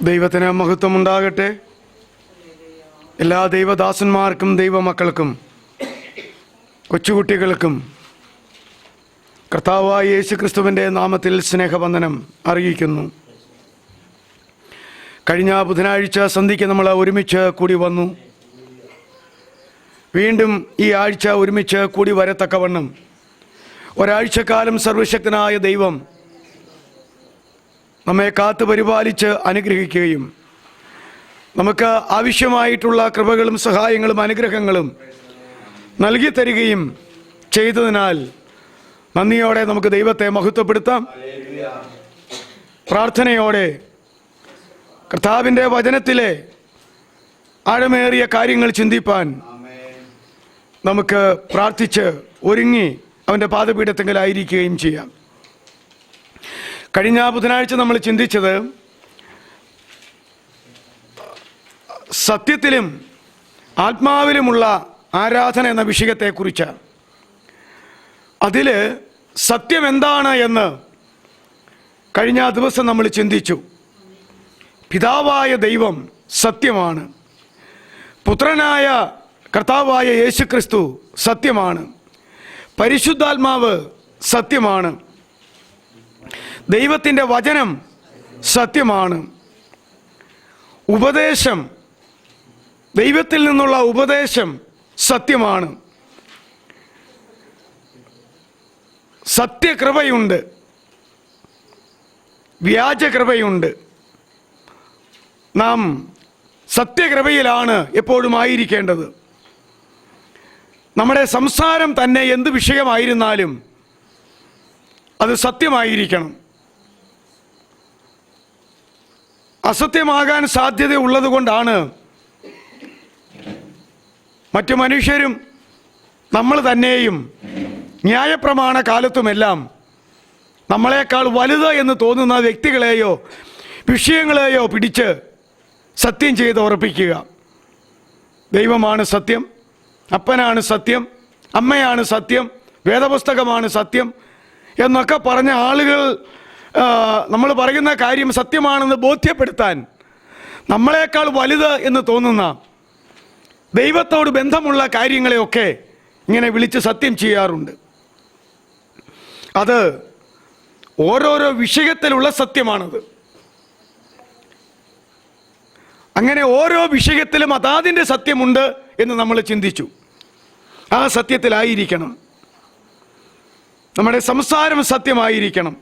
ദൈവത്തിന് മഹത്വമുണ്ടാകട്ടെ. എല്ലാ ദൈവദാസന്മാർക്കും ദൈവമക്കൾക്കും കൊച്ചുകുട്ടികൾക്കും കർത്താവായ യേശുക്രിസ്തുവിൻ്റെ നാമത്തിൽ സ്നേഹവന്ദനം അറിയിക്കുന്നു. കഴിഞ്ഞ ബുധനാഴ്ച സന്ധ്യയ്ക്ക് നമ്മൾ ഒരുമിച്ച് കൂടി വന്നു. വീണ്ടും ഈ ആഴ്ച ഒരുമിച്ച് കൂടി വരത്തക്കവണ്ണം ഒരാഴ്ചക്കാലം സർവശക്തനായ ദൈവം നമ്മെ കാത്തു പരിപാലിച്ച് അനുഗ്രഹിക്കുകയും നമുക്ക് ആവശ്യമായിട്ടുള്ള കൃപകളും സഹായങ്ങളും അനുഗ്രഹങ്ങളും നൽകി തരികയും ചെയ്തതിനാൽ നന്ദിയോടെ നമുക്ക് ദൈവത്തെ മഹത്വപ്പെടുത്താം. പ്രാർത്ഥനയോടെ കർത്താവിൻ്റെ വചനത്തിലെ ആഴമേറിയ കാര്യങ്ങൾ ചിന്തിപ്പാൻ നമുക്ക് പ്രാർത്ഥിച്ച് ഒരുങ്ങി അവൻ്റെ പാദപീഠത്തെങ്കിലായിരിക്കുകയും ചെയ്യാം. കഴിഞ്ഞ ബുധനാഴ്ച നമ്മൾ ചിന്തിച്ചത് സത്യത്തിലും ആത്മാവിലുമുള്ള ആരാധന എന്ന വിഷയത്തെക്കുറിച്ച്. അതിൽ സത്യം എന്താണ് എന്ന് കഴിഞ്ഞ ദിവസം നമ്മൾ ചിന്തിച്ചു. പിതാവായ ദൈവം സത്യമാണ്, പുത്രനായ കർത്താവായ യേശുക്രിസ്തു സത്യമാണ്, പരിശുദ്ധാത്മാവ് സത്യമാണ്, ദൈവത്തിൻ്റെ വചനം സത്യമാണ്, ഉപദേശം, ദൈവത്തിൽ നിന്നുള്ള ഉപദേശം സത്യമാണ്, സത്യകൃപയുണ്ട്, വ്യാജകൃപയുണ്ട്. നാം സത്യകൃപയിലാണ് എപ്പോഴും ആയിരിക്കേണ്ടത്. നമ്മുടെ സംസാരം തന്നെ എന്ത് വിഷയമായിരുന്നാലും അത് സത്യമായിരിക്കണം. അസത്യമാകാൻ സാധ്യതയുള്ളത് കൊണ്ടാണ് മറ്റു മനുഷ്യരും നമ്മൾ തന്നെയും ന്യായപ്രമാണ കാലത്തുമെല്ലാം നമ്മളെക്കാൾ വലുത് എന്ന് തോന്നുന്ന വ്യക്തികളെയോ വിഷയങ്ങളെയോ പിടിച്ച് സത്യം ചെയ്ത് ഉറപ്പിക്കുക. ദൈവമാണ് സത്യം, അപ്പനാണ് സത്യം, അമ്മയാണ് സത്യം, വേദപുസ്തകമാണ് സത്യം എന്നൊക്കെ പറഞ്ഞ ആളുകൾ നമ്മൾ പറയുന്ന കാര്യം സത്യമാണെന്ന് ബോധ്യപ്പെടുത്താൻ നമ്മളെക്കാൾ വലുത് എന്ന് തോന്നുന്ന ദൈവത്തോട് ബന്ധമുള്ള കാര്യങ്ങളെയൊക്കെ ഇങ്ങനെ വിളിച്ച് സത്യം ചെയ്യാറുണ്ട്. അത് ഓരോരോ വിഷയത്തിലുള്ള സത്യമാണത്. അങ്ങനെ ഓരോ വിഷയത്തിലും അതാതിൻ്റെ സത്യമുണ്ട് എന്ന് നമ്മൾ ചിന്തിച്ചു. ആ സത്യത്തിലായിരിക്കണം. നമ്മുടെ സംസാരം സത്യമായിരിക്കണം.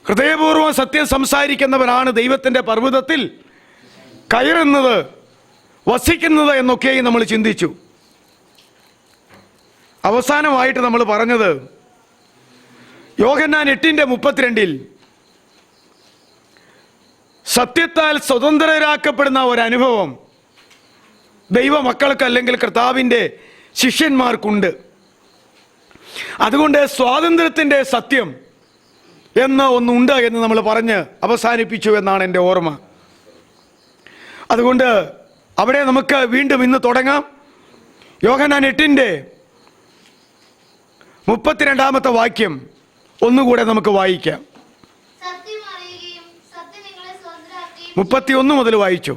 ഹൃദയപൂർവ്വം സത്യം സംസാരിക്കുന്നവരാണ് ദൈവത്തിൻ്റെ പർവ്വതത്തിൽ കയറുന്നത്, വസിക്കുന്നത് എന്നൊക്കെയും നമ്മൾ ചിന്തിച്ചു. അവസാനമായിട്ട് നമ്മൾ പറഞ്ഞത് യോഹന്നാൻ 8:32 സത്യത്താൽ സ്വതന്ത്രരാക്കപ്പെടുന്ന ഒരനുഭവം ദൈവമക്കൾക്ക് അല്ലെങ്കിൽ കർത്താവിൻ്റെ ശിഷ്യന്മാർക്കുണ്ട്. അതുകൊണ്ട് സ്വാതന്ത്ര്യത്തിൻ്റെ സത്യം എന്ന് ഒന്നുണ്ട് എന്ന് നമ്മൾ പറഞ്ഞ് അവസാനിപ്പിച്ചു എന്നാണ് എൻ്റെ ഓർമ്മ. അതുകൊണ്ട് അവിടെ നമുക്ക് വീണ്ടും ഇന്ന് തുടങ്ങാം. യോഹന്നാൻ 8:32 വാക്യം ഒന്നുകൂടെ നമുക്ക് വായിക്കാം. 31 മുതൽ വായിച്ചു.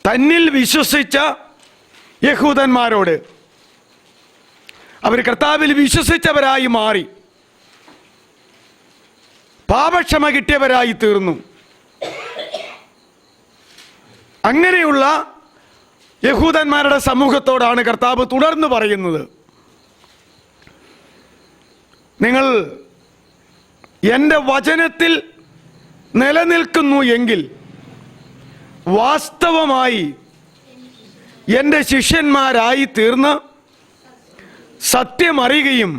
തന്നിൽ വിശ്വസിച്ച യഹൂദന്മാരോട്, അവർ കർത്താവിൽ വിശ്വസിച്ചവരായി മാറി പാപക്ഷമ കിട്ടിയവരായി തീർന്നു. അങ്ങനെയുള്ള യഹൂദന്മാരുടെ സമൂഹത്തോടാണ് കർത്താവ് തുടർന്ന് പറയുന്നത്, നിങ്ങൾ എൻ്റെ വചനത്തിൽ നിലനിൽക്കുന്നു എങ്കിൽ വാസ്തവമായി എൻ്റെ ശിഷ്യന്മാരായി തീർന്ന് സത്യം അറിയുകയും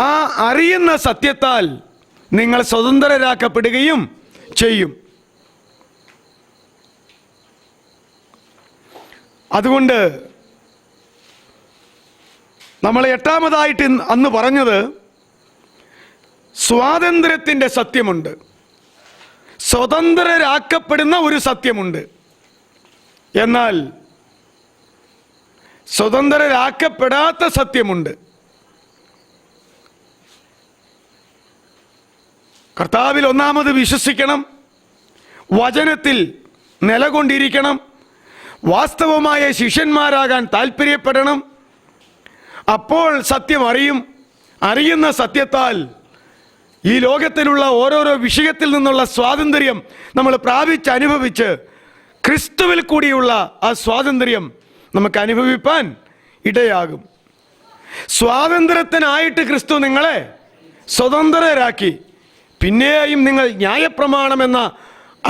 ആ അറിയുന്ന സത്യത്താൽ നിങ്ങൾ സ്വതന്ത്രരാക്കപ്പെടുകയും ചെയ്യും. അതുകൊണ്ട് നമ്മൾ എട്ടാമതായിട്ട് അന്ന് പറഞ്ഞത് സ്വാതന്ത്ര്യത്തിൻ്റെ സത്യമുണ്ട്. സ്വതന്ത്രരാക്കപ്പെടുന്ന ഒരു സത്യമുണ്ട്. എന്നാൽ സ്വതന്ത്രരാക്കപ്പെടാത്ത സത്യമുണ്ട്. കർത്താവിൽ ഒന്നാമത് വിശ്വസിക്കണം, വചനത്തിൽ നിലകൊണ്ടിരിക്കണം, വാസ്തവമായ ശിഷ്യന്മാരാകാൻ താല്പര്യപ്പെടണം. അപ്പോൾ സത്യം അറിയും. അറിയുന്ന സത്യത്താൽ ഈ ലോകത്തിലുള്ള ഓരോരോ വിഷയത്തിൽ നിന്നുള്ള സ്വാതന്ത്ര്യം നമ്മൾ അനുഭവിച്ച് ക്രിസ്തുവിൽ കൂടിയുള്ള ആ സ്വാതന്ത്ര്യം നമുക്ക് അനുഭവിപ്പാൻ ഇടയാകും. സ്വാതന്ത്ര്യത്തിനായിട്ട് ക്രിസ്തു നിങ്ങളെ സ്വതന്ത്രരാക്കി. പിന്നെയും നിങ്ങൾ ന്യായപ്രമാണം എന്ന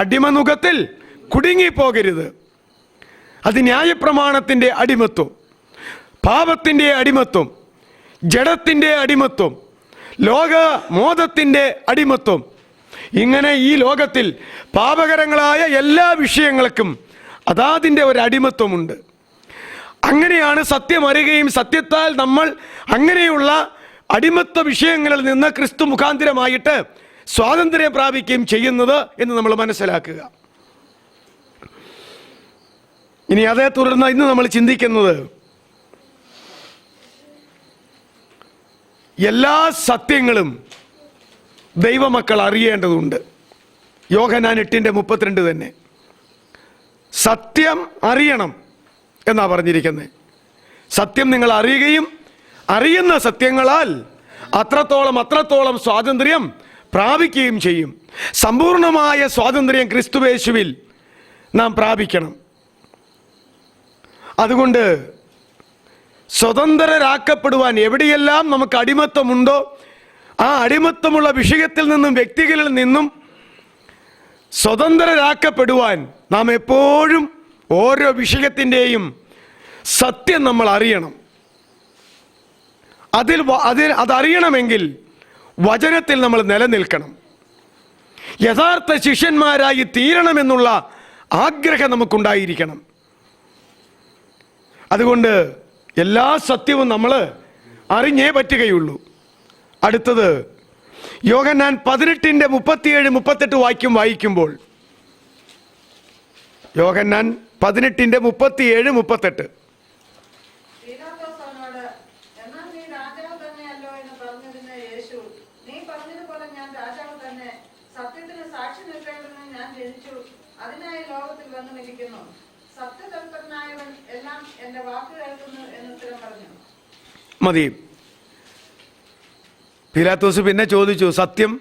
അടിമനുഖത്തിൽ കുടുങ്ങിപ്പോകരുത്. അത് ന്യായപ്രമാണത്തിൻ്റെ അടിമത്വം, പാപത്തിൻ്റെ അടിമത്വം, ജഡത്തിൻ്റെ അടിമത്വം, ലോകമോദത്തിൻ്റെ അടിമത്വം. ഇങ്ങനെ ഈ ലോകത്തിൽ പാപകരങ്ങളായ എല്ലാ വിഷയങ്ങൾക്കും അതാതിൻ്റെ ഒരു അടിമത്വമുണ്ട്. അങ്ങനെയാണ് സത്യം അറിയുകയും സത്യത്താൽ നമ്മൾ അങ്ങനെയുള്ള അടിമത്വ വിഷയങ്ങളിൽ നിന്ന് ക്രിസ്തു മുഖാന്തരമായിട്ട് സ്വാതന്ത്ര്യം പ്രാപിക്കുകയും ചെയ്യുന്നത് എന്ന് നമ്മൾ മനസ്സിലാക്കുക. ഇനി അതേ തുടർന്ന് ഇന്ന് നമ്മൾ ചിന്തിക്കുന്നത് എല്ലാ സത്യങ്ങളും ദൈവമക്കൾ അറിയേണ്ടതുണ്ട്. യോഹന്നാൻ 8:32 തന്നെ സത്യം അറിയണം എന്നാ പറഞ്ഞിരിക്കുന്നത്. സത്യം നിങ്ങൾ അറിയുകയും അറിയുന്ന സത്യങ്ങളാൽ അത്രത്തോളം സ്വാതന്ത്ര്യം പ്രാപിക്കുകയും ചെയ്യും. സമ്പൂർണമായ സ്വാതന്ത്ര്യം ക്രിസ്തുയേശുവിൽ നാം പ്രാപിക്കണം. അതുകൊണ്ട് സ്വതന്ത്രരാക്കപ്പെടുവാൻ എവിടെയെല്ലാം നമുക്ക് അടിമത്വമുണ്ടോ ആ അടിമത്വമുള്ള വിഷയത്തിൽ നിന്നും വ്യക്തികളിൽ നിന്നും സ്വതന്ത്രരാക്കപ്പെടുവാൻ നാം എപ്പോഴും ഓരോ വിഷയത്തിൻ്റെയും സത്യം നമ്മൾ അറിയണം. അതറിയണമെങ്കിൽ വചനത്തിൽ നമ്മൾ നിലനിൽക്കണം. യഥാർത്ഥ ശിഷ്യന്മാരായി തീരണമെന്നുള്ള ആഗ്രഹം നമുക്കുണ്ടായിരിക്കണം. അതുകൊണ്ട് എല്ലാ സത്യവും നമ്മൾ അറിഞ്ഞേ പറ്റുകയുള്ളൂ. അടുത്തത് യോഹന്നാൻ 18:37-38 വായിക്കുമ്പോൾ യോഹന്നാൻ 18:37-38 മതി. പീലാത്തോസ് പിന്നെ ചോദിച്ചു, സത്യം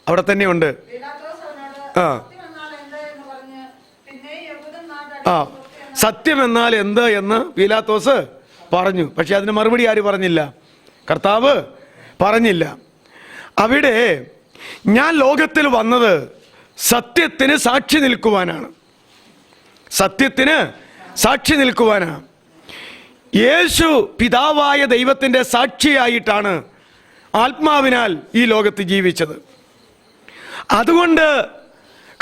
അവിടെ തന്നെയുണ്ട്. സത്യം എന്നാൽ എന്ത് എന്ന് പീലാത്തോസ് പറഞ്ഞു. പക്ഷെ അതിന് മറുപടി ആര് പറഞ്ഞില്ല? കർത്താവ് പറഞ്ഞില്ല. അവിടെ ഞാൻ ലോകത്തിൽ വന്നത് സത്യത്തിന് സാക്ഷി നിൽക്കുവാനാണ്. സത്യത്തിന് സാക്ഷി നിൽക്കുവാനാണ്. യേശു പിതാവായ ദൈവത്തിൻ്റെ സാക്ഷിയായിട്ടാണ് ആത്മാവിനാൽ ഈ ലോകത്ത് ജീവിച്ചത്. അതുകൊണ്ട്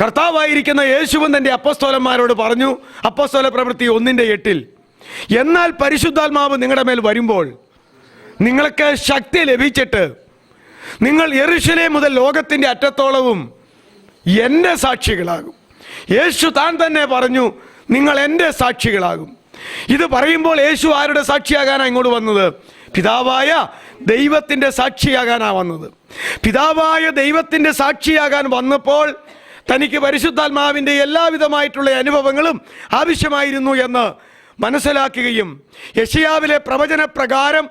കർത്താവായിരിക്കുന്ന യേശുവും തൻ്റെ അപ്പോസ്തലന്മാരോട് പറഞ്ഞു, അപ്പോസ്തല പ്രവൃത്തി 1:8, എന്നാൽ പരിശുദ്ധാത്മാവ് നിങ്ങളുടെ മേൽ വരുമ്പോൾ നിങ്ങൾക്ക് ശക്തി ലഭിച്ചിട്ട് നിങ്ങൾ യെരൂശലേം മുതൽ ലോകത്തിൻ്റെ അറ്റത്തോളവും എൻ്റെ സാക്ഷികളാകും. യേശു താൻ തന്നെ പറഞ്ഞു, നിങ്ങൾ എൻ്റെ സാക്ഷികളാകും. ഇത് പറയുമ്പോൾ യേശു ആരുടെ സാക്ഷിയാകാനാണ് ഇങ്ങോട്ട് വന്നത്? പിതാവായ ദൈവത്തിൻ്റെ സാക്ഷിയാകാനാണ് വന്നത്. പിതാവായ ദൈവത്തിൻ്റെ സാക്ഷിയാകാൻ വന്നപ്പോൾ തനിക്ക് പരിശുദ്ധാത്മാവിൻ്റെ എല്ലാവിധമായിട്ടുള്ള അനുഭവങ്ങളും ആവശ്യമായിരുന്നു എന്ന് മനസ്സിലാക്കുകയും യെശയ്യാവിലെ പ്രവചന പ്രകാരം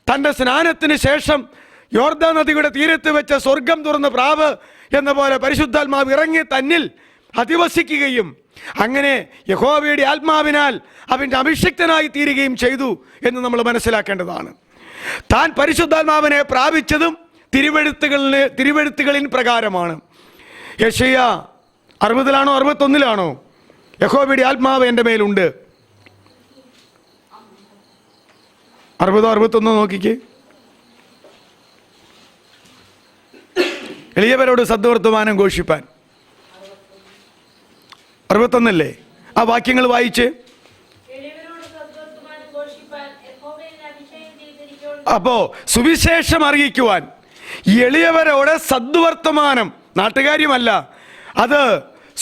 തൻ്റെ സ്നാനത്തിന് ശേഷം യോർദാൻ നദിയുടെ തീരത്ത് വെച്ച സ്വർഗം തുറന്ന് പ്രാവ് എന്ന പോലെ പരിശുദ്ധാത്മാവ് ഇറങ്ങി തന്നിൽ അധിവസിക്കുകയും അങ്ങനെ യഹോവയുടെ ആത്മാവിനാൽ അവൻ്റെ അഭിഷിക്തനായി തീരുകയും ചെയ്തു എന്ന് നമ്മൾ മനസ്സിലാക്കേണ്ടതാണ്. താൻ പരിശുദ്ധാത്മാവിനെ പ്രാപിച്ചതും തിരുവെഴുത്തുകളിൻ പ്രകാരമാണ്. യെശയ്യാ 60-ലാണോ 61-ലാണോ യഹോവയുടെ ആത്മാവ് എൻ്റെ മേലുണ്ട്? 60-61 നോക്കിക്കേ. എളിയവരോട് സദ്വർത്തമാനം ഘോഷിപ്പാൻ. 61 ആ വാക്യങ്ങൾ വായിച്ച്. അപ്പോ സുവിശേഷം അറിയിക്കുവാൻ, എളിയവരോട് സദ്വർത്തമാനം നാട്ടുകാര്യമല്ല, അത്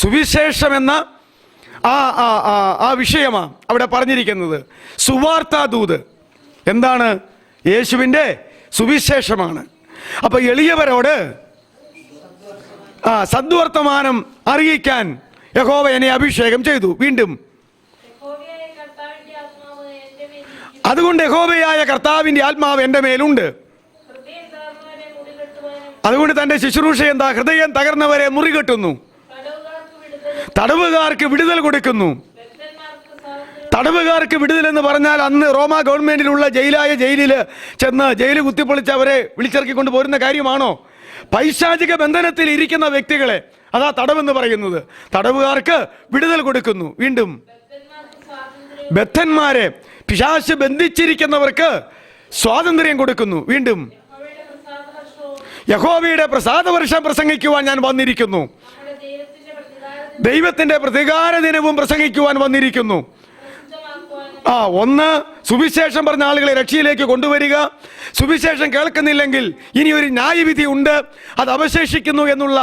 സുവിശേഷം എന്ന ആ വിഷയമാണ് അവിടെ പറഞ്ഞിരിക്കുന്നത്. സുവാർത്താദൂത് എന്താണ്? യേശുവിൻ്റെ സുവിശേഷമാണ്. അപ്പൊ എളിയവരോട് സദ്വർത്തമാനം അറിയിക്കാൻ യഹോവ എന്നെ അഭിഷേകം ചെയ്തു. വീണ്ടും അതുകൊണ്ട് യഹോവയായ കർത്താവിൻ്റെ ആത്മാവ് എൻ്റെ മേലുണ്ട്. അതുകൊണ്ട് തൻ്റെ ശുശ്രൂഷ എന്താ? ഹൃദയം തകർന്നവരെ മുറികെട്ടുന്നു, തടവുകാർക്ക് വിടുതൽ കൊടുക്കുന്നു. തടവുകാർക്ക് വിടുതൽ എന്ന് പറഞ്ഞാൽ അന്ന് റോമ ഗവൺമെന്റിലുള്ള ജയിലിൽ ചെന്ന് ജയിൽ കുത്തിപ്പൊളിച്ച് അവരെ വിളിച്ചിറക്കിക്കൊണ്ട് പോരുന്ന കാര്യമാണോ? പൈശാചിക ബന്ധനത്തിൽ ഇരിക്കുന്ന വ്യക്തികളെ അതാ തടവെന്ന് പറയുന്നത്. തടവുകാർക്ക് വിടുതൽ കൊടുക്കുന്നു. വീണ്ടും ബദ്ധന്മാരെ, പിശാച് ബന്ധിച്ചിരിക്കുന്നവർക്ക് സ്വാതന്ത്ര്യം കൊടുക്കുന്നു. വീണ്ടും യഹോവയുടെ പ്രസാദവർഷം പ്രസംഗിക്കുവാൻ ഞാൻ വന്നിരിക്കുന്നു. ദൈവത്തിന്റെ പ്രതികാര ദിനവും പ്രസംഗിക്കുവാൻ വന്നിരിക്കുന്നു. ഒന്ന്, സുവിശേഷം പറഞ്ഞ ആളുകളെ രക്ഷയിലേക്ക് കൊണ്ടുവരിക. സുവിശേഷം കേൾക്കുന്നില്ലെങ്കിൽ ഇനി ഒരു ന്യായവിധി ഉണ്ട്, അത് അവശേഷിക്കുന്നു എന്നുള്ള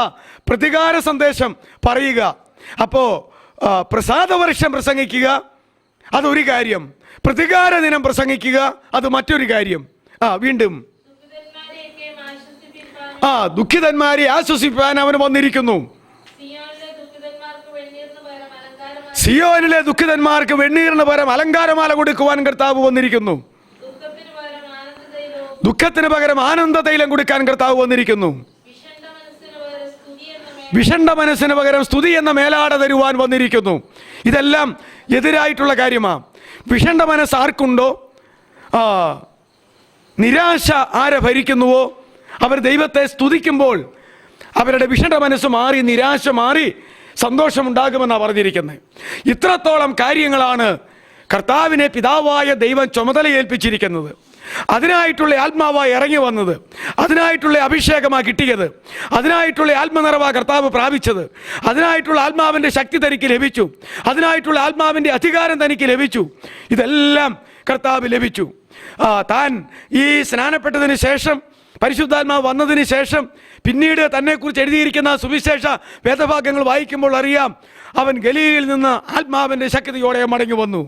പ്രതികാര സന്ദേശം പറയുക. അപ്പോ പ്രസാദവർഷം പ്രസംഗിക്കുക, അതൊരു കാര്യം. പ്രതികാര ദിനം പ്രസംഗിക്കുക, അത് മറ്റൊരു കാര്യം. വീണ്ടും ദുഃഖിതന്മാരെ ആശ്വസിപ്പാൻ അവൻ വന്നിരിക്കുന്നു. സിയോനിലെ ദുഃഖിതന്മാർക്ക് വെണ്ണീറിന് പകരം അലങ്കാരമാല കൊടുക്കുവാൻ കർത്താവ് വന്നിരിക്കുന്നു. ദുഃഖത്തിന് പകരം ആനന്ദ തൈലം കൊടുക്കാൻ കർത്താവ് വന്നിരിക്കുന്നു. വിഷണ്ട മനസ്സിന് പകരം സ്തുതി എന്ന മേലാട തരുവാൻ വന്നിരിക്കുന്നു. ഇതെല്ലാം എതിരായിട്ടുള്ള കാര്യമാണ്. വിഷണ്ട മനസ്സ് ആർക്കുണ്ടോ, നിരാശ ആരെ ഭരിക്കുന്നുവോ അവർ ദൈവത്തെ സ്തുതിക്കുമ്പോൾ അവരുടെ വിഷണ്ട മനസ്സ് മാറി, നിരാശ മാറി സന്തോഷമുണ്ടാകുമെന്നാണ് പറഞ്ഞിരിക്കുന്നത്. ഇത്രത്തോളം കാര്യങ്ങളാണ് കർത്താവിനെ പിതാവായ ദൈവം ചുമതലയേൽപ്പിച്ചിരിക്കുന്നത്. അതിനായിട്ടുള്ള ആത്മാവായി ഇറങ്ങി വന്നത്, അതിനായിട്ടുള്ള അഭിഷേകമാണ് കിട്ടിയത്, അതിനായിട്ടുള്ള ആത്മനിറവാ കർത്താവ് പ്രാപിച്ചത്, അതിനായിട്ടുള്ള ആത്മാവിൻ്റെ ശക്തി തനിക്ക് ലഭിച്ചു, അതിനായിട്ടുള്ള ആത്മാവിൻ്റെ അധികാരം തനിക്ക് ലഭിച്ചു. ഇതെല്ലാം കർത്താവ് ലഭിച്ചു. താൻ ഈ സ്നാനപ്പെട്ടതിന് ശേഷം, പരിശുദ്ധാത്മാവ് വന്നതിന് ശേഷം, പിന്നീട് തന്നെക്കുറിച്ച് എഴുതിയിരിക്കുന്ന സുവിശേഷ വേദഭാഗങ്ങൾ വായിക്കുമ്പോൾ അറിയാം, അവൻ ഗലീലയിൽ നിന്ന് ആത്മാവിൻ്റെ ശക്തിയോടെ മടങ്ങി വന്നു.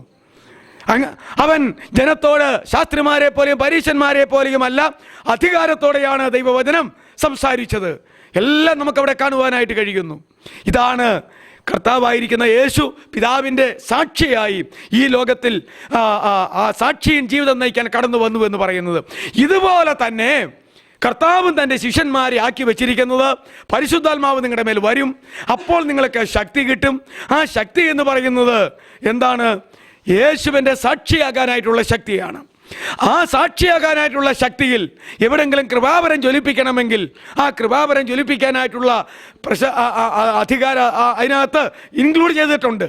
അവൻ ജനത്തോട് ശാസ്ത്രിമാരെ പോലെയും പരീശന്മാരെ പോലെയും അല്ല, അധികാരത്തോടെയാണ് ദൈവവചനം സംസാരിച്ചത്. എല്ലാം നമുക്കവിടെ കാണുവാനായിട്ട് കഴിയുന്നു. ഇതാണ് കർത്താവായിരിക്കുന്ന യേശു പിതാവിൻ്റെ സാക്ഷിയായി ഈ ലോകത്തിൽ സാക്ഷിയും ജീവിതം നയിക്കാൻ കടന്നു വന്നു എന്ന് പറയുന്നത്. ഇതുപോലെ തന്നെ കർത്താവും തൻ്റെ ശിഷ്യന്മാരെ ആക്കി വെച്ചിരിക്കുന്നത്, പരിശുദ്ധാത്മാവ് നിങ്ങളുടെ മേൽ വരും, അപ്പോൾ നിങ്ങൾക്ക് ശക്തി കിട്ടും. ആ ശക്തി എന്ന് പറയുന്നത് എന്താണ്? യേശുവിൻ്റെ സാക്ഷിയാകാനായിട്ടുള്ള ശക്തിയാണ്. ആ സാക്ഷിയാകാനായിട്ടുള്ള ശക്തിയിൽ എവിടെങ്കിലും കൃപാവരം ജ്വലിപ്പിക്കണമെങ്കിൽ ആ കൃപാവരം ജ്വലിപ്പിക്കാനായിട്ടുള്ള അധികാര അതിനകത്ത് ഇൻക്ലൂഡ് ചെയ്തിട്ടുണ്ട്.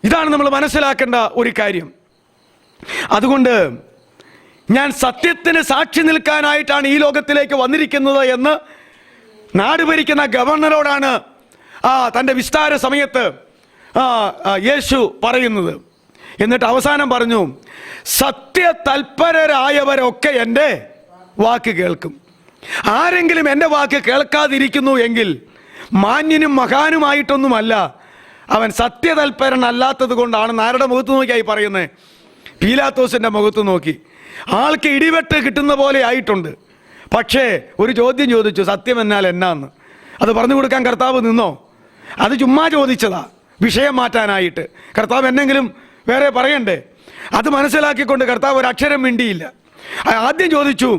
ഇതാണ് നമ്മൾ മനസ്സിലാക്കേണ്ട ഒരു കാര്യം. അതുകൊണ്ട് ഞാൻ സത്യത്തിന് സാക്ഷി നിൽക്കാനായിട്ടാണ് ഈ ലോകത്തിലേക്ക് വന്നിരിക്കുന്നത് എന്ന് നാട് ഭരിക്കുന്ന ഗവർണറോടാണ് തൻ്റെ വിസ്താര സമയത്ത് യേശു പറയുന്നത്. എന്നിട്ട് അവസാനം പറഞ്ഞു, സത്യതൽപരരായവരൊക്കെ എൻ്റെ വാക്ക് കേൾക്കും. ആരെങ്കിലും എൻ്റെ വാക്ക് കേൾക്കാതിരിക്കുന്നു എങ്കിൽ മാന്യനും മഹാനുമായിട്ടൊന്നുമല്ല, അവൻ സത്യതൽപരനല്ലാത്തത് കൊണ്ടാണ്. ആരുടെ മുഖത്ത് നോക്കിയായി പറയുന്നത്? പീലാത്തോസിൻ്റെ മുഖത്ത് നോക്കി. ആൾക്ക് ഇടിവെട്ട് കിട്ടുന്ന പോലെ ആയിട്ടുണ്ട്. പക്ഷേ ഒരു ചോദ്യം ചോദിച്ചു, സത്യം എന്നാൽ എന്നാന്ന്. അത് പറഞ്ഞു കൊടുക്കാൻ കർത്താവ് നിന്നോ? അത് ചുമ്മാ ചോദിച്ചതാ, വിഷയം മാറ്റാനായിട്ട്. കർത്താവ് എന്നെങ്കിലും വേറെ പറയണ്ടേ? അത് മനസ്സിലാക്കിക്കൊണ്ട് കർത്താവ് ഒരു അക്ഷരം മിണ്ടിയില്ല. ആദ്യം ചോദിച്ചു,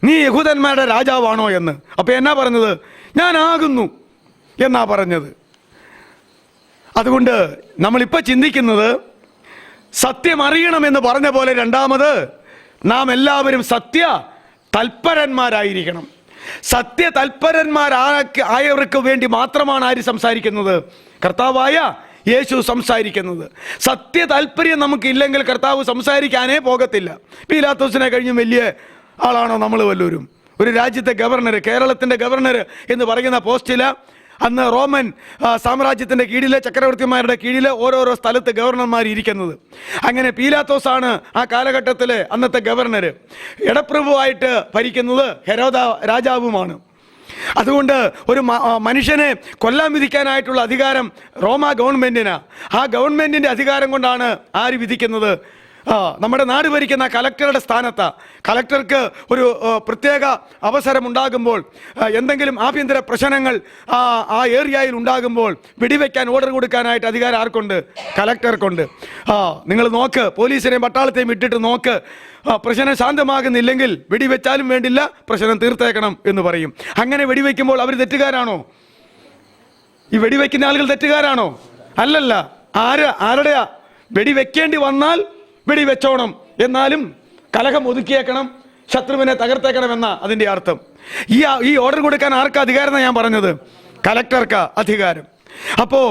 നീ യഹൂദന്മാരുടെ രാജാവാണോ എന്ന്. അപ്പോൾ എന്നാ പറഞ്ഞത്? ഞാനാകുന്നു എന്നാ പറഞ്ഞത്. അതുകൊണ്ട് നമ്മളിപ്പോൾ ചിന്തിക്കുന്നത്, സത്യം അറിയണമെന്ന് പറഞ്ഞ പോലെ രണ്ടാമത് നാം എല്ലാവരും സത്യ തൽപരന്മാരായിരിക്കണം. സത്യ തൽപരന്മാരായവർക്ക് വേണ്ടി മാത്രമാണ് ആര് സംസാരിക്കുന്നത്? കർത്താവായ യേശു സംസാരിക്കുന്നത്. സത്യ താല്പര്യം നമുക്കില്ലെങ്കിൽ കർത്താവ് സംസാരിക്കാനേ പോകത്തില്ല. പീലാത്തോസിനെ കഴിഞ്ഞും വലിയ ആളാണോ നമ്മൾ വല്ലവരും? ഒരു രാജ്യത്തെ ഗവർണർ, കേരളത്തിൻ്റെ ഗവർണർ എന്ന് പറയുന്ന പോസ്റ്റില് അന്ന് റോമൻ സാമ്രാജ്യത്തിൻ്റെ കീഴിലെ ചക്രവർത്തിമാരുടെ കീഴിൽ ഓരോരോ സ്ഥലത്ത് ഗവർണർമാർ ഇരിക്കുന്നത്. അങ്ങനെ പീലാത്തോസാണ് ആ കാലഘട്ടത്തിലെ അന്നത്തെ ഗവർണർ. ഇടപ്രഭുവായിട്ട് ഭരിക്കുന്നത് ഹെരോദ രാജാവുമാണ്. അതുകൊണ്ട് ഒരു മനുഷ്യനെ കൊല്ലാൻ വിധിക്കാനായിട്ടുള്ള അധികാരം റോമാ ഗവൺമെൻറ്റിനാ. ആ ഗവൺമെൻറ്റിൻ്റെ അധികാരം കൊണ്ടാണ് ആര് വിധിക്കുന്നത്? നമ്മുടെ നാട് ഭരിക്കുന്ന കലക്ടറുടെ സ്ഥാനത്ത് കലക്ടർക്ക് ഒരു പ്രത്യേക അവസരം ഉണ്ടാകുമ്പോൾ, എന്തെങ്കിലും ആഭ്യന്തര പ്രശ്നങ്ങൾ ആ ഏരിയയിൽ ഉണ്ടാകുമ്പോൾ വെടിവെക്കാൻ ഓർഡർ കൊടുക്കാനായിട്ട് അധികാരം ആർക്കുണ്ട്? കലക്ടർക്കുണ്ട്. നിങ്ങൾ നോക്ക്, പോലീസിനെയും പട്ടാളത്തെയും ഇട്ടിട്ട് നോക്ക്, പ്രശ്നം ശാന്തമാകുന്നില്ലെങ്കിൽ വെടിവെച്ചാലും വേണ്ടില്ല, പ്രശ്നം തീർത്തേക്കണം എന്ന് പറയും. അങ്ങനെ വെടിവെക്കുമ്പോൾ അവർ തെറ്റുകാരാണോ? ഈ വെടിവെക്കുന്ന ആളുകൾ തെറ്റുകാരാണോ? അല്ലല്ല. ആരുടെയാ? വെടിവെക്കേണ്ടി വന്നാൽ വെടിവെച്ചോണം, എന്നാലും കലഹം ഒതുക്കിയേക്കണം, ശത്രുവിനെ തകർത്തേക്കണം എന്ന അതിൻ്റെ അർത്ഥം. ഈ ഓർഡർ കൊടുക്കാൻ ആർക്കാ അധികാരം? ഞാൻ പറഞ്ഞത് കലക്ടർക്ക് അധികാരം. അപ്പോൾ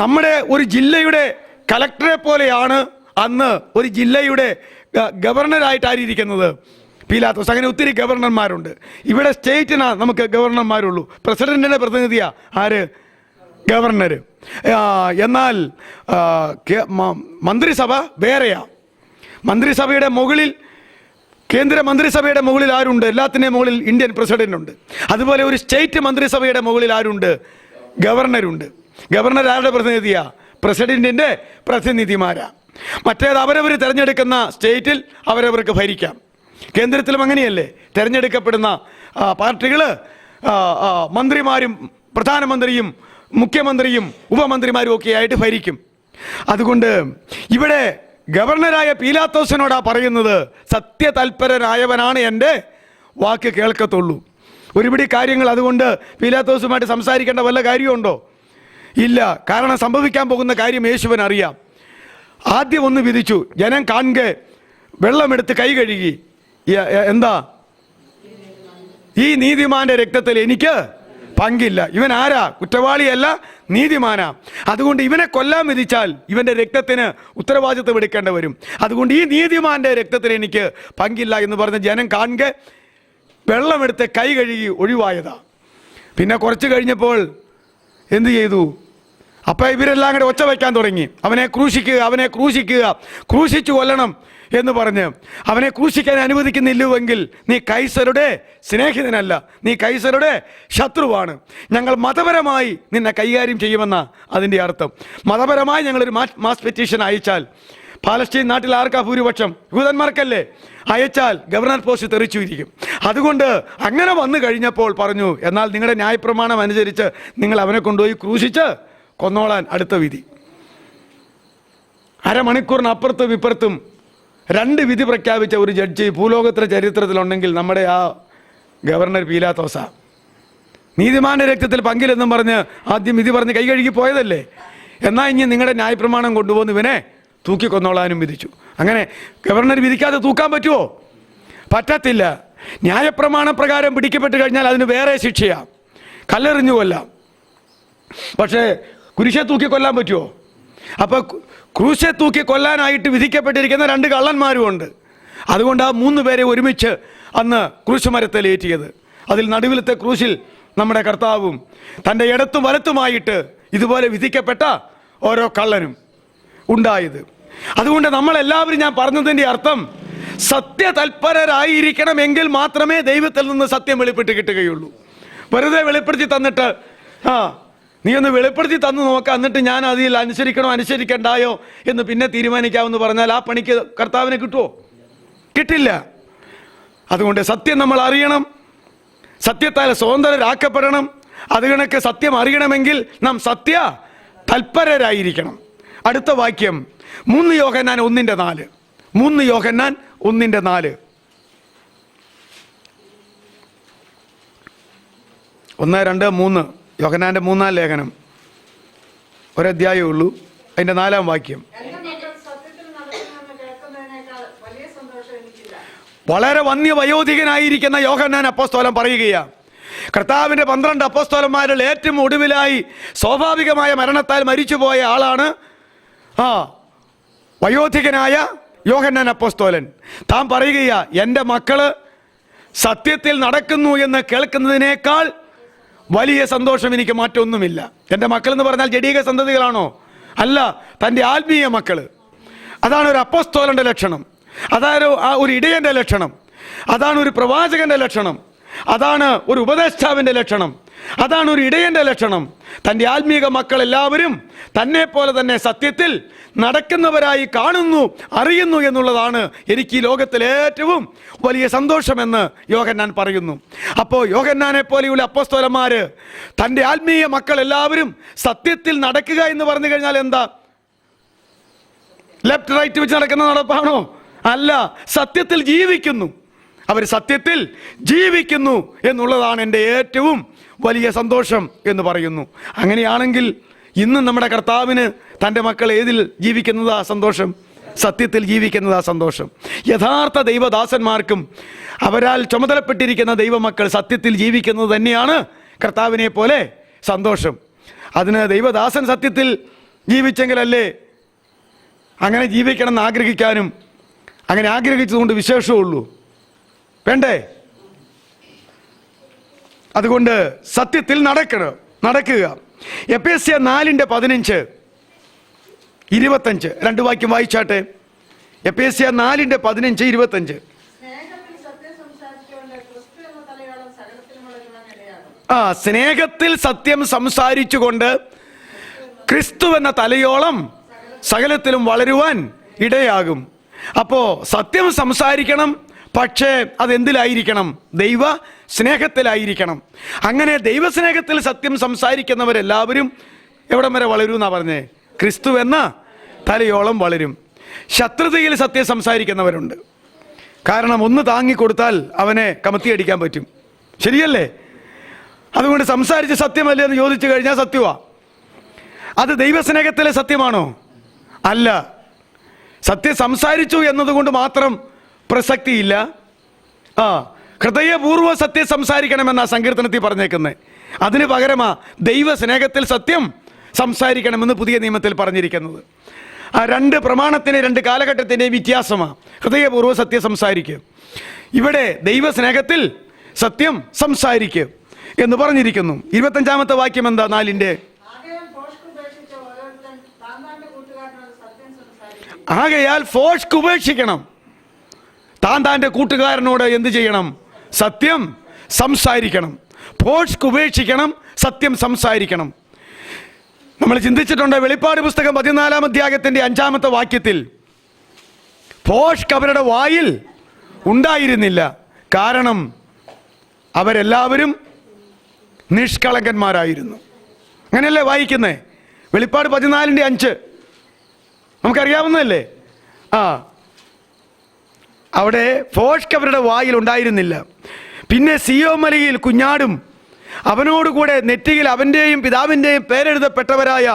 നമ്മുടെ ഒരു ജില്ലയുടെ കലക്ടറെ പോലെയാണ് അന്ന് ഒരു ജില്ലയുടെ ഗവർണറായിട്ട് ആയിരിക്കുന്നത് പീലാത്തോസ്. അങ്ങനെ ഒത്തിരി ഗവർണർമാരുണ്ട്. ഇവിടെ സ്റ്റേറ്റിനാ നമുക്ക് ഗവർണർമാരുള്ളൂ. പ്രസിഡന്റിന്റെ പ്രതിനിധിയാ ആര്? ഗവർണർ. എന്നാൽ മന്ത്രിസഭ വേറെയാ. മന്ത്രിസഭയുടെ മുകളിൽ, കേന്ദ്ര മന്ത്രിസഭയുടെ മുകളിൽ ആരുണ്ട്? എല്ലാത്തിൻ്റെയും മുകളിൽ ഇന്ത്യൻ പ്രസിഡന്റ് ഉണ്ട്. അതുപോലെ ഒരു സ്റ്റേറ്റ് മന്ത്രിസഭയുടെ മുകളിൽ ആരുണ്ട്? ഗവർണറുണ്ട്. ഗവർണർ ആരുടെ പ്രതിനിധിയാ? പ്രസിഡന്റിന്റെ പ്രതിനിധിമാരാ. മറ്റേത് അവരവർ തിരഞ്ഞെടുക്കുന്ന സ്റ്റേറ്റിൽ അവരവർക്ക് ഭരിക്കാം. കേന്ദ്രത്തിലും അങ്ങനെയല്ലേ? തിരഞ്ഞെടുക്കപ്പെടുന്ന പാർട്ടികൾ മന്ത്രിമാരും പ്രധാനമന്ത്രിയും മുഖ്യമന്ത്രിയും ഉപമന്ത്രിമാരും ഒക്കെ ആയിട്ട് ഭരിക്കും. അതുകൊണ്ട് ഇവിടെ ഗവർണറായ പീലാത്തോസിനോടാ പറയുന്നത്, സത്യതൽപരനായവനാണ് എൻ്റെ വാക്ക് കേൾക്കത്തുള്ളൂ. ഒരുപിടി കാര്യങ്ങൾ അതുകൊണ്ട് പീലാത്തോസുമായിട്ട് സംസാരിക്കേണ്ട വല്ല കാര്യമുണ്ടോ? ഇല്ല. കാരണം സംഭവിക്കാൻ പോകുന്ന കാര്യം യേശുവിന് അറിയാം. ആദ്യം ഒന്ന് വിധിച്ചു, ജനം കാണുക വെള്ളമെടുത്ത് കൈ കഴുകി. എന്താ? ഈ നീതിമാന്റെ രക്തത്തിൽ എനിക്ക് പങ്കില്ല. ഇവൻ ആരാ? കുറ്റവാളിയല്ല, നീതിമാനാ. അതുകൊണ്ട് ഇവനെ കൊല്ലാൻ വിധിച്ചാൽ ഇവന്റെ രക്തത്തിന് ഉത്തരവാദിത്വം എടുക്കേണ്ടി വരും. അതുകൊണ്ട് ഈ നീതിമാന്റെ രക്തത്തിന് എനിക്ക് പങ്കില്ല എന്ന് പറഞ്ഞ് ജനം കാണുക വെള്ളമെടുത്ത് കൈ കഴുകി ഒഴിവായതാ. പിന്നെ കുറച്ച് കഴിഞ്ഞപ്പോൾ എന്ത് ചെയ്തു? അപ്പം ഇവരെല്ലാം കൂടെ ഒച്ച വയ്ക്കാൻ തുടങ്ങി. അവനെ ക്രൂശിക്കുക, അവനെ ക്രൂശിക്കുക, ക്രൂശിച്ചു കൊല്ലണം എന്ന് പറഞ്ഞ് അവനെ ക്രൂശിക്കാൻ അനുവദിക്കുന്നില്ലുവെങ്കിൽ നീ കൈസരുടെ സ്നേഹിതനല്ല, നീ കൈസരുടെ ശത്രുവാണ്. ഞങ്ങൾ മതപരമായി നിന്നെ കൈകാര്യം ചെയ്യുമെന്ന അതിൻ്റെ അർത്ഥം. മതപരമായി ഞങ്ങളൊരു മാസ് പെറ്റീഷൻ അയച്ചാൽ, പാലസ്തീൻ നാട്ടിൽ ആർക്കാ ഭൂരിപക്ഷം? യൂതന്മാർക്കല്ലേ? അയച്ചാൽ ഗവർണർ പോസ്റ്റ് തെറിച്ചിരിക്കും. അതുകൊണ്ട് അങ്ങനെ വന്നു കഴിഞ്ഞപ്പോൾ പറഞ്ഞു, എന്നാൽ നിങ്ങളുടെ ന്യായപ്രമാണം അനുസരിച്ച് നിങ്ങൾ അവനെ കൊണ്ടുപോയി ക്രൂശിച്ച് കൊന്നോളാൻ അടുത്ത വിധി. അരമണിക്കൂറിനപ്പുറത്തും ഇപ്പുറത്തും രണ്ട് വിധി പ്രഖ്യാപിച്ച ഒരു ജഡ്ജി ഭൂലോകത്തിലെ ചരിത്രത്തിലുണ്ടെങ്കിൽ നമ്മുടെ ആ ഗവർണർ പീലാത്തോസ. നീതിമാന്റെ രക്തത്തിൽ പങ്കിലെന്നും പറഞ്ഞ് ആദ്യം വിധി പറഞ്ഞ് കൈ കഴുകി പോയതല്ലേ. എന്നാൽ ഇനി നിങ്ങളുടെ ന്യായപ്രമാണം കൊണ്ടുപോകുന്ന ഇവനെ തൂക്കിക്കൊന്നോളാനും വിധിച്ചു. അങ്ങനെ ഗവർണർ വിധിക്കാതെ തൂക്കാൻ പറ്റുമോ? പറ്റത്തില്ല. ന്യായപ്രമാണ പ്രകാരം പിടിക്കപ്പെട്ട് കഴിഞ്ഞാൽ അതിന് വേറെ ശിക്ഷയാണ്, കല്ലെറിഞ്ഞു കൊല്ലാം. പക്ഷേ കുരിശെ തൂക്കി കൊല്ലാൻ പറ്റുമോ? അപ്പോൾ ക്രൂശെ തൂക്കി കൊല്ലാനായിട്ട് വിധിക്കപ്പെട്ടിരിക്കുന്ന രണ്ട് കള്ളന്മാരും ഉണ്ട്. അതുകൊണ്ട് ആ 3 പേരെ ഒരുമിച്ച് അന്ന് ക്രൂശ് മരത്തിലേറ്റിയത്. അതിൽ നടുവിലത്തെ ക്രൂശിൽ നമ്മുടെ കർത്താവും തൻ്റെ ഇടത്തും വലത്തുമായിട്ട് ഇതുപോലെ വിധിക്കപ്പെട്ട ഓരോ കള്ളനും ഉണ്ടായത്. അതുകൊണ്ട് നമ്മളെല്ലാവരും, ഞാൻ പറഞ്ഞതിൻ്റെ അർത്ഥം, സത്യതൽപരരായിരിക്കണമെങ്കിൽ മാത്രമേ ദൈവത്തിൽ നിന്ന് സത്യം വെളിപ്പെട്ട് കിട്ടുകയുള്ളൂ. വെറുതെ വെളിപ്പെടുത്തി തന്നിട്ട് നീ ഒന്ന് വെളിപ്പെടുത്തി തന്നു നോക്കാം, എന്നിട്ട് ഞാൻ അതിൽ അനുസരിക്കണോ അനുസരിക്കണ്ടായോ എന്ന് പിന്നെ തീരുമാനിക്കാമെന്ന് പറഞ്ഞാൽ ആ പണിക്ക് കർത്താവിനെ കിട്ടുമോ? കിട്ടില്ല. അതുകൊണ്ട് സത്യം നമ്മൾ അറിയണം, സത്യത്താൽ സ്വതന്ത്രരാക്കപ്പെടണം. അത് കണക്ക് സത്യം അറിയണമെങ്കിൽ നാം സത്യ തൽപരരായിരിക്കണം. അടുത്ത വാക്യം 3 യോഹന്നാൻ 1:4. 3 യോഹന്നാൻ 1:4. 1, 2, 3 യോഹന്നാന്റെ 3-ാം ലേഖനം, ഒരധ്യായമേ ഉള്ളൂ. അതിൻ്റെ 4-ാം വാക്യം. വളരെ വന്യവയോധികനായിരിക്കുന്ന യോഹന്നാൻ അപ്പോസ്തലൻ പറയുകയാണ്, കർത്താവിൻ്റെ 12 അപ്പോസ്തലന്മാരിൽ ഏറ്റവും ഒടുവിലായി സ്വാഭാവികമായ മരണത്താൽ മരിച്ചുപോയ ആളാണ് വയോധികനായ യോഹന്നാൻ അപ്പോസ്തലൻ. താൻ പറയുകയാ, എൻ്റെ മക്കള് സത്യത്തിൽ നടക്കുന്നു എന്ന് കേൾക്കുന്നതിനേക്കാൾ വലിയ സന്തോഷം എനിക്ക് മറ്റൊന്നുമില്ല. എൻ്റെ മക്കൾ എന്ന് പറഞ്ഞാൽ ജഡീക സന്തതികളാണോ? അല്ല, തൻ്റെ ആത്മീയ മക്കൾ. അതാണ് ഒരു അപ്പോസ്തലൻ്റെ ലക്ഷണം, അതാണ് ഒരു ഇടയൻ്റെ ലക്ഷണം, അതാണ് ഒരു പ്രവാചകൻ്റെ ലക്ഷണം, അതാണ് ഒരു ഉപദേഷ്ടാവിൻ്റെ ലക്ഷണം. അതാണ് ഒരു ഇടയൻ്റെ ലക്ഷണം. തൻ്റെ ആത്മീക മക്കൾ എല്ലാവരും തന്നെ പോലെ തന്നെ സത്യത്തിൽ നടക്കുന്നവരായി കാണുന്നു, അറിയുന്നു എന്നുള്ളതാണ് എനിക്ക് ഈ ലോകത്തിൽ ഏറ്റവും വലിയ സന്തോഷമെന്ന് യോഹന്നാൻ പറയുന്നു. അപ്പോൾ യോഹന്നാനെ പോലെയുള്ള അപ്പോസ്തലന്മാർ തൻ്റെ ആത്മീയ മക്കൾ എല്ലാവരും സത്യത്തിൽ നടക്കുക എന്ന് പറഞ്ഞു കഴിഞ്ഞാൽ എന്താ? ലെഫ്റ്റ് റൈറ്റ് വെച്ച് നടക്കുന്ന നടപ്പാണോ? അല്ല, സത്യത്തിൽ ജീവിക്കുന്നു. അവർ സത്യത്തിൽ ജീവിക്കുന്നു എന്നുള്ളതാണ് എൻ്റെ ഏറ്റവും വലിയ സന്തോഷം എന്ന് പറയുന്നു. അങ്ങനെയാണെങ്കിൽ ഇന്ന് നമ്മുടെ കർത്താവിന് തൻ്റെ മക്കൾ ഏതിൽ ജീവിക്കുന്നതാ സന്തോഷം? സത്യത്തിൽ ജീവിക്കുന്നതാ സന്തോഷം. യഥാർത്ഥ ദൈവദാസന്മാർക്കും അവരാൽ ചുമതലപ്പെട്ടിരിക്കുന്ന ദൈവമക്കൾ സത്യത്തിൽ ജീവിക്കുന്നത് തന്നെയാണ് കർത്താവിനെ പോലെ സന്തോഷം. അതിന് ദൈവദാസൻ സത്യത്തിൽ ജീവിച്ചെങ്കിലല്ലേ അങ്ങനെ ജീവിക്കണം എന്ന് ആഗ്രഹിക്കാനും അങ്ങനെ ആഗ്രഹിച്ചതുകൊണ്ട് വിശേഷമുള്ളൂ, വേണ്ടേ? അതുകൊണ്ട് സത്യത്തിൽ നടക്കുക. എഫേസ്യർ 4:15-25 രണ്ട് വാക്യം വായിച്ചാട്ടെ. എഫേസ്യർ 4:15-25. സ്നേഹത്തിൽ സത്യം സംസാരിച്ചുകൊണ്ട് ക്രിസ്തു എന്ന തലയോളം സകലത്തിലും വളരുവാൻ ഇടയാകും. അപ്പോൾ സത്യം സംസാരിക്കണം, പക്ഷേ അതെന്തിലായിരിക്കണം? ദൈവ സ്നേഹത്തിലായിരിക്കണം. അങ്ങനെ ദൈവസ്നേഹത്തിൽ സത്യം സംസാരിക്കുന്നവരെല്ലാവരും എവിടം വരെ വളരും എന്നാ പറഞ്ഞേ? ക്രിസ്തു എന്ന തലയോളം വളരും. ശത്രുതയിൽ സത്യം സംസാരിക്കുന്നവരുണ്ട്. കാരണം ഒന്ന് താങ്ങിക്കൊടുത്താൽ അവനെ കമത്തിയടിക്കാൻ പറ്റും, ശരിയല്ലേ? അതുകൊണ്ട് സംസാരിച്ച് സത്യമല്ലേ എന്ന് ചോദിച്ചു കഴിഞ്ഞാൽ സത്യമാ. അത് ദൈവസ്നേഹത്തിലെ സത്യമാണോ? അല്ല. സത്യം സംസാരിച്ചു എന്നതുകൊണ്ട് മാത്രം പ്രസക്തിയില്ല. ഹൃദയപൂർവ്വ സത്യം സംസാരിക്കണമെന്നാ സങ്കീർത്തനത്തിൽ പറഞ്ഞേക്കുന്നത്. അതിന് പകരമാ ദൈവസ്നേഹത്തിൽ സത്യം സംസാരിക്കണമെന്ന് പുതിയ നിയമത്തിൽ പറഞ്ഞിരിക്കുന്നത്. ആ രണ്ട് പ്രമാണത്തിന് രണ്ട് കാലഘട്ടത്തിൻ്റെ വ്യത്യാസമാണ്. ഹൃദയപൂർവ്വ സത്യം സംസാരിക്കുക, ഇവിടെ ദൈവസ്നേഹത്തിൽ സത്യം സംസാരിക്കുക എന്ന് പറഞ്ഞിരിക്കുന്നു. 25-ാമത്തെ വാക്യം എന്താ? 4-ന്റെ ആകയാൽ ഫോഷ്ക്ക് ഉപേക്ഷിക്കണം. താൻ്റെ കൂട്ടുകാരനോട് എന്ത് ചെയ്യണം? സത്യം സംസാരിക്കണം. ഫോഷ്ക്ക് ഉപേക്ഷിക്കണം, സത്യം സംസാരിക്കണം. നമ്മൾ ചിന്തിച്ചിട്ടുണ്ട്, വെളിപ്പാട് പുസ്തകം 14-ാം അധ്യായത്തിൻ്റെ 5-ാമത്തെ വാക്യത്തിൽ ഫോഷ്ക്ക് അവരുടെ വായിൽ ഉണ്ടായിരുന്നില്ല. കാരണം അവരെല്ലാവരും നിഷ്കളങ്കന്മാരായിരുന്നു. അങ്ങനെയല്ലേ വായിക്കുന്നേ? വെളിപ്പാട് 14-5 നമുക്കറിയാവുന്നതല്ലേ? അവിടെ ഫോഷ്ക്ക് അവരുടെ വായിൽ ഉണ്ടായിരുന്നില്ല. പിന്നെ സിയോൻ മലയിൽ കുഞ്ഞാടും അവനോടുകൂടെ നെറ്റിയിൽ അവൻ്റെയും പിതാവിൻ്റെയും പേരെഴുതപ്പെട്ടവരായ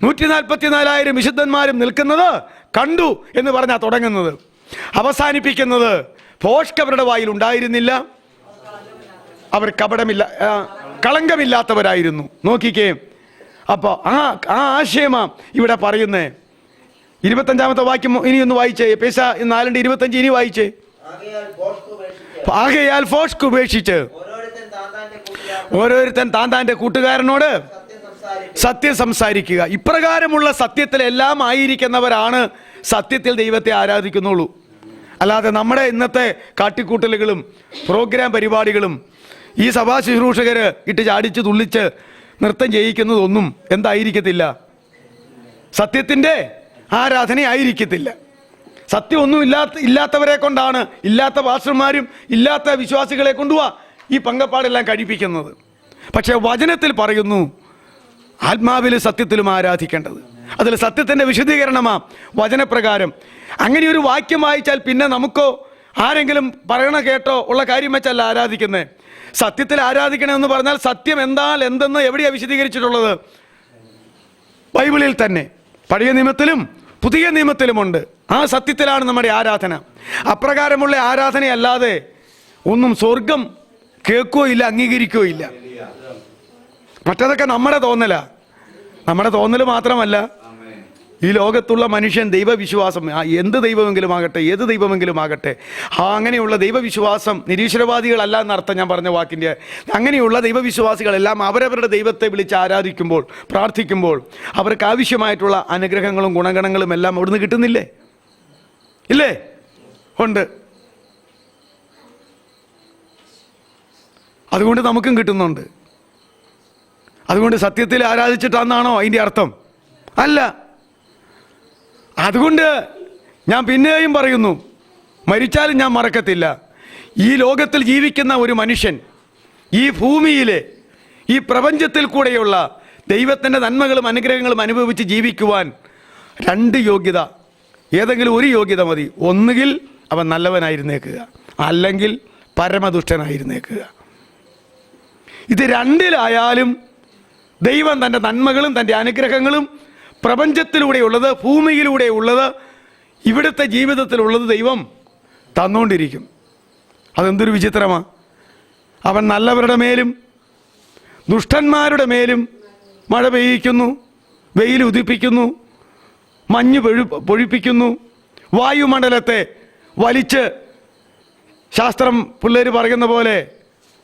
144,000 വിശുദ്ധന്മാരും നിൽക്കുന്നത് കണ്ടു എന്ന് പറഞ്ഞാൽ തുടങ്ങുന്നത്. അവസാനിപ്പിക്കുന്നത് ഫോഷ്ക്ക് അവരുടെ വായിൽ ഉണ്ടായിരുന്നില്ല, അവർ കളങ്കമില്ലാത്തവരായിരുന്നു. നോക്കിക്കേ, അപ്പോൾ ആ ആശയമാ ഇവിടെ പറയുന്നേ. 25-ാമത്തെ വാക്യം ഇനി ഒന്ന് വായിച്ചേ. എഫേസ്യർ 4:25 ഇനി വായിച്ചേ. ആകയാൽ ഫോഷ്ക്ക് ഉപേക്ഷിച്ച് ഓരോരുത്തൻ താൻ്റെ കൂട്ടുകാരനോട് സത്യം സംസാരിക്കുക. ഇപ്രകാരമുള്ള സത്യത്തിലെല്ലാം ആയിരിക്കുന്നവരാണ് സത്യത്തിൽ ദൈവത്തെ ആരാധിക്കുന്നുള്ളൂ. അല്ലാതെ നമ്മുടെ ഇന്നത്തെ കാട്ടിക്കൂട്ടലുകളും പ്രോഗ്രാം പരിപാടികളും ഈ സഭാ ശുശ്രൂഷകർ ഇട്ട് ചാടിച്ച് തുള്ളിച്ച് നൃത്തം ചെയ്യിക്കുന്നതൊന്നും എന്തായിരിക്കത്തില്ല? സത്യത്തിൻ്റെ ആരാധനയായിരിക്കത്തില്ല. സത്യമൊന്നും ഇല്ലാത്തവരെ കൊണ്ടാണ്, ഇല്ലാത്ത പാസ്റ്റർമാരും ഇല്ലാത്ത വിശ്വാസികളെ കൊണ്ടുവാ ഈ പങ്കപ്പാടെല്ലാം കഴിപ്പിക്കുന്നത്. പക്ഷേ വചനത്തിൽ പറയുന്നു ആത്മാവിലും സത്യത്തിലും ആരാധിക്കേണ്ടത്. അതിൽ സത്യത്തിൻ്റെ വിശദീകരണമാ വചനപ്രകാരം. അങ്ങനെ ഒരു വാക്യം വായിച്ചാൽ പിന്നെ നമുക്കോ ആരെങ്കിലും പറയണ കേട്ടോ ഉള്ള കാര്യം വെച്ചല്ല ആരാധിക്കുന്നത്. സത്യത്തിൽ ആരാധിക്കണമെന്ന് പറഞ്ഞാൽ സത്യം എന്തെന്ന് എവിടെയാണ് വിശദീകരിച്ചിട്ടുള്ളത്? ബൈബിളിൽ തന്നെ. പഴയ നിയമത്തിലും പുതിയ നിയമത്തിലുമുണ്ട്. ആ സത്യത്തിലാണ് നമ്മുടെ ആരാധന. അപ്രകാരമുള്ള ആരാധനയല്ലാതെ ഒന്നും സ്വർഗം കേൾക്കുകയോ ഇല്ല, അംഗീകരിക്കുകയോ ഇല്ല. മറ്റതൊക്കെ നമ്മുടെ തോന്നൽ മാത്രമല്ല, ഈ ലോകത്തുള്ള മനുഷ്യൻ ദൈവവിശ്വാസം, എന്ത് ദൈവമെങ്കിലും ആകട്ടെ, ഏത് ദൈവമെങ്കിലും ആകട്ടെ, അങ്ങനെയുള്ള ദൈവവിശ്വാസം നിരീശ്വരവാദികളല്ല എന്നർത്ഥം ഞാൻ പറഞ്ഞ വാക്കിൻ്റെ. അങ്ങനെയുള്ള ദൈവവിശ്വാസികളെല്ലാം അവരവരുടെ ദൈവത്തെ വിളിച്ച് ആരാധിക്കുമ്പോൾ, പ്രാർത്ഥിക്കുമ്പോൾ അവർക്ക് ആവശ്യമായിട്ടുള്ള അനുഗ്രഹങ്ങളും ഗുണഗണങ്ങളും എല്ലാം അവിടുന്ന് കിട്ടുന്നില്ലേ? ഇല്ലേ? ഉണ്ട്. അതുകൊണ്ട് നമുക്കും കിട്ടുന്നുണ്ട്. അതുകൊണ്ട് സത്യത്തിൽ ആരാധിച്ചിട്ടാണെന്നാണോ അതിൻ്റെ അർത്ഥം? അല്ല. അതുകൊണ്ട് ഞാൻ പിന്നെയും പറയുന്നു, മരിച്ചാലും ഞാൻ മറക്കത്തില്ല, ഈ ലോകത്തിൽ ജീവിക്കുന്ന ഒരു മനുഷ്യൻ ഈ ഭൂമിയിലെ ഈ പ്രപഞ്ചത്തിൽ കൂടെയുള്ള ദൈവത്തിൻ്റെ നന്മകളും അനുഗ്രഹങ്ങളും അനുഭവിച്ച് ജീവിക്കുവാൻ രണ്ട് യോഗ്യത, ഏതെങ്കിലും ഒരു യോഗ്യത മതി. ഒന്നുകിൽ അവൻ നല്ലവനായിരുന്നേക്കുക, അല്ലെങ്കിൽ പരമദുഷ്ടനായിരുന്നേക്കുക. ഇത് രണ്ടിലായാലും ദൈവം തൻ്റെ നന്മകളും തൻ്റെ അനുഗ്രഹങ്ങളും പ്രപഞ്ചത്തിലൂടെയുള്ളത്, ഭൂമിയിലൂടെയുള്ളത്, ഇവിടുത്തെ ജീവിതത്തിലുള്ളത് ദൈവം തന്നുകൊണ്ടിരിക്കും. അതെന്തൊരു വിചിത്രമാണ്! അവൻ നല്ലവരുടെ മേലും ദുഷ്ടന്മാരുടെ മേലും മഴ പെയ്യിക്കുന്നു, വെയിൽ ഉദിപ്പിക്കുന്നു, മഞ്ഞ് പൊഴിപ്പിക്കുന്നു, വായുമണ്ഡലത്തെ വലിച്ച്, ശാസ്ത്രം പിള്ളേർ പറയുന്ന പോലെ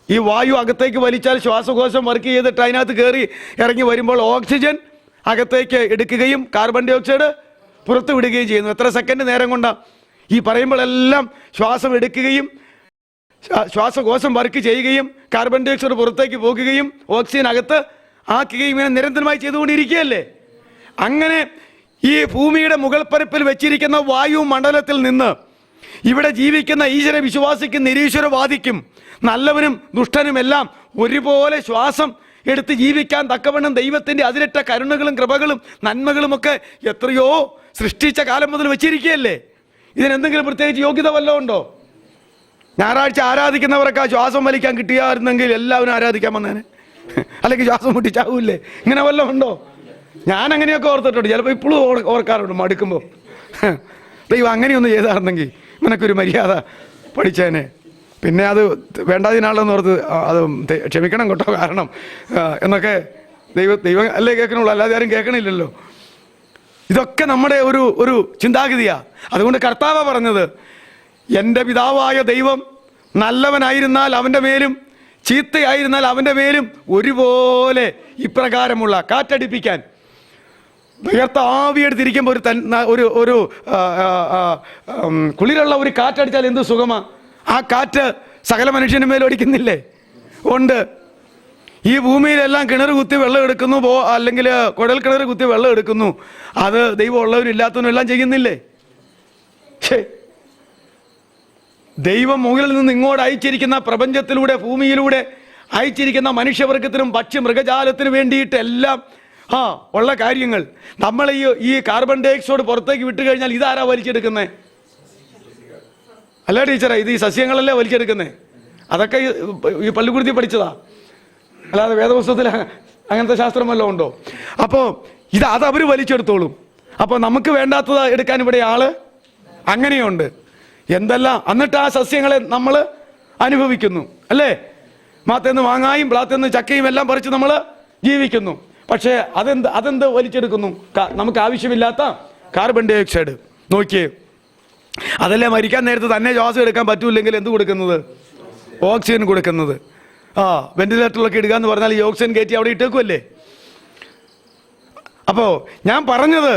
ഈ വായു അകത്തേക്ക് വലിച്ചാൽ ശ്വാസകോശം വർക്ക് ചെയ്തിട്ട് അതിനകത്ത് കയറി ഇറങ്ങി വരുമ്പോൾ ഓക്സിജൻ അകത്തേക്ക് എടുക്കുകയും കാർബൺ ഡൈ ഓക്സൈഡ് പുറത്ത് വിടുകയും ചെയ്യുന്നു. എത്ര സെക്കൻഡ് നേരം കൊണ്ടാണ് ഈ പറയുമ്പോഴെല്ലാം ശ്വാസം എടുക്കുകയും ശ്വാസകോശം വർക്ക് ചെയ്യുകയും കാർബൺ ഡൈ ഓക്സൈഡ് പുറത്തേക്ക് പോകുകയും ഓക്സിജൻ അകത്ത് ആക്കുകയും ഇങ്ങനെ നിരന്തരമായി ചെയ്തുകൊണ്ടിരിക്കുകയല്ലേ. അങ്ങനെ ഈ ഭൂമിയുടെ മുകൾ പരപ്പിൽ വെച്ചിരിക്കുന്ന വായു മണ്ഡലത്തിൽ നിന്ന് ഇവിടെ ജീവിക്കുന്ന ഈശ്വര വിശ്വാസിക്കും നിരീശ്വരവാദിക്കും നല്ലവനും ദുഷ്ടനും എല്ലാം ഒരുപോലെ ശ്വാസം എടുത്ത് ജീവിക്കാൻ തക്കവണ്ണം ദൈവത്തിൻ്റെ അതിരറ്റ കരുണകളും കൃപകളും നന്മകളുമൊക്കെ എത്രയോ സൃഷ്ടിച്ച കാലം മുതൽ വെച്ചിരിക്കുകയല്ലേ. ഇതിനെന്തെങ്കിലും പ്രത്യേകിച്ച് യോഗ്യത വല്ലതും ഉണ്ടോ? ഞായറാഴ്ച ആരാധിക്കുന്നവരൊക്കെ ശ്വാസം വലിക്കാൻ കിട്ടിയായിരുന്നെങ്കിൽ എല്ലാവരും ആരാധിക്കാൻ വന്നേനെ, അല്ലെങ്കിൽ ശ്വാസം മുട്ടിച്ചാവൂല്ലേ? ഇങ്ങനെ വല്ലതും ഉണ്ടോ? ഞാൻ അങ്ങനെയൊക്കെ ഓർത്തിട്ടുണ്ട്, ചിലപ്പോൾ ഇപ്പോഴും ഓർക്കാറുണ്ട് മടുക്കുമ്പോൾ. ദൈവം അങ്ങനെയൊന്നും ചെയ്തായിരുന്നെങ്കിൽ നിനക്കൊരു മര്യാദ പഠിച്ചേനെ. പിന്നെ അത് വേണ്ടാതിനാളെന്ന് ഓർത്ത് അത് ക്ഷമിക്കണം കേട്ടോ, കാരണം എന്നൊക്കെ ദൈവം അല്ലേ കേൾക്കണുള്ളൂ, അല്ലാതെ ആരും കേൾക്കണില്ലല്ലോ. ഇതൊക്കെ നമ്മുടെ ഒരു ചിന്താഗതിയാണ്. അതുകൊണ്ട് കർത്താവ് പറഞ്ഞത്, എൻ്റെ പിതാവായ ദൈവം നല്ലവനായിരുന്നാൽ അവൻ്റെ മേലും ചീത്തയായിരുന്നാൽ അവൻ്റെ മേലും ഒരുപോലെ ഇപ്രകാരമുള്ള കാറ്റടിപ്പിക്കാൻ, വിയർത്ത ആവിയെടുത്തിരിക്കുമ്പോൾ ഒരു കുളിരുള്ള ഒരു കാറ്റടിച്ചാൽ എന്ത് സുഖമാണ്! ആ കാറ്റ് സകല മനുഷ്യന് മേലും അടിക്കുന്നില്ലേ? ഉണ്ട്. ഈ ഭൂമിയിലെല്ലാം കിണർ കുത്തി വെള്ളം എടുക്കുന്നു, അല്ലെങ്കിൽ കുഴൽ കിണർ കുത്തി വെള്ളം എടുക്കുന്നു. അത് ദൈവം ഉള്ളവരും ഇല്ലാത്തവനും എല്ലാം ചെയ്യുന്നില്ലേ? ദൈവം മുകളിൽ നിന്ന് ഇങ്ങോട്ട് അയച്ചിരിക്കുന്ന പ്രപഞ്ചത്തിലൂടെ, ഭൂമിയിലൂടെ അയച്ചിരിക്കുന്ന മനുഷ്യവർഗത്തിനും പക്ഷി മൃഗജാലത്തിനും വേണ്ടിയിട്ട് എല്ലാം ഉള്ള കാര്യങ്ങൾ നമ്മൾ ഈ കാർബൺ ഡൈ ഓക്സൈഡ് പുറത്തേക്ക് വിട്ടു കഴിഞ്ഞാൽ ഇതാരാ വലിച്ചെടുക്കുന്നത്? അല്ല ടീച്ചറെ, ഇത് ഈ സസ്യങ്ങളല്ലേ വലിച്ചെടുക്കുന്നത്? അതൊക്കെ ഈ പള്ളിക്കുരുത്തി പഠിച്ചതാ, അല്ലാതെ വേദപുസ്തകത്തിൽ അങ്ങനത്തെ ശാസ്ത്രം വല്ലതും ഉണ്ടോ? അപ്പോൾ അത് അവർ വലിച്ചെടുത്തോളും. അപ്പോൾ നമുക്ക് വേണ്ടാത്തത് എടുക്കാൻ ഇവിടെ ആള് അങ്ങനെയുണ്ട്. എന്തെല്ലാം എന്നിട്ട് ആ സസ്യങ്ങളെ നമ്മൾ അനുഭവിക്കുന്നു അല്ലേ? മാത്തേന്ന് മാങ്ങായും പ്ലാത്തേന്ന് ചക്കയും എല്ലാം പറിച്ച് നമ്മൾ ജീവിക്കുന്നു. പക്ഷേ അതെന്ത് വലിച്ചെടുക്കുന്നു? നമുക്ക് ആവശ്യമില്ലാത്ത കാർബൺ ഡൈ ഓക്സൈഡ്. നോക്കിയേ, അതല്ലേ മരിക്കാൻ നേരത്ത് തന്നെ ശ്വാസം എടുക്കാൻ പറ്റൂല്ലെങ്കിൽ എന്ത് കൊടുക്കുന്നത്? ഓക്സിജൻ കൊടുക്കുന്നത്. വെന്റിലേറ്ററിലൊക്കെ ഇടുക എന്ന് പറഞ്ഞാൽ ഈ ഓക്സിജൻ കയറ്റി അവിടെ ഇട്ടേക്കുമല്ലേ. അപ്പോൾ ഞാൻ പറഞ്ഞത്,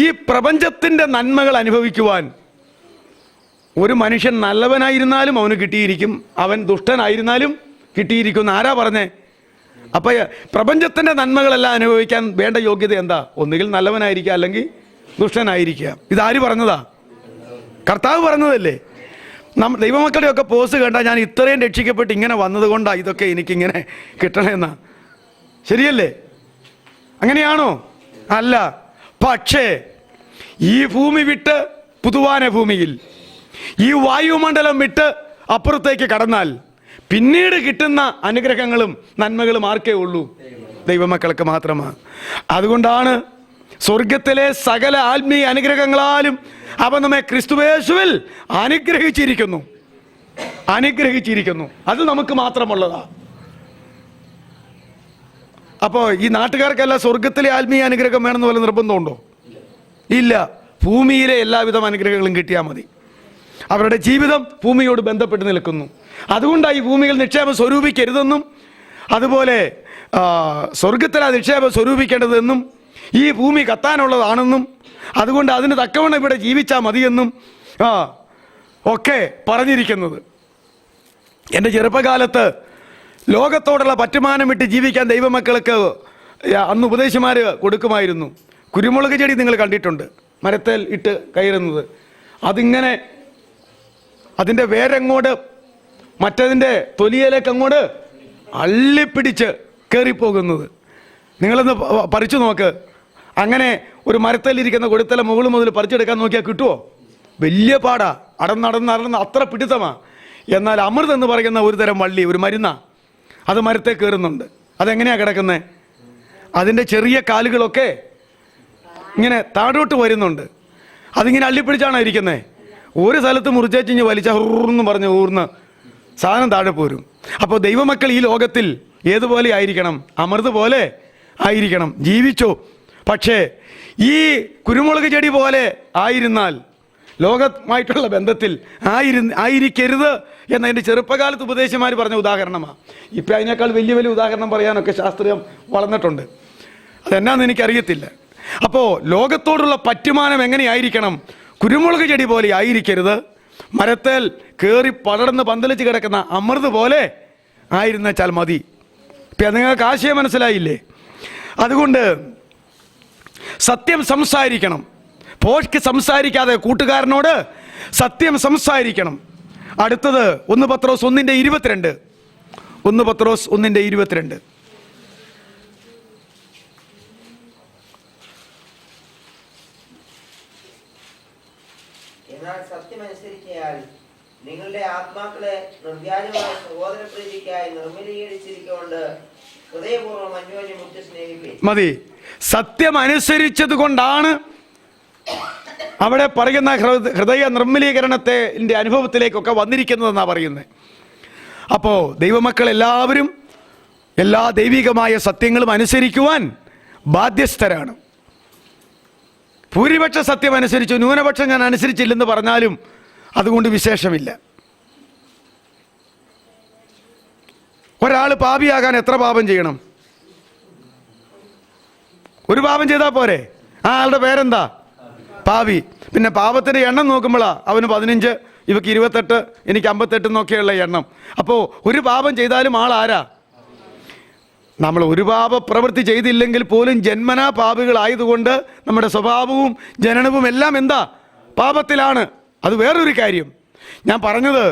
ഈ പ്രപഞ്ചത്തിൻ്റെ നന്മകൾ അനുഭവിക്കുവാൻ ഒരു മനുഷ്യൻ നല്ലവനായിരുന്നാലും അവന് കിട്ടിയിരിക്കും, അവൻ ദുഷ്ടനായിരുന്നാലും കിട്ടിയിരിക്കും. ആരാ പറഞ്ഞേ? അപ്പോൾ പ്രപഞ്ചത്തിൻ്റെ നന്മകളെല്ലാം അനുഭവിക്കാൻ വേണ്ട യോഗ്യത എന്താ? ഒന്നുകിൽ നല്ലവനായിരിക്കുക, അല്ലെങ്കിൽ ദുഷ്ടനായിരിക്കുക. ഇതാര് പറഞ്ഞതാ? കർത്താവ് പറഞ്ഞതല്ലേ. ദൈവമക്കളുടെയൊക്കെ പോസ് കണ്ടാൽ ഞാൻ ഇത്രയും രക്ഷിക്കപ്പെട്ട് ഇങ്ങനെ വന്നത് കൊണ്ടാണ് ഇതൊക്കെ എനിക്കിങ്ങനെ കിട്ടണമെന്നാ. ശരിയല്ലേ? അങ്ങനെയാണോ? അല്ല. പക്ഷേ ഈ ഭൂമി വിട്ട് പുതുവാന ഭൂമിയിൽ, ഈ വായുമണ്ഡലം വിട്ട് അപ്പുറത്തേക്ക് കടന്നാൽ പിന്നീട് കിട്ടുന്ന അനുഗ്രഹങ്ങളും നന്മകളും ആർക്കേ ഉള്ളൂ? ദൈവമക്കൾക്ക് മാത്രമാണ്. അതുകൊണ്ടാണ് സ്വർഗത്തിലെ സകല ആത്മീയ അനുഗ്രഹങ്ങളാലും അവൻ നമ്മെ ക്രിസ്തുയേശുവിൽ അനുഗ്രഹിച്ചിരിക്കുന്നു. അത് നമുക്ക് മാത്രമുള്ളതാ. അപ്പോൾ ഈ നാട്ടുകാർക്കെല്ലാം സ്വർഗത്തിലെ ആത്മീയ അനുഗ്രഹം വേണമെന്ന് വല്ല നിർബന്ധമുണ്ടോ? ഇല്ല. ഭൂമിയിലെ എല്ലാവിധ അനുഗ്രഹങ്ങളും കിട്ടിയാൽ മതി. അവരുടെ ജീവിതം ഭൂമിയോട് ബന്ധപ്പെട്ട് നിൽക്കുന്നു. അതുകൊണ്ടാണ് ഈ ഭൂമിയിൽ നിക്ഷേപം സ്വരൂപിക്കരുതെന്നും, അതുപോലെ സ്വർഗത്തിലാ നിക്ഷേപം സ്വരൂപിക്കേണ്ടതെന്നും, ഈ ഭൂമി കത്താനുള്ളതാണെന്നും, അതുകൊണ്ട് അതിന് തക്കവണ്ണം ഇവിടെ ജീവിച്ചാൽ മതിയെന്നും ഒക്കെ പറഞ്ഞിരിക്കുന്നത്. എൻ്റെ ചെറുപ്പകാലത്ത് ലോകത്തോടുള്ള പറ്റുമാനം വിട്ട് ജീവിക്കാൻ ദൈവമക്കൾക്ക് അന്ന് ഉപദേശിമാർ കൊടുക്കുമായിരുന്നു. കുരുമുളക് ചെടി നിങ്ങൾ കണ്ടിട്ടുണ്ട്, മരത്തേൽ ഇട്ട് കയറുന്നത്. അതിങ്ങനെ അതിൻ്റെ വേരങ്ങോട്ട് മറ്റതിൻ്റെ തൊലിയിലേക്ക് അങ്ങോട്ട് അള്ളിപ്പിടിച്ച് കയറിപ്പോകുന്നത്. നിങ്ങളൊന്ന് പറിച്ചു നോക്ക്. അങ്ങനെ ഒരു മരത്തേലിരിക്കുന്ന കൊടുത്തല മുകളിൽ മുതൽ പറിച്ചെടുക്കാൻ നോക്കിയാൽ കിട്ടുമോ? വലിയ പാടാ, നടന്ന് അത്ര പിടുത്തമാണ്. എന്നാൽ അമൃത് എന്ന് പറയുന്ന ഒരു തരം വള്ളി, ഒരു മരുന്നാ, അത് മരത്തെ കയറുന്നുണ്ട്. അതെങ്ങനെയാണ് കിടക്കുന്നത്? അതിൻ്റെ ചെറിയ കാലുകളൊക്കെ ഇങ്ങനെ താഴോട്ട് വരുന്നുണ്ട്. അതിങ്ങനെ അള്ളിപ്പിടിച്ചാണോ ഇരിക്കുന്നത്? ഒരു സ്ഥലത്ത് മുറിച്ചേച്ചിഞ്ഞ് വലിച്ച ഹുറെന്ന് പറഞ്ഞ് ഊർന്ന് സാധനം താഴെ പോരും. അപ്പോൾ ദൈവമക്കൾ ഈ ലോകത്തിൽ ഏതുപോലെ ആയിരിക്കണം? അമൃത് പോലെ ആയിരിക്കണം. ജീവിച്ചോ. പക്ഷേ ഈ കുരുമുളക് ചെടി പോലെ ആയിരുന്നാൽ ലോകമായിട്ടുള്ള ബന്ധത്തിൽ ആയിരിക്കരുത് എന്നതിൻ്റെ ചെറുപ്പകാലത്ത് ഉപദേശിമാർ പറഞ്ഞ ഉദാഹരണമാണ്. ഇപ്പം അതിനേക്കാൾ വലിയ വലിയ ഉദാഹരണം പറയാനൊക്കെ ശാസ്ത്രീയം വളർന്നിട്ടുണ്ട്. അതെന്നാന്ന് എനിക്കറിയത്തില്ല. അപ്പോൾ ലോകത്തോടുള്ള പറ്റുമാനം എങ്ങനെയായിരിക്കണം? കുരുമുളക് ചെടി പോലെ ആയിരിക്കരുത്. മരത്തേൽ കയറി പടർന്ന് പന്തലിച്ച് കിടക്കുന്ന അമൃത് പോലെ ആയിരുന്നെച്ചാൽ മതി. ഇപ്പം നിങ്ങൾക്ക് ആശയം മനസ്സിലായില്ലേ? അതുകൊണ്ട് സത്യം സംസാരിക്കണം. പോഷ്ക്ക് സംസാരിക്കാതെ കൂട്ടുകാരനോട് സത്യം സംസാരിക്കണം. അടുത്തത് 1 പത്രോസ് 1:22. 1 പത്രോസ് 1:22. എന്നാൽ സത്യമനുസരിക്കയാൽ നിങ്ങളുടെ ആത്മാക്കളെ നിർവ്യാജമായ സഹോദരപ്രീതിക്കായി നിർമ്മലീകരിച്ചിരിക്കൊണ്ട് ഹൃദയപൂർവ്വം അന്യോന്യം മുറ്റ് സ്നേഹിപ്പിൻ. മതി. സത്യം അനുസരിച്ചത് കൊണ്ടാണ് അവിടെ പറയുന്ന ഹൃദയ നിർമ്മലീകരണത്തിന്റെ അനുഭവത്തിലേക്കൊക്കെ വന്നിരിക്കുന്നതെന്നാണ് പറയുന്നത്. അപ്പോൾ ദൈവമക്കൾ എല്ലാവരും എല്ലാ ദൈവികമായ സത്യങ്ങളും അനുസരിക്കുവാൻ ബാധ്യസ്ഥരാണ്. ഭൂരിപക്ഷ സത്യം അനുസരിച്ചു, ന്യൂനപക്ഷം ഞാൻ അനുസരിച്ചില്ലെന്ന് പറഞ്ഞാലും അതുകൊണ്ട് വിശേഷമില്ല. ഒരാൾ പാപിയാകാൻ എത്ര പാപം ചെയ്യണം? ഒരു പാപം ചെയ്താൽ പോരെ? ആ ആളുടെ പേരെന്താ? പാപി. പിന്നെ പാപത്തിൻ്റെ എണ്ണം നോക്കുമ്പോഴാണ് അവന് 15, ഇവക്ക് 28, എനിക്ക് 58 എന്നൊക്കെയുള്ള എണ്ണം. അപ്പോൾ ഒരു പാപം ചെയ്താലും ആളാരാ? നമ്മൾ ഒരു പാപ പ്രവൃത്തി ചെയ്തില്ലെങ്കിൽ പോലും ജന്മനാ പാപികളായതുകൊണ്ട് നമ്മുടെ സ്വഭാവവും ജനനവും എല്ലാം എന്താ? പാപത്തിലാണ്. അത് വേറൊരു കാര്യം. ഞാൻ പറഞ്ഞത്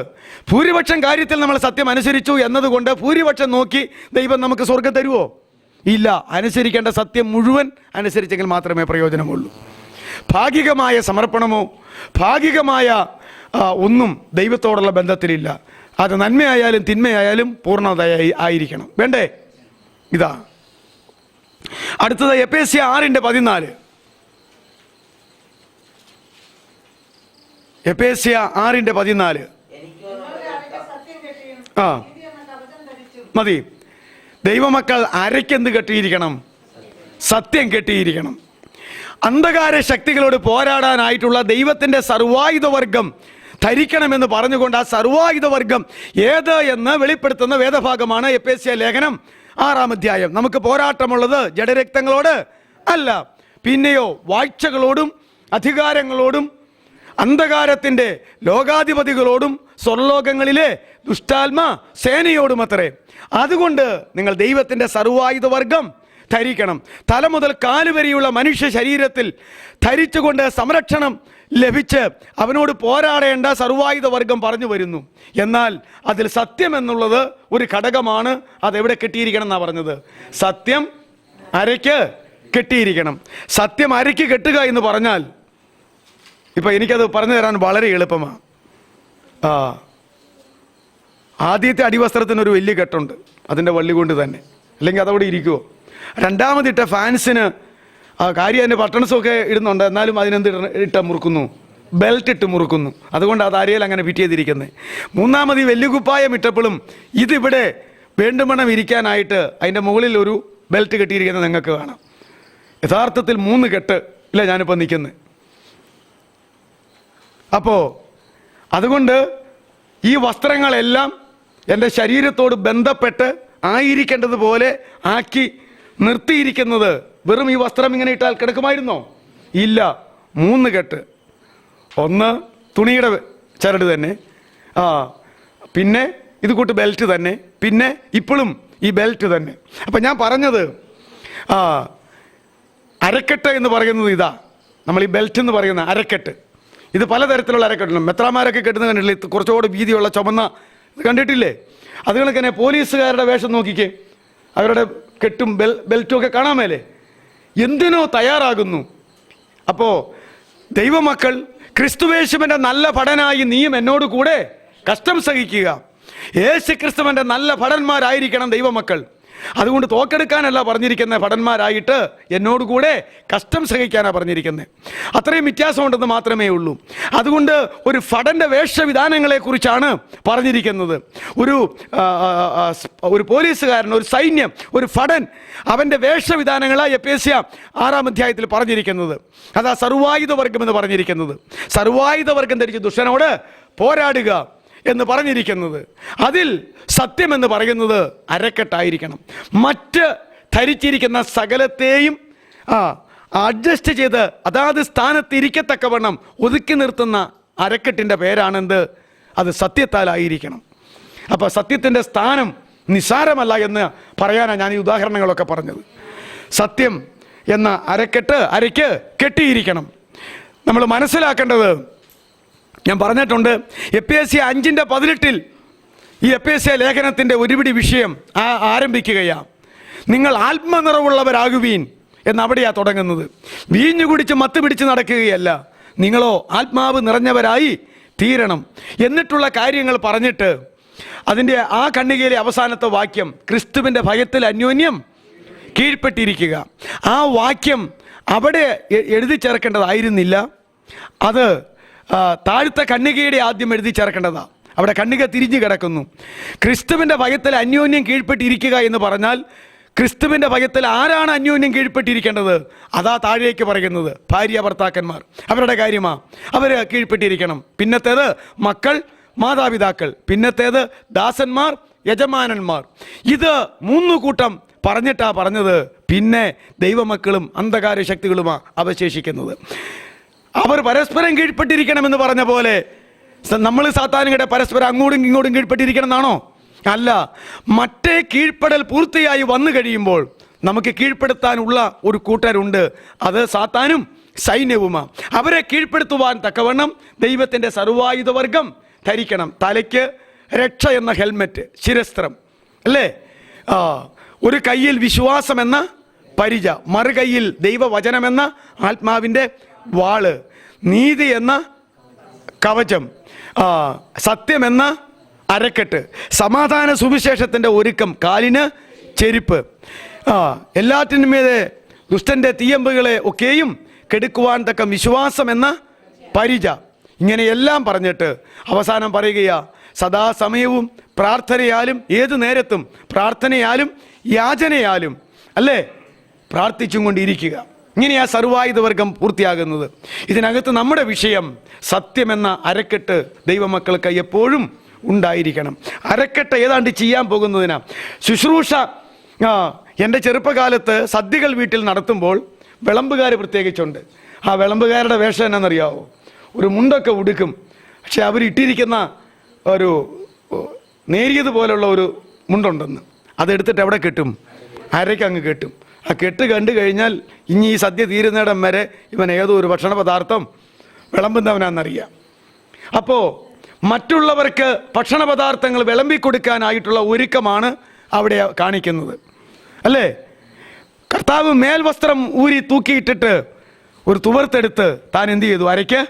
ഭൂരിപക്ഷം കാര്യത്തിൽ നമ്മൾ സത്യം അനുസരിച്ചു എന്നതുകൊണ്ട് ഭൂരിപക്ഷം നോക്കി ദൈവം നമുക്ക് സ്വർഗം തരുമോ? ഇല്ല. അനുസരിക്കേണ്ട സത്യം മുഴുവൻ അനുസരിച്ചെങ്കിൽ മാത്രമേ പ്രയോജനമുള്ളൂ. ഭാഗികമായ സമർപ്പണമോ ഭാഗികമായ ഒന്നും ദൈവത്തോടുള്ള ബന്ധത്തിലില്ല. അത് നന്മയായാലും തിന്മയായാലും പൂർണ്ണതയായി ആയിരിക്കണം. വേണ്ടേ? ഇതാ അടുത്തത് എഫേസ്യ 6:14. എഫേസ്യ 6:14. ആ മതി. ദൈവമക്കൾ അരയ്ക്കെന്ത് കെട്ടിയിരിക്കണം? സത്യം കെട്ടിയിരിക്കണം. അന്ധകാര ശക്തികളോട് പോരാടാനായിട്ടുള്ള ദൈവത്തിൻ്റെ സർവായുധവർഗം ധരിക്കണമെന്ന് പറഞ്ഞുകൊണ്ട് ആ സർവായുധവർഗം ഏത് എന്ന് വെളിപ്പെടുത്തുന്ന വേദഭാഗമാണ് എഫേസ്യ ലേഖനം 6-ാം അധ്യായം. നമുക്ക് പോരാട്ടമുള്ളത് ജഡരക്തങ്ങളോട് അല്ല, പിന്നെയോ വാഴ്ചകളോടും അധികാരങ്ങളോടും അന്ധകാരത്തിൻ്റെ ലോകാധിപതികളോടും സ്വർലോകങ്ങളിലെ ദുഷ്ടാത്മ സേനയോടും അത്രേ. അതുകൊണ്ട് നിങ്ങൾ ദൈവത്തിൻ്റെ സർവായുധവർഗം ധരിക്കണം. തല മുതൽ കാല് വരെയുള്ള മനുഷ്യ ശരീരത്തിൽ ധരിച്ചുകൊണ്ട് സംരക്ഷണം ലഭിച്ച് അവനോട് പോരാടേണ്ട സർവായുധവർഗം പറഞ്ഞു വരുന്നു. എന്നാൽ അതിൽ സത്യം എന്നുള്ളത് ഒരു ഘടകമാണ്. അതെവിടെ കെട്ടിയിരിക്കണം എന്നാണ് പറഞ്ഞത്? സത്യം അരയ്ക്ക് കെട്ടിയിരിക്കണം. സത്യം അരയ്ക്ക് കെട്ടുക എന്ന് പറഞ്ഞാൽ ഇപ്പം എനിക്കത് പറഞ്ഞു തരാൻ വളരെ എളുപ്പമാണ്. ആദ്യത്തെ അടിവസ്ത്രത്തിനൊരു വലിയ കെട്ടുണ്ട്, അതിൻ്റെ വള്ളി കൊണ്ട് തന്നെ, അല്ലെങ്കിൽ അതവിടെ ഇരിക്കുമോ? രണ്ടാമതിട്ട ഫാൻസിന് കാര്യം അതിൻ്റെ ബട്ടൺസൊക്കെ ഇടുന്നുണ്ട്, എന്നാലും അതിനെന്ത് ഇട്ട് മുറുക്കുന്നു? ബെൽറ്റ് ഇട്ട് മുറുക്കുന്നു. അതുകൊണ്ട് അത് അരയിൽ അങ്ങനെ ഫിറ്റ് ചെയ്തിരിക്കുന്നത്. മൂന്നാമത് ഈ വലിയ കുപ്പായം ഇട്ടപ്പോഴും ഇതിവിടെ വേണ്ടുമണം ഇരിക്കാനായിട്ട് അതിൻ്റെ മുകളിൽ ഒരു ബെൽറ്റ് കെട്ടിയിരിക്കുന്നത് നിങ്ങൾക്ക് കാണാം. യഥാർത്ഥത്തിൽ 3 കെട്ട് ഇല്ല ഞാനിപ്പോൾ നിൽക്കുന്നത്. അപ്പോൾ അതുകൊണ്ട് ഈ വസ്ത്രങ്ങളെല്ലാം എൻ്റെ ശരീരത്തോട് ബന്ധപ്പെട്ട് ആയിരിക്കേണ്ടതുപോലെ ആക്കി നിർത്തിയിരിക്കുന്നത്. വെറും ഈ വസ്ത്രം ഇങ്ങനെ ഇട്ടാൽ കിടക്കുമായിരുന്നോ? ഇല്ല. 3 കെട്ട്. ഒന്ന് തുണിയുടെ ചരട് തന്നെ, പിന്നെ ഇത് കൂട്ട് ബെൽറ്റ് തന്നെ, പിന്നെ ഇപ്പോഴും ഈ ബെൽറ്റ് തന്നെ. അപ്പം ഞാൻ പറഞ്ഞത് അരക്കെട്ട് എന്ന് പറയുന്നത് ഇതാ, നമ്മൾ ഈ ബെൽറ്റ് എന്ന് പറയുന്ന അരക്കെട്ട്, ഇത് പലതരത്തിലുള്ള അരക്കെട്ടുണ്ട്. മെത്രാമാരൊക്കെ കെട്ടുന്ന കണ്ടില്ലേ, കുറച്ചുകൂടെ വീതിയുള്ള ചുമന്ന കണ്ടിട്ടില്ലേ? അത് കണക്ക് തന്നെ പോലീസുകാരുടെ വേഷം നോക്കിക്കേ, അവരുടെ കെട്ടും ബെൽറ്റും ഒക്കെ കാണാൻ മേലേ, എന്തിനോ തയ്യാറാകുന്നു. അപ്പോൾ ദൈവമക്കൾ, ക്രിസ്തുവേശുവിൻ്റെ നല്ല ഭടനായി നീയും എന്നോട് കൂടെ കഷ്ടം സഹിക്കുക. യേശു ക്രിസ്തുവിൻ്റെ നല്ല ഭടന്മാരായിരിക്കണം ദൈവമക്കൾ. അതുകൊണ്ട് തോക്കെടുക്കാനല്ല പറഞ്ഞിരിക്കുന്നത്, ഭടന്മാരായിട്ട് എന്നോടുകൂടെ കഷ്ടം സഹിക്കാനാണ് പറഞ്ഞിരിക്കുന്നത്. അത്രയും വ്യത്യാസമുണ്ടെന്ന് മാത്രമേ ഉള്ളൂ. അതുകൊണ്ട് ഒരു ഭടൻ്റെ വേഷവിധാനങ്ങളെക്കുറിച്ചാണ് പറഞ്ഞിരിക്കുന്നത്. ഒരു പോലീസുകാരൻ, ഒരു സൈന്യം, ഒരു ഭടൻ, അവൻ്റെ വേഷവിധാനങ്ങളാണ് എഫേസ്യ 6-ാം അധ്യായത്തിൽ പറഞ്ഞിരിക്കുന്നത്. അതാ സർവായുധവർഗം എന്ന് പറഞ്ഞിരിക്കുന്നത്. സർവായുധവർഗം ധരിച്ച് ദുഷ്ടനോട് പോരാടുക എന്ന് പറഞ്ഞിരിക്കുന്നത്. അതിൽ സത്യമെന്ന് പറയുന്നത് അരക്കെട്ടായിരിക്കണം. മറ്റ് ധരിച്ചിരിക്കുന്ന സകലത്തെയും അഡ്ജസ്റ്റ് ചെയ്ത് അതാത് സ്ഥാനത്ത് ഇരിക്കത്തക്കവണ്ണം ഒതുക്കി നിർത്തുന്ന അരക്കെട്ടിൻ്റെ പേരാണെന്ത്? അത് സത്യത്താലായിരിക്കണം. അപ്പോൾ സത്യത്തിൻ്റെ സ്ഥാനം നിസ്സാരമല്ല എന്ന് പറയാനാണ് ഞാൻ ഈ ഉദാഹരണങ്ങളൊക്കെ പറഞ്ഞത്. സത്യം എന്ന അരയ്ക്ക് കെട്ടിയിരിക്കണം. നമ്മൾ മനസ്സിലാക്കേണ്ടത്, ഞാൻ പറഞ്ഞിട്ടുണ്ട്, എഫേസ്യ 5:18 ഈ എഫേസ്യ ലേഖനത്തിൻ്റെ ഒരുപിടി വിഷയം ആരംഭിക്കുകയാണ്. നിങ്ങൾ ആത്മനിറവുള്ളവരാകുവീൻ എന്നവിടെയാണ് തുടങ്ങുന്നത്. വീഞ്ഞു കുടിച്ച് മത്ത് പിടിച്ച് നടക്കുകയല്ല, നിങ്ങളോ ആത്മാവ് നിറഞ്ഞവരായി തീരണം എന്നിട്ടുള്ള കാര്യങ്ങൾ പറഞ്ഞിട്ട് അതിൻ്റെ ആ ഖണ്ഡികയിലെ അവസാനത്തെ വാക്യം, ക്രിസ്തുവിൻ്റെ ഭയത്തിൽ അന്യോന്യം കീഴ്പ്പെട്ടിരിക്കുക. ആ വാക്യം അവിടെ എഴുതി ചേർക്കേണ്ടതായിരുന്നില്ല, അത് താഴത്തെ കണ്ണികയുടെ ആദ്യം എഴുതി ചേർക്കേണ്ടതാണ്. അവിടെ കണ്ണിക തിരിഞ്ഞു കിടക്കുന്നു. ക്രിസ്തുവിൻ്റെ ഭയത്തിൽ അന്യോന്യം കീഴ്പ്പെട്ടിരിക്കുക എന്ന് പറഞ്ഞാൽ ക്രിസ്തുവിൻ്റെ ഭയത്തിൽ ആരാണ് അന്യോന്യം കീഴ്പ്പെട്ടിരിക്കേണ്ടത്? അതാ താഴേക്ക് പറയുന്നത്. ഭാര്യ ഭർത്താക്കന്മാർ, അവരുടെ കാര്യമാണ്, അവർ കീഴ്പ്പെട്ടിരിക്കണം. പിന്നത്തേത് മക്കൾ, മാതാപിതാക്കൾ. പിന്നത്തേത് ദാസന്മാർ, യജമാനന്മാർ. ഇത് 3 കൂട്ടം പറഞ്ഞിട്ടാ പറഞ്ഞത്. പിന്നെ ദൈവമക്കളും അന്ധകാര ശക്തികളുമാണ് അവശേഷിക്കുന്നത്. അവർ പരസ്പരം കീഴ്പ്പെട്ടിരിക്കണമെന്ന് പറഞ്ഞ പോലെ നമ്മൾ സാത്താനുകളുടെ പരസ്പരം അങ്ങോട്ടും ഇങ്ങോട്ടും കീഴ്പ്പെട്ടിരിക്കണം എന്നാണോ? അല്ല. മറ്റേ കീഴ്പ്പെടൽ പൂർത്തിയായി വന്നു കഴിയുമ്പോൾ നമുക്ക് കീഴ്പ്പെടുത്താനുള്ള ഒരു കൂട്ടരുണ്ട്. അത് സാത്താനും സൈന്യവുമാണ്. അവരെ കീഴ്പ്പെടുത്തുവാൻ തക്കവണ്ണം ദൈവത്തിൻ്റെ സർവായുധവർഗം ധരിക്കണം. തലയ്ക്ക് രക്ഷ എന്ന ഹെൽമെറ്റ്, ശിരസ്ത്രം അല്ലേ? ഒരു കയ്യിൽ വിശ്വാസം എന്ന പരിച, മറുകൈയിൽ ദൈവവചനമെന്ന ആത്മാവിൻ്റെ വാള്, നീതി എന്ന കവചം, സത്യമെന്ന അരക്കെട്ട്, സമാധാന സുവിശേഷത്തിൻ്റെ ഒരുക്കം, കാലിന് ചെരുപ്പ്, എല്ലാറ്റിനുമേതെ ദുഷ്ടൻ്റെ തീയമ്പുകളെ ഒക്കെയും കെടുക്കുവാൻ തക്ക വിശ്വാസം എന്ന പരിച. ഇങ്ങനെയെല്ലാം പറഞ്ഞിട്ട് അവസാനം പറയുകയാ, സദാസമയവും പ്രാർത്ഥനയാലും, ഏതു നേരത്തും പ്രാർത്ഥനയാലും യാചനയാലും അല്ലേ പ്രാർത്ഥിച്ചും കൊണ്ടിരിക്കുക. ഇങ്ങനെയാ സർവായുധവർഗം പൂർത്തിയാകുന്നത്. ഇതിനകത്ത് നമ്മുടെ വിഷയം സത്യമെന്ന അരക്കെട്ട് ദൈവമക്കൾക്ക് എപ്പോഴും ഉണ്ടായിരിക്കണം. അരക്കെട്ട് ഏതാണ്ട് ചെയ്യാൻ പോകുന്നതിനാ ശുശ്രൂഷ. എൻ്റെ ചെറുപ്പകാലത്ത് സദ്യകൾ വീട്ടിൽ നടത്തുമ്പോൾ വിളമ്പുകാർ പ്രത്യേകിച്ചുണ്ട്. ആ വിളമ്പുകാരുടെ വേഷം എന്നാണെന്നറിയാവോ? ഒരു മുണ്ടൊക്കെ ഉടുക്കും. പക്ഷെ അവരിട്ടിരിക്കുന്ന ഒരു നേരിയതുപോലുള്ള ഒരു മുണ്ടുണ്ടെന്ന്, അതെടുത്തിട്ട് എവിടെ കെട്ടും? അരയ്ക്കങ്ങ് കെട്ടും. ആ കെട്ട് കണ്ടു കഴിഞ്ഞാൽ ഇനി ഈ സദ്യ തീരുന്നിടം വരെ ഇവൻ ഏതോ ഒരു ഭക്ഷണ പദാർത്ഥം വിളമ്പുന്നവനാണെന്നറിയാം. അപ്പോൾ മറ്റുള്ളവർക്ക് ഭക്ഷണ പദാർത്ഥങ്ങൾ വിളമ്പിക്കൊടുക്കാനായിട്ടുള്ള ഒരുക്കമാണ് അവിടെ കാണിക്കുന്നത് അല്ലേ? കർത്താവ് മേൽവസ്ത്രം ഊരി തൂക്കിയിട്ടിട്ട് ഒരു തുവർത്തെടുത്ത് താൻ എന്ത് ചെയ്തു? അരയ്ക്ക്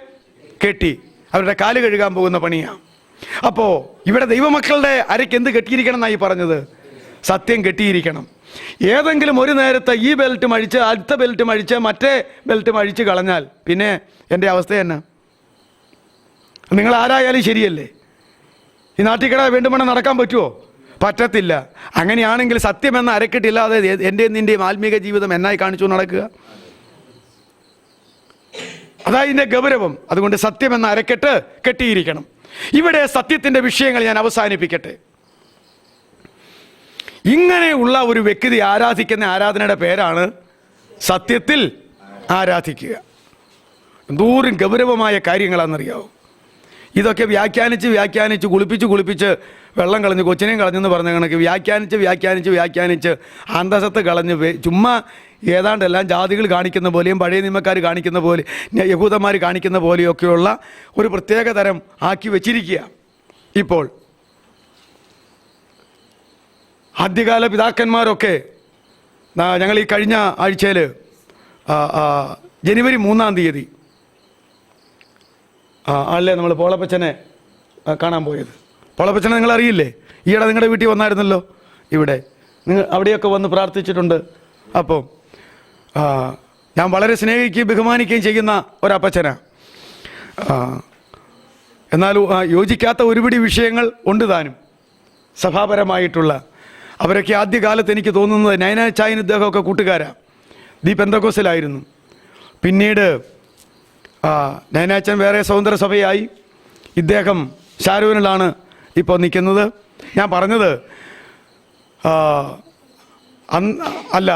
കെട്ടി. അവരുടെ കാല് കഴുകാൻ പോകുന്ന പണിയാണ്. അപ്പോൾ ഇവിടെ ദൈവമക്കളുടെ അരയ്ക്ക് എന്ത് കെട്ടിയിരിക്കണം എന്നായി പറഞ്ഞത്? സത്യം കെട്ടിയിരിക്കണം. ഏതെങ്കിലും ഒരു നേരത്തെ ഈ ബെൽറ്റ് അഴിച്ച് അടുത്ത ബെൽറ്റ് അഴിച്ച് മറ്റേ ബെൽറ്റ് അഴിച്ച് കളഞ്ഞാൽ പിന്നെ എൻ്റെ അവസ്ഥ തന്നെ. നിങ്ങൾ ആരായാലും ശരിയല്ലേ? ഈ നാട്ടിക്കട വേണ്ടുമെന്ന് നടക്കാൻ പറ്റുമോ? പറ്റത്തില്ല. അങ്ങനെയാണെങ്കിൽ സത്യമെന്ന അരക്കെട്ടില്ലാതെ എൻ്റെയും നിൻ്റെയും ആത്മീക ജീവിതം എന്നായി കാണിച്ചു നടക്കുക? അതാ ഇതിൻ്റെ ഗൗരവം. അതുകൊണ്ട് സത്യമെന്ന അരക്കെട്ട് കെട്ടിയിരിക്കണം. ഇവിടെ സത്യത്തിൻ്റെ വിഷയങ്ങൾ ഞാൻ അവസാനിപ്പിക്കട്ടെ. ഇങ്ങനെയുള്ള ഒരു വ്യക്തി ആരാധിക്കുന്ന ആരാധനയുടെ പേരാണ് സത്യത്തിൽ ആരാധിക്കുക. എന്തോരം ഗൗരവമായ കാര്യങ്ങളാണെന്നറിയാവോ? ഇതൊക്കെ വ്യാഖ്യാനിച്ച് കുളിപ്പിച്ച് വെള്ളം കളഞ്ഞ് കൊച്ചിനെയും കളഞ്ഞെന്ന് പറഞ്ഞ കണക്ക് വ്യാഖ്യാനിച്ച് അന്തസത്ത് കളഞ്ഞ് ചുമ്മാ ഏതാണ്ടെല്ലാം ജാതികൾ കാണിക്കുന്ന പോലെയും പഴയ നിയമക്കാർ കാണിക്കുന്ന പോലെ യഹൂദന്മാർ കാണിക്കുന്ന പോലെയൊക്കെയുള്ള ഒരു പ്രത്യേക തരം ആക്കി വെച്ചിരിക്കുക. ഇപ്പോൾ ആദ്യകാല പിതാക്കന്മാരൊക്കെ ഞങ്ങൾ ഈ കഴിഞ്ഞ ആഴ്ചയിൽ ജനുവരി 3-ാം തീയതി അല്ലേ നമ്മൾ പോളപ്പച്ചനെ കാണാൻ പോയത്. പോളപ്പച്ചനെ നിങ്ങൾ അറിയില്ലേ? ഈയിടെ നിങ്ങളുടെ വീട്ടിൽ വന്നായിരുന്നല്ലോ. ഇവിടെ നിങ്ങൾ അവിടെയൊക്കെ വന്ന് പ്രാർത്ഥിച്ചിട്ടുണ്ട്. അപ്പോൾ ഞാൻ വളരെ സ്നേഹിക്കുകയും ബഹുമാനിക്കുകയും ചെയ്യുന്ന ഒരപ്പച്ചനാണ്. എന്നാൽ യോജിക്കാത്ത ഒരുപിടി വിഷയങ്ങൾ ഉണ്ട് താനും സഭാപരമായിട്ടുള്ള. അവരൊക്കെ ആദ്യകാലത്ത് എനിക്ക് തോന്നുന്നത് നൈനാച്ചായൻ ഇദ്ദേഹമൊക്കെ കൂട്ടുകാരാണ്. പെന്തക്കോസ്തലായിരുന്നു. പിന്നീട് നൈനാച്ചൻ വേറെ സ്വതന്ത്ര സഭയായി. ഇദ്ദേഹം ഷാരൂനിലാണ് ഇപ്പോൾ നിൽക്കുന്നത്. ഞാൻ പറഞ്ഞത് അല്ല,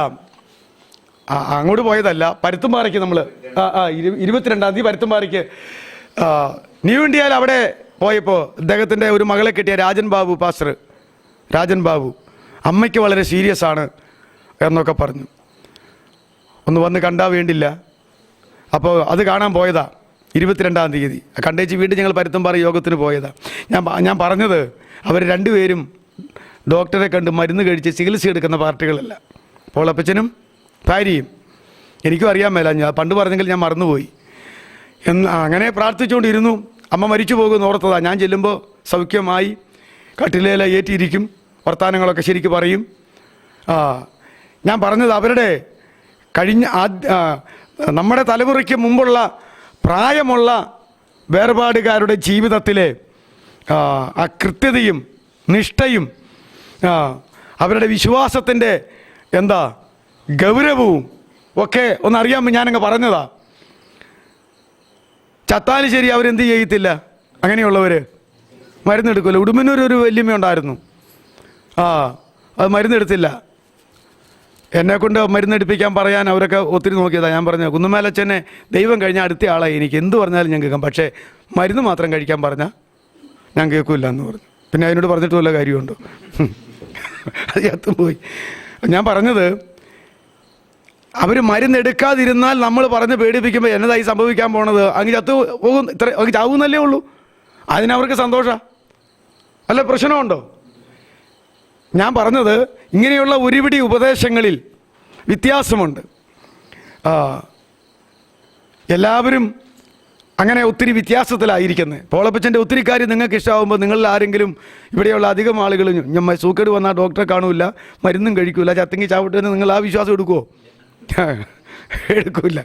അങ്ങോട്ട് പോയതല്ല, പരുത്തുംപാറയ്ക്ക് നമ്മൾ 22-ാം തീയതി പരുത്തുംപാറയ്ക്ക് ന്യൂ ഇന്ത്യയിൽ അവിടെ പോയപ്പോൾ ഇദ്ദേഹത്തിൻ്റെ ഒരു മകളെ കിട്ടിയ രാജൻ ബാബു അമ്മയ്ക്ക് വളരെ സീരിയസ് ആണ് എന്നൊക്കെ പറഞ്ഞു. ഒന്ന് വന്ന് കണ്ടാൽ വേണ്ടില്ല. അപ്പോൾ അത് കാണാൻ പോയതാ 22-ാം തീയതി. കണ്ടേച്ച് വീണ്ടും ഞങ്ങൾ പരുത്തുംപാറ യോഗത്തിന് പോയതാ. ഞാൻ പറഞ്ഞത് അവർ രണ്ടുപേരും ഡോക്ടറെ കണ്ട് മരുന്ന് കഴിച്ച് ചികിത്സ എടുക്കുന്ന പാർട്ടികളല്ല. പോളപ്പച്ചനും ഭാര്യയും. എനിക്കും അറിയാൻ മേല, ഞാൻ പണ്ട് പറഞ്ഞെങ്കിൽ ഞാൻ മറന്നുപോയി. അങ്ങനെ പ്രാർത്ഥിച്ചുകൊണ്ടിരുന്നു. അമ്മ മരിച്ചു പോകുമെന്ന് ഓർത്തതാ. ഞാൻ ചെല്ലുമ്പോൾ സൗഖ്യമായി കട്ടിലേല ഏറ്റിയിരിക്കും, വർത്തമാനങ്ങളൊക്കെ ശരിക്ക് പറയും. ഞാൻ പറഞ്ഞത് അവരുടെ നമ്മുടെ തലമുറയ്ക്ക് മുമ്പുള്ള പ്രായമുള്ള വേർപാടുകാരുടെ ജീവിതത്തിലെ ആ കൃത്യതയും നിഷ്ഠയും അവരുടെ വിശ്വാസത്തിൻ്റെ ഗൗരവവും ഒക്കെ ഒന്നറിയാൻ ഞാനങ്ങ് പറഞ്ഞതാ. ചത്താലും ശരി അവരെന്ത് ചെയ്യത്തില്ല, അങ്ങനെയുള്ളവർ മരുന്നെടുക്കില്ല. ഉടുമ്പന്നൂരൊരു വല്യമ്മ ഉണ്ടായിരുന്നു, അത് മരുന്നെടുത്തില്ല. എന്നെക്കൊണ്ട് മരുന്നെടുപ്പിക്കാൻ പറയാൻ അവരൊക്കെ ഒത്തിരി നോക്കിയതാണ്. ഞാൻ പറഞ്ഞു, കുന്നുമേലച്ചനെ ദൈവം കഴിഞ്ഞാൽ അടുത്ത ആളായി, എനിക്ക് എന്ത് പറഞ്ഞാലും ഞാൻ കേൾക്കാം, പക്ഷേ മരുന്ന് മാത്രം കഴിക്കാൻ പറഞ്ഞാൽ ഞാൻ കേൾക്കില്ല എന്ന് പറഞ്ഞു. പിന്നെ അതിനോട് പറഞ്ഞിട്ട് വല്ല കാര്യമുണ്ടോ? അത് ചത്തുപോയി. ഞാൻ പറഞ്ഞത്, അവർ മരുന്നെടുക്കാതിരുന്നാൽ നമ്മൾ പറഞ്ഞ് പേടിപ്പിക്കുമ്പോൾ എന്നതായി സംഭവിക്കാൻ പോണത്? അങ്ങ് ചത്തു പോകും, അങ്ങ് ചാവുന്നല്ലേ ഉള്ളൂ. അതിനവർക്ക് സന്തോഷമാണ്, അല്ല പ്രശ്നമുണ്ടോ? ഞാൻ പറഞ്ഞത് ഇങ്ങനെയുള്ള ഒരുപിടി ഉപദേശങ്ങളിൽ വ്യത്യാസമുണ്ട്. എല്ലാവരും അങ്ങനെ ഒത്തിരി വ്യത്യാസത്തിലായിരിക്കുന്നത്. പോളപ്പച്ചൻ്റെ ഒത്തിരി കാര്യം നിങ്ങൾക്ക് ഇഷ്ടമാകുമ്പോൾ നിങ്ങളിൽ ആരെങ്കിലും, ഇവിടെയുള്ള അധികം ആളുകളും സൂക്കേട് വന്നാൽ ഡോക്ടറെ കാണൂല, മരുന്നും കഴിക്കൂല, ചത്തെങ്കിൽ ചാവട്ടെ എന്ന് നിങ്ങൾ ആ വിശ്വാസം എടുക്കുമോ? എടുക്കില്ല.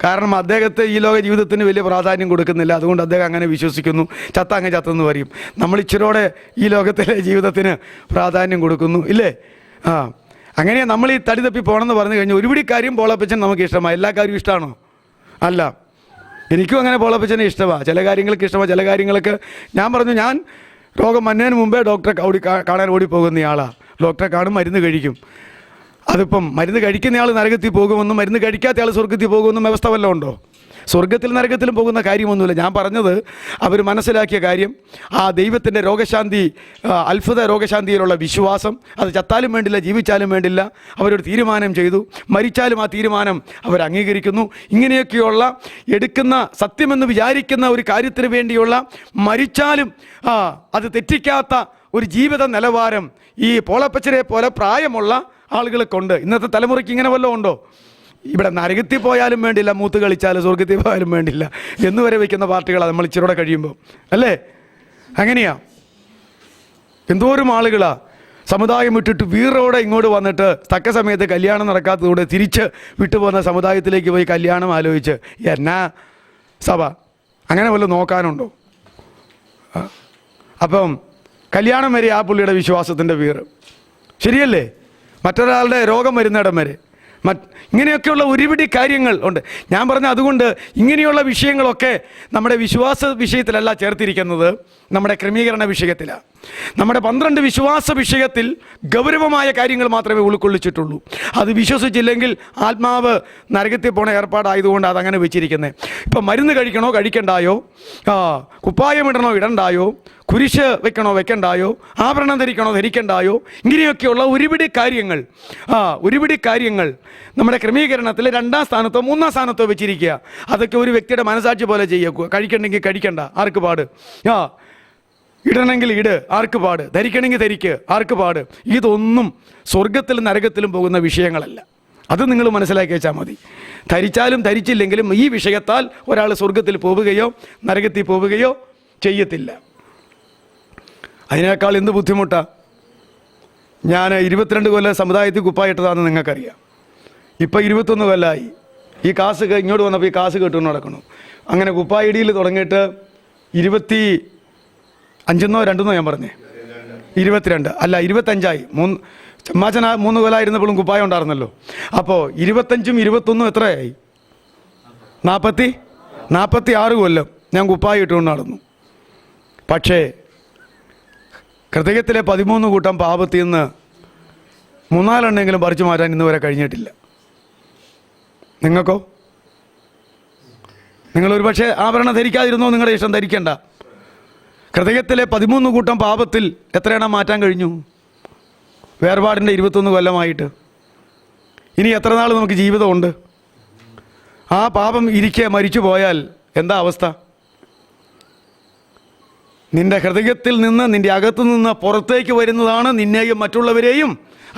കാരണം അദ്ദേഹത്തെ ഈ ലോക ജീവിതത്തിന് വലിയ പ്രാധാന്യം കൊടുക്കുന്നില്ല. അതുകൊണ്ട് അദ്ദേഹം അങ്ങനെ വിശ്വസിക്കുന്നു. ചത്തങ്ങ് ചത്തെന്ന് പറയും. നമ്മൾ ഇച്ചിരോടെ ഈ ലോകത്തിലെ ജീവിതത്തിന് പ്രാധാന്യം കൊടുക്കുന്നു, ഇല്ലേ? അങ്ങനെ നമ്മൾ ഈ തടി തപ്പി പോകണമെന്ന് പറഞ്ഞു കഴിഞ്ഞാൽ ഒരുപിടി കാര്യം പോളപ്പച്ചൻ നമുക്ക് ഇഷ്ടമാണ്. എല്ലാ കാര്യവും ഇഷ്ടമാണോ? അല്ല. എനിക്കും അങ്ങനെ പോളപ്പച്ചനെ ഇഷ്ടമാണ്. ചില കാര്യങ്ങൾക്ക് ഇഷ്ടമാണ്, ചില കാര്യങ്ങൾക്ക് ഞാൻ പറഞ്ഞു, ഞാൻ രോഗം വന്നതിന് മുമ്പേ ഡോക്ടറെ കാണാൻ ഓടിപ്പോകുന്ന ആളാണ്. ഡോക്ടറെ കാണും, മരുന്ന് കഴിക്കും. അതിപ്പം മരുന്ന് കഴിക്കുന്നയാൾ നരകത്തിൽ പോകുമെന്നും മരുന്ന് കഴിക്കാത്ത ആൾ സ്വർഗത്തിൽ പോകുമെന്നും വ്യവസ്ഥ വല്ലതും ഉണ്ടോ? സ്വർഗത്തിൽ നരകത്തിലും പോകുന്ന കാര്യമൊന്നുമില്ല. ഞാൻ പറഞ്ഞത് അവർ മനസ്സിലാക്കിയ കാര്യം, ആ ദൈവത്തിൻ്റെ രോഗശാന്തി, അത്ഭുത രോഗശാന്തിയിലുള്ള വിശ്വാസം, അത് ചത്താലും വേണ്ടില്ല ജീവിച്ചാലും വേണ്ടില്ല, അവരൊരു തീരുമാനം ചെയ്തു. മരിച്ചാലും ആ തീരുമാനം അവർ അംഗീകരിക്കുന്നു. ഇങ്ങനെയൊക്കെയുള്ള എടുക്കുന്ന സത്യമെന്ന് വിചാരിക്കുന്ന ഒരു കാര്യത്തിന് വേണ്ടിയുള്ള മരിച്ചാലും അത് തെറ്റിക്കാത്ത ഒരു ജീവിത നിലവാരം ഈ പോളപ്പച്ചനെ പോലെ പ്രായമുള്ള ആളുകൾക്കുണ്ട്. ഇന്നത്തെ തലമുറയ്ക്ക് ഇങ്ങനെ വല്ലതും ഉണ്ടോ? ഇവിടെ നരകത്തിൽ പോയാലും വേണ്ടില്ല, മൂത്ത് കളിച്ചാലും സ്വർഗത്തിൽ പോയാലും വേണ്ടില്ല എന്ന് വരെ വയ്ക്കുന്ന പാർട്ടികളാണ് നമ്മൾ ഇച്ചിരൂടെ കഴിയുമ്പോൾ, അല്ലേ? അങ്ങനെയാ. എന്തോരം ആളുകളാ സമുദായം വിട്ടിട്ട് വീറോടെ ഇങ്ങോട്ട് വന്നിട്ട് തക്ക സമയത്ത് കല്യാണം നടക്കാത്തതുകൊണ്ട് തിരിച്ച് വിട്ടുപോകുന്ന സമുദായത്തിലേക്ക് പോയി കല്യാണം ആലോചിച്ച് എന്നാ സഭ അങ്ങനെ വല്ലതും നോക്കാനുണ്ടോ? അപ്പം കല്യാണം വരെ ആ പുള്ളിയുടെ വിശ്വാസത്തിൻ്റെ വീറ്, ശരിയല്ലേ? മറ്റൊരാളുടെ രോഗം വരുന്നിടം വരെ, ഇങ്ങനെയൊക്കെയുള്ള ഒരുപിടി കാര്യങ്ങൾ ഉണ്ട്. ഞാൻ പറഞ്ഞ അതുകൊണ്ട് ഇങ്ങനെയുള്ള വിഷയങ്ങളൊക്കെ നമ്മുടെ വിശ്വാസ വിഷയത്തിലല്ല ചേർത്തിരിക്കുന്നത്, നമ്മുടെ ക്രമീകരണ വിഷയത്തിലാണ്. നമ്മുടെ 12 വിശ്വാസ വിഷയത്തിൽ ഗൗരവമായ കാര്യങ്ങൾ മാത്രമേ ഉൾക്കൊള്ളിച്ചിട്ടുള്ളൂ. അത് വിശ്വസിച്ചില്ലെങ്കിൽ ആത്മാവ് നരകത്തിൽ പോണ ഏർപ്പാടായതുകൊണ്ട് അതങ്ങനെ വെച്ചിരിക്കുന്നത്. ഇപ്പം മരുന്ന് കഴിക്കണോ കഴിക്കണ്ടായോ, കുപ്പായമിടണോ ഇടണ്ടായോ, കുരിശ് വെക്കണോ വെക്കണ്ടായോ, ആഭരണം ധരിക്കണോ ധരിക്കണ്ടായോ, ഇങ്ങനെയൊക്കെയുള്ള ഒരുപിടി കാര്യങ്ങൾ നമ്മുടെ ക്രമീകരണത്തിൽ 2ാം സ്ഥാനത്തോ 3ാം സ്ഥാനത്തോ വെച്ചിരിക്കുക. അതൊക്കെ ഒരു വ്യക്തിയുടെ മനസാക്ഷി പോലെ ചെയ്യുക. കഴിക്കണമെങ്കിൽ കഴിക്കണ്ട, ആർക്ക് പാട്, ഇടണമെങ്കിൽ ഇട്, ആർക്ക് പാട്, ധരിക്കണമെങ്കിൽ ധരിക്ക്, ആർക്ക് പാട്. ഇതൊന്നും സ്വർഗത്തിലും നരകത്തിലും പോകുന്ന വിഷയങ്ങളല്ല. അത് നിങ്ങൾ മനസ്സിലാക്കി വെച്ചാൽ മതി. ധരിച്ചാലും ധരിച്ചില്ലെങ്കിലും ഈ വിഷയത്താൽ ഒരാൾ സ്വർഗത്തിൽ പോവുകയോ നരകത്തിൽ പോവുകയോ ചെയ്യത്തില്ല. അതിനേക്കാൾ എന്ത് ബുദ്ധിമുട്ടാണ്. ഞാൻ 22 കൊല്ലം സമുദായത്തിൽ കുപ്പായിട്ടതാണെന്ന് നിങ്ങൾക്കറിയാം. ഇപ്പം 21 കൊല്ലമായി. ഈ കാസ് ഇങ്ങോട്ട് വന്നപ്പോൾ ഈ കാസ് കേട്ടുകൊണ്ട് നടക്കണം. അങ്ങനെ കുപ്പായിടിയിൽ തുടങ്ങിയിട്ട് 25 2 ഞാൻ പറഞ്ഞേ, 22 അല്ല 25ആയി. ചമ്മാച്ചന 3 കൊല്ലമായിരുന്നപ്പോഴും കുപ്പായം ഉണ്ടായിരുന്നല്ലോ. അപ്പോൾ 25ഉം 21 എത്രയായി? 46 കൊല്ലം ഞാൻ കുപ്പായം ഇട്ടുകൊണ്ട് നടന്നു. പക്ഷേ ഹൃദയത്തിലെ 13 കൂട്ടം പാപത്തിൽ നിന്ന് 3-4 എണ്ണെങ്കിലും പറിച്ചു മാറ്റാൻ ഇന്ന് വരെ കഴിഞ്ഞിട്ടില്ല. നിങ്ങൾക്കോ? നിങ്ങളൊരു പക്ഷേ ആഭരണം ധരിക്കാതിരുന്നോ, നിങ്ങളുടെ ഇഷ്ടം, ധരിക്കണ്ട. ഹൃദയത്തിലെ 13 കൂട്ടം പാപത്തിൽ എത്ര എണ്ണം മാറ്റാൻ കഴിഞ്ഞു? വേർപാടിൻ്റെ 21 കൊല്ലമായിട്ട്. ഇനി എത്ര നാൾ നമുക്ക് ജീവിതമുണ്ട്? ആ പാപം ഇരിക്കെ മരിച്ചു പോയാൽ എന്താ അവസ്ഥ? നിന്റെ ഹൃദയത്തിൽ നിന്ന്, നിന്റെ അകത്തു നിന്ന് പുറത്തേക്ക് വരുന്നതാണ് നിന്നെയും മറ്റുള്ളവരെയും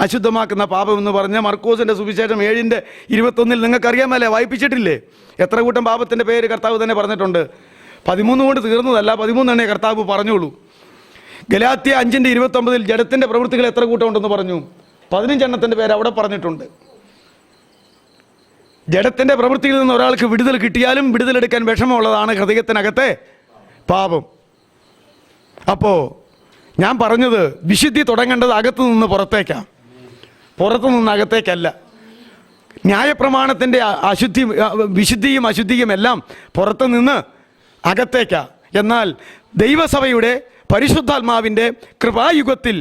അശുദ്ധമാക്കുന്ന പാപം എന്ന് പറഞ്ഞ മർക്കോസിൻ്റെ സുവിശേഷം 7:21 നിങ്ങൾക്കറിയാമല്ലേ, വായിപ്പിച്ചിട്ടില്ലേ? എത്ര കൂട്ടം പാപത്തിൻ്റെ പേര് കർത്താവ് തന്നെ പറഞ്ഞിട്ടുണ്ട്. 13 കൊണ്ട് തീർന്നതല്ല, 13 എണ്ണേ കർത്താവ് പറഞ്ഞോളൂ. ഗലാത്യ 5:29 ജഡത്തിൻ്റെ പ്രവൃത്തികൾ എത്ര കൂട്ടം ഉണ്ടെന്ന് പറഞ്ഞു? 15 എണ്ണത്തിൻ്റെ പേര് അവിടെ പറഞ്ഞിട്ടുണ്ട്. ജഡത്തിൻ്റെ പ്രവൃത്തിയിൽ നിന്ന് ഒരാൾക്ക് വിടുതൽ കിട്ടിയാലും വിടുതലെടുക്കാൻ വിഷമമുള്ളതാണ് ഹൃദയത്തിനകത്തെ പാപം. അപ്പോൾ ഞാൻ പറഞ്ഞത്, വിശുദ്ധി തുടങ്ങേണ്ടത് അകത്തു നിന്ന് പുറത്തേക്കാണ്, പുറത്തു നിന്ന് അകത്തേക്കല്ല. ന്യായപ്രമാണത്തിൻ്റെ വിശുദ്ധിയും അശുദ്ധിയും എല്ലാം പുറത്തു നിന്ന് അകത്തേക്കാണ്. എന്നാൽ ദൈവസഭയുടെ പരിശുദ്ധാത്മാവിൻ്റെ കൃപായുഗത്തിൽ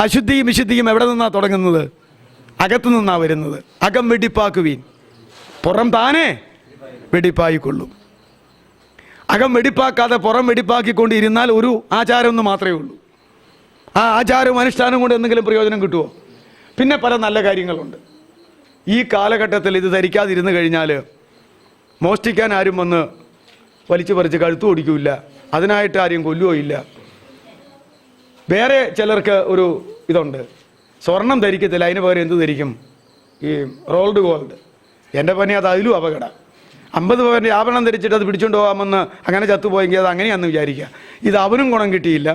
അശുദ്ധിയും വിശുദ്ധിയും എവിടെ നിന്നാണ് തുടങ്ങുന്നത്? അകത്തു നിന്നാണ് വരുന്നത്. അകം വെടിപ്പാക്കുവീൻ, പുറം താനേ വെടിപ്പായിക്കൊള്ളും. അകം വെടിപ്പാക്കാതെ പുറം വെടിപ്പാക്കിക്കൊണ്ടിരുന്നാൽ ഒരു ആചാരം ഒന്ന് മാത്രമേ ഉള്ളൂ. ആ ആചാരവും അനുഷ്ഠാനവും കൊണ്ട് എന്തെങ്കിലും പ്രയോജനം കിട്ടുമോ? പിന്നെ പല നല്ല കാര്യങ്ങളുണ്ട്. ഈ കാലഘട്ടത്തിൽ ഇത് ധരിക്കാതിരുന്നു കഴിഞ്ഞാൽ മോഷ്ടിക്കാൻ ആരും വന്ന് വലിച്ചു പറിച്ച് കഴുത്തു ഓടിക്കില്ല, അതിനായിട്ട് ആരെയും കൊല്ലുകയോ ഇല്ല. വേറെ ചിലർക്ക് ഒരു ഇതുണ്ട്, സ്വർണം ധരിക്കത്തില്ല, അതിന് പകരം എന്ത് ധരിക്കും? ഈ റോൾഡ് ഗോൾഡ്. എൻ്റെ പണി അത് അതിലും അപകടം. 50 പവൻ്റെ ആഭരണം ധരിച്ചിട്ട് അത് പിടിച്ചുകൊണ്ട് പോകാമെന്ന് അങ്ങനെ ചത്തുപോയെങ്കിൽ അത് അങ്ങനെയാണെന്ന് വിചാരിക്കുക. ഇത് അവനും ഗുണം കിട്ടിയില്ല.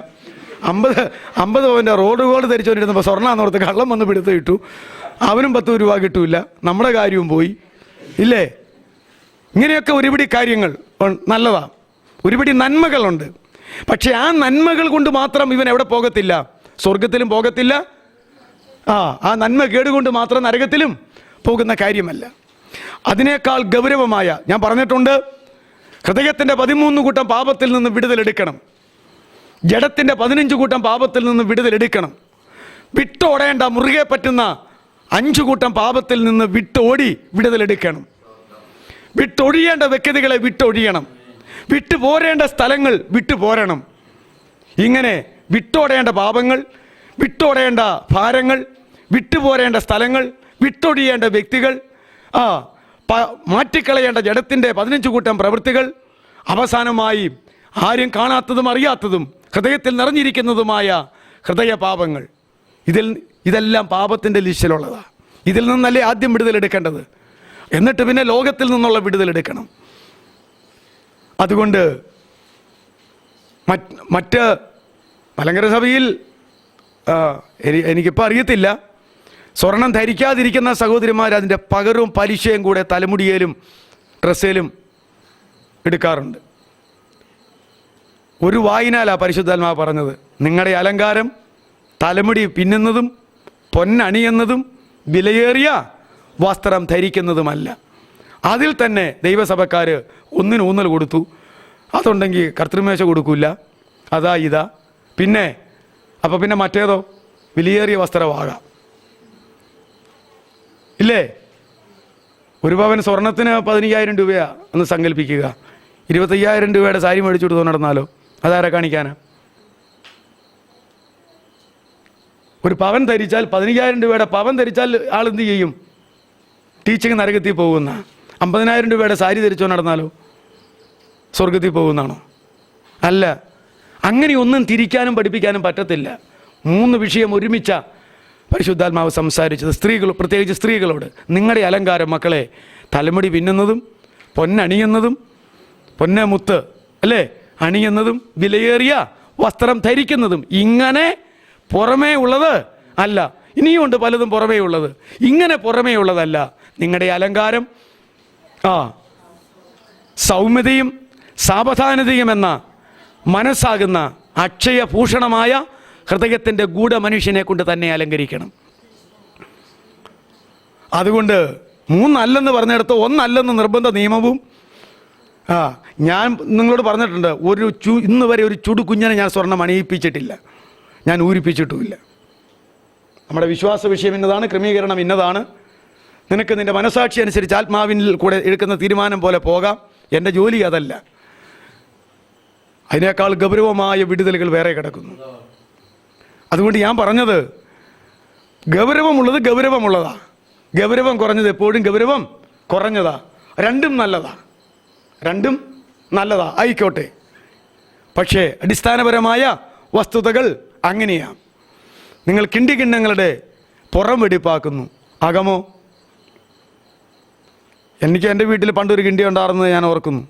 50 പവൻ്റെ റോഡ് ഗോൾഡ് ധരിച്ചുകൊണ്ടിരുന്നപ്പോൾ സ്വർണ്ണാന്നോർത്ത് കള്ളം വന്ന് പിടുത്ത് കിട്ടു, അവനും 10 രൂപ കിട്ടൂല, നമ്മുടെ കാര്യവും പോയി ഇല്ലേ? ഇങ്ങനെയൊക്കെ ഒരുപിടി കാര്യങ്ങൾ നല്ലതാണ്, ഒരുപിടി നന്മകളുണ്ട്. പക്ഷെ ആ നന്മകൾ കൊണ്ട് മാത്രം ഇവൻ എവിടെ പോകത്തില്ല? സ്വർഗത്തിലും പോകത്തില്ല. ആ നന്മ കേടുകൊണ്ട് മാത്രം നരകത്തിലും പോകുന്ന കാര്യമല്ല. അതിനേക്കാൾ ഗൗരവമായ, ഞാൻ പറഞ്ഞിട്ടുണ്ട്, ഹൃദയത്തിൻ്റെ 13 കൂട്ടം പാപത്തിൽ നിന്ന് വിടുതലെടുക്കണം. ജഡത്തിൻ്റെ 15 കൂട്ടം പാപത്തിൽ നിന്ന് വിടുതലെടുക്കണം. വിട്ടോടേണ്ട, മുറുകെ പറ്റുന്ന 5 കൂട്ടം പാപത്തിൽ നിന്ന് വിട്ടോടി വിടുതലെടുക്കണം. വിട്ടൊഴിയേണ്ട വ്യക്തികളെ വിട്ടൊഴിയണം. വിട്ടുപോരേണ്ട സ്ഥലങ്ങൾ വിട്ടുപോരണം. ഇങ്ങനെ വിട്ടോടേണ്ട പാപങ്ങൾ, വിട്ടോടേണ്ട ഭാരങ്ങൾ, വിട്ടുപോരേണ്ട സ്ഥലങ്ങൾ, വിട്ടൊഴിയേണ്ട വ്യക്തികൾ, മാറ്റിക്കളയേണ്ട ജഡത്തിൻ്റെ 15 കൂട്ടം പ്രവൃത്തികൾ, അവസാനമായി ആരും കാണാത്തതും അറിയാത്തതും ഹൃദയത്തിൽ നിറഞ്ഞിരിക്കുന്നതുമായ ഹൃദയപാപങ്ങൾ. ഇതെല്ലാം പാപത്തിൻ്റെ ലിസ്റ്റിലുള്ളതാണ്. ഇതിൽ നിന്നല്ലേ ആദ്യം വിടുതലെടുക്കേണ്ടത്, എന്നിട്ട് പിന്നെ ലോകത്തിൽ നിന്നുള്ള വിടുതലെടുക്കണം. അതുകൊണ്ട് മറ്റ് മലങ്കര സഭയിൽ എനിക്കിപ്പോൾ അറിയത്തില്ല, സ്വർണം ധരിക്കാതിരിക്കുന്ന സഹോദരിമാർ അതിൻ്റെ പകരവും പലിശയും കൂടെ തലമുടിയേലും ഡ്രസ്സേലും എടുക്കാറുണ്ട്. ഒരു വായിനാലാണ് പരിശുദ്ധാത്മാവ് പറഞ്ഞത്, നിങ്ങളുടെ അലങ്കാരം തലമുടി പിന്നുന്നതും പൊന്നണിയുന്നതും വിലയേറിയ വസ്ത്രം ധരിക്കുന്നതുമല്ല. അതിൽ തന്നെ ദൈവസഭക്കാർ ഒന്നിന് ഊന്നൽ കൊടുത്തു. അതുണ്ടെങ്കിൽ കർത്തൃമേശ കൊടുക്കില്ല, അതാ ഇതാ. പിന്നെ മറ്റേതോ വിലയേറിയ വസ്ത്രമാകാം ഇല്ലേ? ഒരു പവൻ സ്വർണത്തിന് 15,000 രൂപയാണ് എന്ന് സങ്കല്പിക്കുക. 25,000 രൂപയുടെ സാരി മേടിച്ചു കൊടുത്തു നടന്നാലോ? അതാരെ കാണിക്കാനാ? ഒരു പവൻ ധരിച്ചാൽ 15,000 രൂപയുടെ പവൻ ധരിച്ചാൽ ആളെന്ത് ചെയ്യും? ടീച്ചിങ് നരകത്തിൽ പോകുന്ന. 50,000 രൂപയുടെ സാരി ധരിച്ചോ നടന്നാലോ സ്വർഗത്തിൽ പോകുന്നതാണോ? അല്ല. അങ്ങനെ ഒന്നും തിരിക്കാനും പഠിപ്പിക്കാനും പറ്റത്തില്ല. 3 വിഷയം ഒരുമിച്ച പരിശുദ്ധാത്മാവ് സംസാരിച്ചത്. പ്രത്യേകിച്ച് സ്ത്രീകളോട്, നിങ്ങളുടെ അലങ്കാരം മക്കളെ തലമുടി പിന്നുന്നതും പൊന്നണിയുന്നതും പൊന്നെ മുത്ത് അല്ലേ അണിയുന്നതും വിലയേറിയ വസ്ത്രം ധരിക്കുന്നതും. ഇങ്ങനെ പുറമേ ഉള്ളത് അല്ല. ഇനിയുമുണ്ട് പലതും പുറമേ ഉള്ളത്. ഇങ്ങനെ പുറമേ ഉള്ളതല്ല. നിങ്ങളുടെ അലങ്കാരം സൗമ്യതയും സാവധാനതയും എന്ന മനസ്സാകുന്ന അക്ഷയഭൂഷണമായ ഹൃദയത്തിൻ്റെ ഗൂഢമനുഷ്യനെ കൊണ്ട് തന്നെ അലങ്കരിക്കണം. അതുകൊണ്ട് 3 അല്ലെന്ന് പറഞ്ഞിടത്ത് 1 അല്ലെന്ന് നിർബന്ധ നിയമവും ഞാൻ നിങ്ങളോട് പറഞ്ഞിട്ടുണ്ട്. ഇന്ന് വരെ ഒരു ചുടു കുഞ്ഞിനെ ഞാൻ സ്വർണ്ണം അണിയിപ്പിച്ചിട്ടില്ല, ഞാൻ ഊരിപ്പിച്ചിട്ടുമില്ല. നമ്മുടെ വിശ്വാസ വിഷയം ഇന്നതാണ്, ക്രമീകരണം ഇന്നതാണ്. നിനക്ക് നിൻ്റെ മനസാക്ഷി അനുസരിച്ച് ആത്മാവിൽ കൂടെ എടുക്കുന്ന തീരുമാനം പോലെ പോകാം. എൻ്റെ ജോലി അതല്ല. അതിനേക്കാൾ ഗൗരവമായ വിടുതലുകൾ വേറെ കിടക്കുന്നു. അതുകൊണ്ട് ഞാൻ പറഞ്ഞത് ഗൗരവമുള്ളത് ഗൗരവമുള്ളതാ, ഗൗരവം കുറഞ്ഞത് എപ്പോഴും ഗൗരവം കുറഞ്ഞതാ. രണ്ടും നല്ലതാ ആയിക്കോട്ടെ. പക്ഷേ അടിസ്ഥാനപരമായ വസ്തുതകൾ അങ്ങനെയാണ്. നിങ്ങൾ കിണ്ടികിണ്ണങ്ങളുടെ പുറം വെടിപ്പാക്കുന്നു, അകമോ? എനിക്ക് എൻ്റെ വീട്ടിൽ പണ്ടൊരു കിണ്ടി ഉണ്ടായിരുന്നത് ഞാൻ ഓർക്കുന്നു.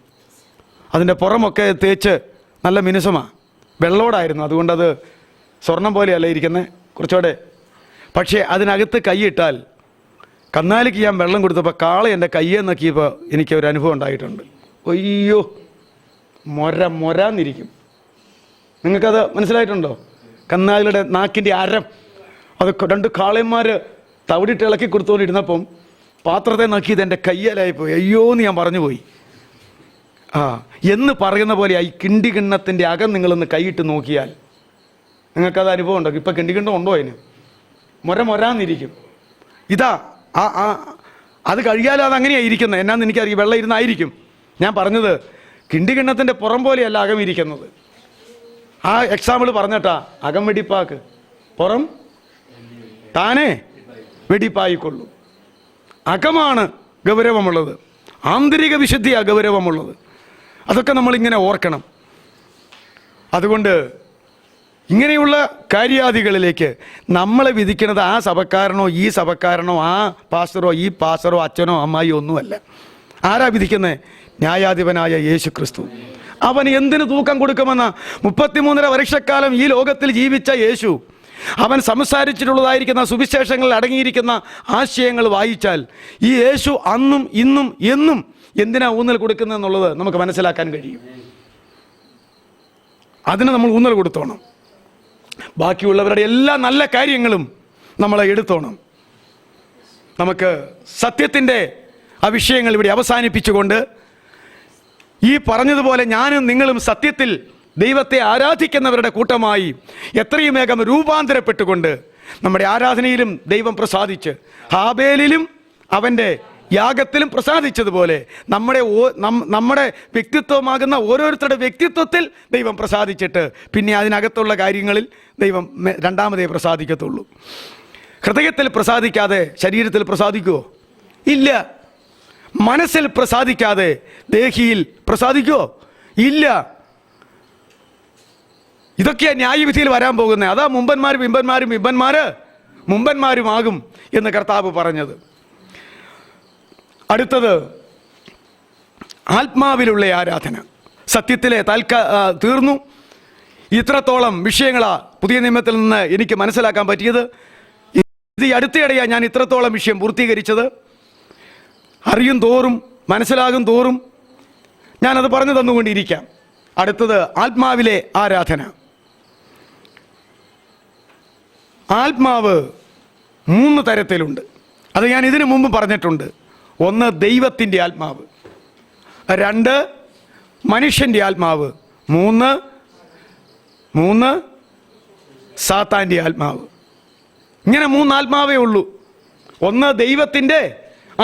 അതിൻ്റെ പുറമൊക്കെ തേച്ച് നല്ല മിനുസമാണ്, വെള്ളോടായിരുന്നു. അതുകൊണ്ടത് സ്വർണം പോലെയല്ല ഇരിക്കുന്നത്, കുറച്ചുകൂടെ. പക്ഷേ അതിനകത്ത് കൈയിട്ടാൽ, കന്നാലിക്ക് ഞാൻ വെള്ളം കൊടുത്തപ്പോൾ കാള എൻ്റെ കയ്യെ നോക്കിയപ്പോൾ എനിക്കൊരു അനുഭവം ഉണ്ടായിട്ടുണ്ട്. അയ്യോ, മൊരാന്നിരിക്കും. നിങ്ങൾക്കത് മനസ്സിലായിട്ടുണ്ടോ? കന്നാലിയുടെ നാക്കിൻ്റെ അരം അത് 2 കാളന്മാർ തവിടിട്ട് ഇളക്കി കൊടുത്തുകൊണ്ടിരുന്നപ്പം പാത്രത്തെ നോക്കിയത് എൻ്റെ കയ്യലായിപ്പോയി. അയ്യോ എന്ന് ഞാൻ പറഞ്ഞു പോയി. എന്ന് പറയുന്ന പോലെ ഈ കിണ്ടികിണ്ണത്തിൻ്റെ അകം നിങ്ങളൊന്ന് കൈയിട്ട് നോക്കിയാൽ നിങ്ങൾക്കത് അനുഭവം ഉണ്ടോ? ഇപ്പം കിണ്ടികിണ്ണം ഉണ്ടോ? അതിന് മൊരാന്നിരിക്കും. ഇതാ അത് കഴിയാലും അത് അങ്ങനെയാണ് ഇരിക്കുന്നത്. എന്നാന്ന് എനിക്കറിയാം, വെള്ളം ഇരുന്നായിരിക്കും. ഞാൻ പറഞ്ഞത് കിണ്ടികിണ്ണത്തിൻ്റെ പുറം പോലെയല്ല അകം ഇരിക്കുന്നത്. ആ എക്സാമ്പിൾ പറഞ്ഞിട്ടാ, അകം വെടിപ്പാക്ക്, പുറം താനേ വെടിപ്പായിക്കൊള്ളൂ. അകമാണ് ഗൗരവമുള്ളത്, ആന്തരിക വിശുദ്ധിയാണ് ഗൗരവമുള്ളത്. അതൊക്കെ നമ്മളിങ്ങനെ ഓർക്കണം. അതുകൊണ്ട് ഇങ്ങനെയുള്ള കാര്യാദികളിലേക്ക് നമ്മളെ വിധിക്കുന്നത് ആ സഭക്കാരനോ ഈ സഭക്കാരനോ ആ പാസ്റ്ററോ ഈ പാസ്റ്ററോ അച്ഛനോ അമ്മായിയോ ഒന്നുമല്ല. ആരാ വിധിക്കുന്നത്? ന്യായാധിപനായ യേശു ക്രിസ്തു. അവൻ എന്തിനു തൂക്കം കൊടുക്കുമെന്ന 33.5 വർഷക്കാലം ഈ ലോകത്തിൽ ജീവിച്ച യേശു, അവൻ സംസാരിച്ചിട്ടുള്ളതായിരിക്കുന്ന സുവിശേഷങ്ങളിൽ അടങ്ങിയിരിക്കുന്ന ആശയങ്ങൾ വായിച്ചാൽ ഈ യേശു അന്നും ഇന്നും എന്നും എന്തിനാ ഊന്നൽ കൊടുക്കുന്നതെന്നുള്ളത് നമുക്ക് മനസ്സിലാക്കാൻ കഴിയും. അതിന് നമ്മൾ ഊന്നൽ കൊടുത്തോണം. ബാക്കിയുള്ളവരുടെ എല്ലാ നല്ല കാര്യങ്ങളും നമ്മൾ എടുത്തോണം. നമുക്ക് സത്യത്തിൻ്റെ ആ വിഷയങ്ങൾ ഇവിടെ അവസാനിപ്പിച്ചുകൊണ്ട് ഈ പറഞ്ഞതുപോലെ ഞാനും നിങ്ങളും സത്യത്തിൽ ദൈവത്തെ ആരാധിക്കുന്നവരുടെ കൂട്ടമായി എത്രയും വേഗം രൂപാന്തരപ്പെട്ടുകൊണ്ട് നമ്മുടെ ആരാധനയിലും ദൈവം പ്രസാദിച്ച് ഹാബേലിലും അവൻ്റെ യാഗത്തിലും പ്രസാദിച്ചതുപോലെ നമ്മുടെ വ്യക്തിത്വമാകുന്ന ഓരോരുത്തരുടെ വ്യക്തിത്വത്തിൽ ദൈവം പ്രസാദിച്ചിട്ട് പിന്നെ അതിനകത്തുള്ള കാര്യങ്ങളിൽ ദൈവം രണ്ടാമതേ പ്രസാദിക്കത്തുള്ളൂ. ഹൃദയത്തിൽ പ്രസാദിക്കാതെ ശരീരത്തിൽ പ്രസാദിക്കുമോ? ഇല്ല. മനസ്സിൽ പ്രസാദിക്കാതെ ദേഹിയിൽ പ്രസാദിക്കുമോ? ഇല്ല. ഇതൊക്കെയാണ് ന്യായവിധിയിൽ വരാൻ പോകുന്നത്. അതാ മുമ്പന്മാരുമാകും എന്ന് കർത്താവ് പറഞ്ഞത്. അടുത്തത് ആത്മാവിലുള്ള ആരാധന. സത്യത്തിലെ തീർന്നു. ഇത്രത്തോളം വിഷയങ്ങളാ പുതിയ നിയമത്തിൽ നിന്ന് എനിക്ക് മനസ്സിലാക്കാൻ പറ്റിയത്. ഇത് അടുത്തിടെയാണ് ഞാൻ ഇത്രത്തോളം വിഷയം പൂർത്തീകരിച്ചത്. അറിയും തോറും മനസ്സിലാകും തോറും ഞാനത് പറഞ്ഞു തന്നുകൊണ്ടിരിക്കാം. അടുത്തത് ആത്മാവിലെ ആരാധന. ആത്മാവ് 3 തരത്തിലുണ്ട്. അത് ഞാൻ ഇതിനു മുമ്പ് പറഞ്ഞിട്ടുണ്ട്. ഒന്ന് ദൈവത്തിൻ്റെ ആത്മാവ്, രണ്ട് മനുഷ്യൻ്റെ ആത്മാവ്, മൂന്ന് സാത്താൻ്റെ ആത്മാവ്. ഇങ്ങനെ 3 ആത്മാവേ ഉള്ളൂ. ഒന്ന് ദൈവത്തിൻ്റെ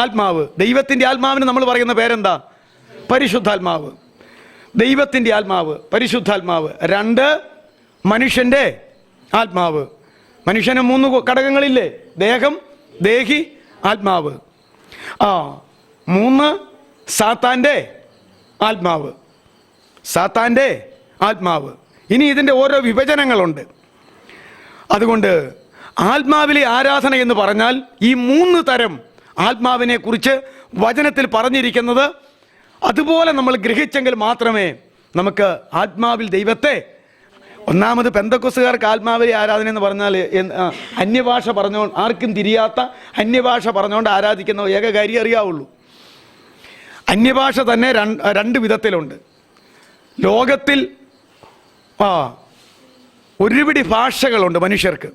ആത്മാവ്. ദൈവത്തിൻ്റെ ആത്മാവിന് നമ്മൾ പറയുന്ന പേരെന്താ? പരിശുദ്ധാത്മാവ്. ദൈവത്തിൻ്റെ ആത്മാവ്, പരിശുദ്ധാത്മാവ്. 2 മനുഷ്യൻ്റെ ആത്മാവ്. മനുഷ്യന് 3 ഘടകങ്ങളില്ലേ? ദേഹം, ദേഹി, ആത്മാവ്. 3 സാത്താൻ്റെ ആത്മാവ്. സാത്താൻ്റെ ആത്മാവ്. ഇനി ഇതിൻ്റെ ഓരോ വിഭജനങ്ങളുണ്ട്. അതുകൊണ്ട് ആത്മാവിലെ ആരാധന എന്ന് പറഞ്ഞാൽ ഈ 3 തരം ആത്മാവിനെ കുറിച്ച് വചനത്തിൽ പറഞ്ഞിരിക്കുന്നത് അതുപോലെ നമ്മൾ ഗ്രഹിച്ചെങ്കിൽ മാത്രമേ നമുക്ക് ആത്മാവിൽ ദൈവത്തെ. ഒന്നാമത് പെന്തക്കോസ്തുകാർക്ക് ആത്മാവിലെ ആരാധന എന്ന് പറഞ്ഞാൽ അന്യഭാഷ ആർക്കും തിരിയാത്ത അന്യഭാഷ പറഞ്ഞുകൊണ്ട് ആരാധിക്കുന്ന ഏക കാര്യം അറിയാവുള്ളൂ. അന്യഭാഷ തന്നെ 2 വിധത്തിലുണ്ട്. ലോകത്തിൽ ഒരുപിടി ഭാഷകളുണ്ട് മനുഷ്യർക്ക്.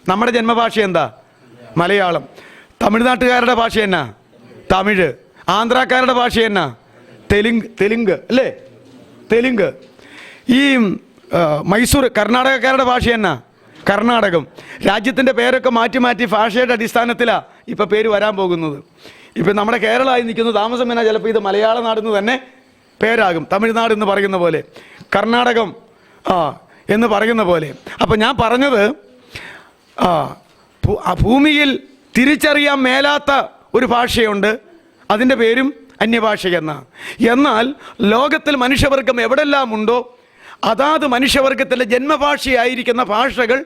നമ്മുടെ ജന്മഭാഷ എന്താ? മലയാളം. തമിഴ്നാട്ടുകാരുടെ ഭാഷ എന്നാ? തമിഴ്. ആന്ധ്രാക്കാരുടെ ഭാഷ എന്നാ? തെലുങ്ക് അല്ലേ? തെലുങ്ക്. ഈ മൈസൂർ കർണാടകക്കാരുടെ ഭാഷ എന്നാ? കർണാടകം. രാജ്യത്തിൻ്റെ പേരൊക്കെ മാറ്റി മാറ്റി ഭാഷയുടെ അടിസ്ഥാനത്തിലാണ് ഇപ്പം പേര് വരാൻ പോകുന്നത്. ഇപ്പം നമ്മുടെ കേരളമായി നിൽക്കുന്ന താമസം എന്നാ ചിലപ്പോൾ ഇത് മലയാള നാടെന്ന് തന്നെ പേരാകും. തമിഴ്നാട് എന്ന് പറയുന്ന പോലെ, കർണാടകം എന്ന് പറയുന്ന പോലെ. അപ്പം ഞാൻ പറഞ്ഞത് ഭൂമിയിൽ തിരിച്ചറിയാൻ മേലാത്ത ഒരു ഭാഷയുണ്ട്, അതിൻ്റെ പേരും അന്യഭാഷ എന്നാണ്. എന്നാൽ ലോകത്തിൽ മനുഷ്യവർഗം എവിടെല്ലാം ഉണ്ടോ അതാത് മനുഷ്യവർഗത്തിലെ ജന്മഭാഷയായിരിക്കുന്ന ഭാഷകൾ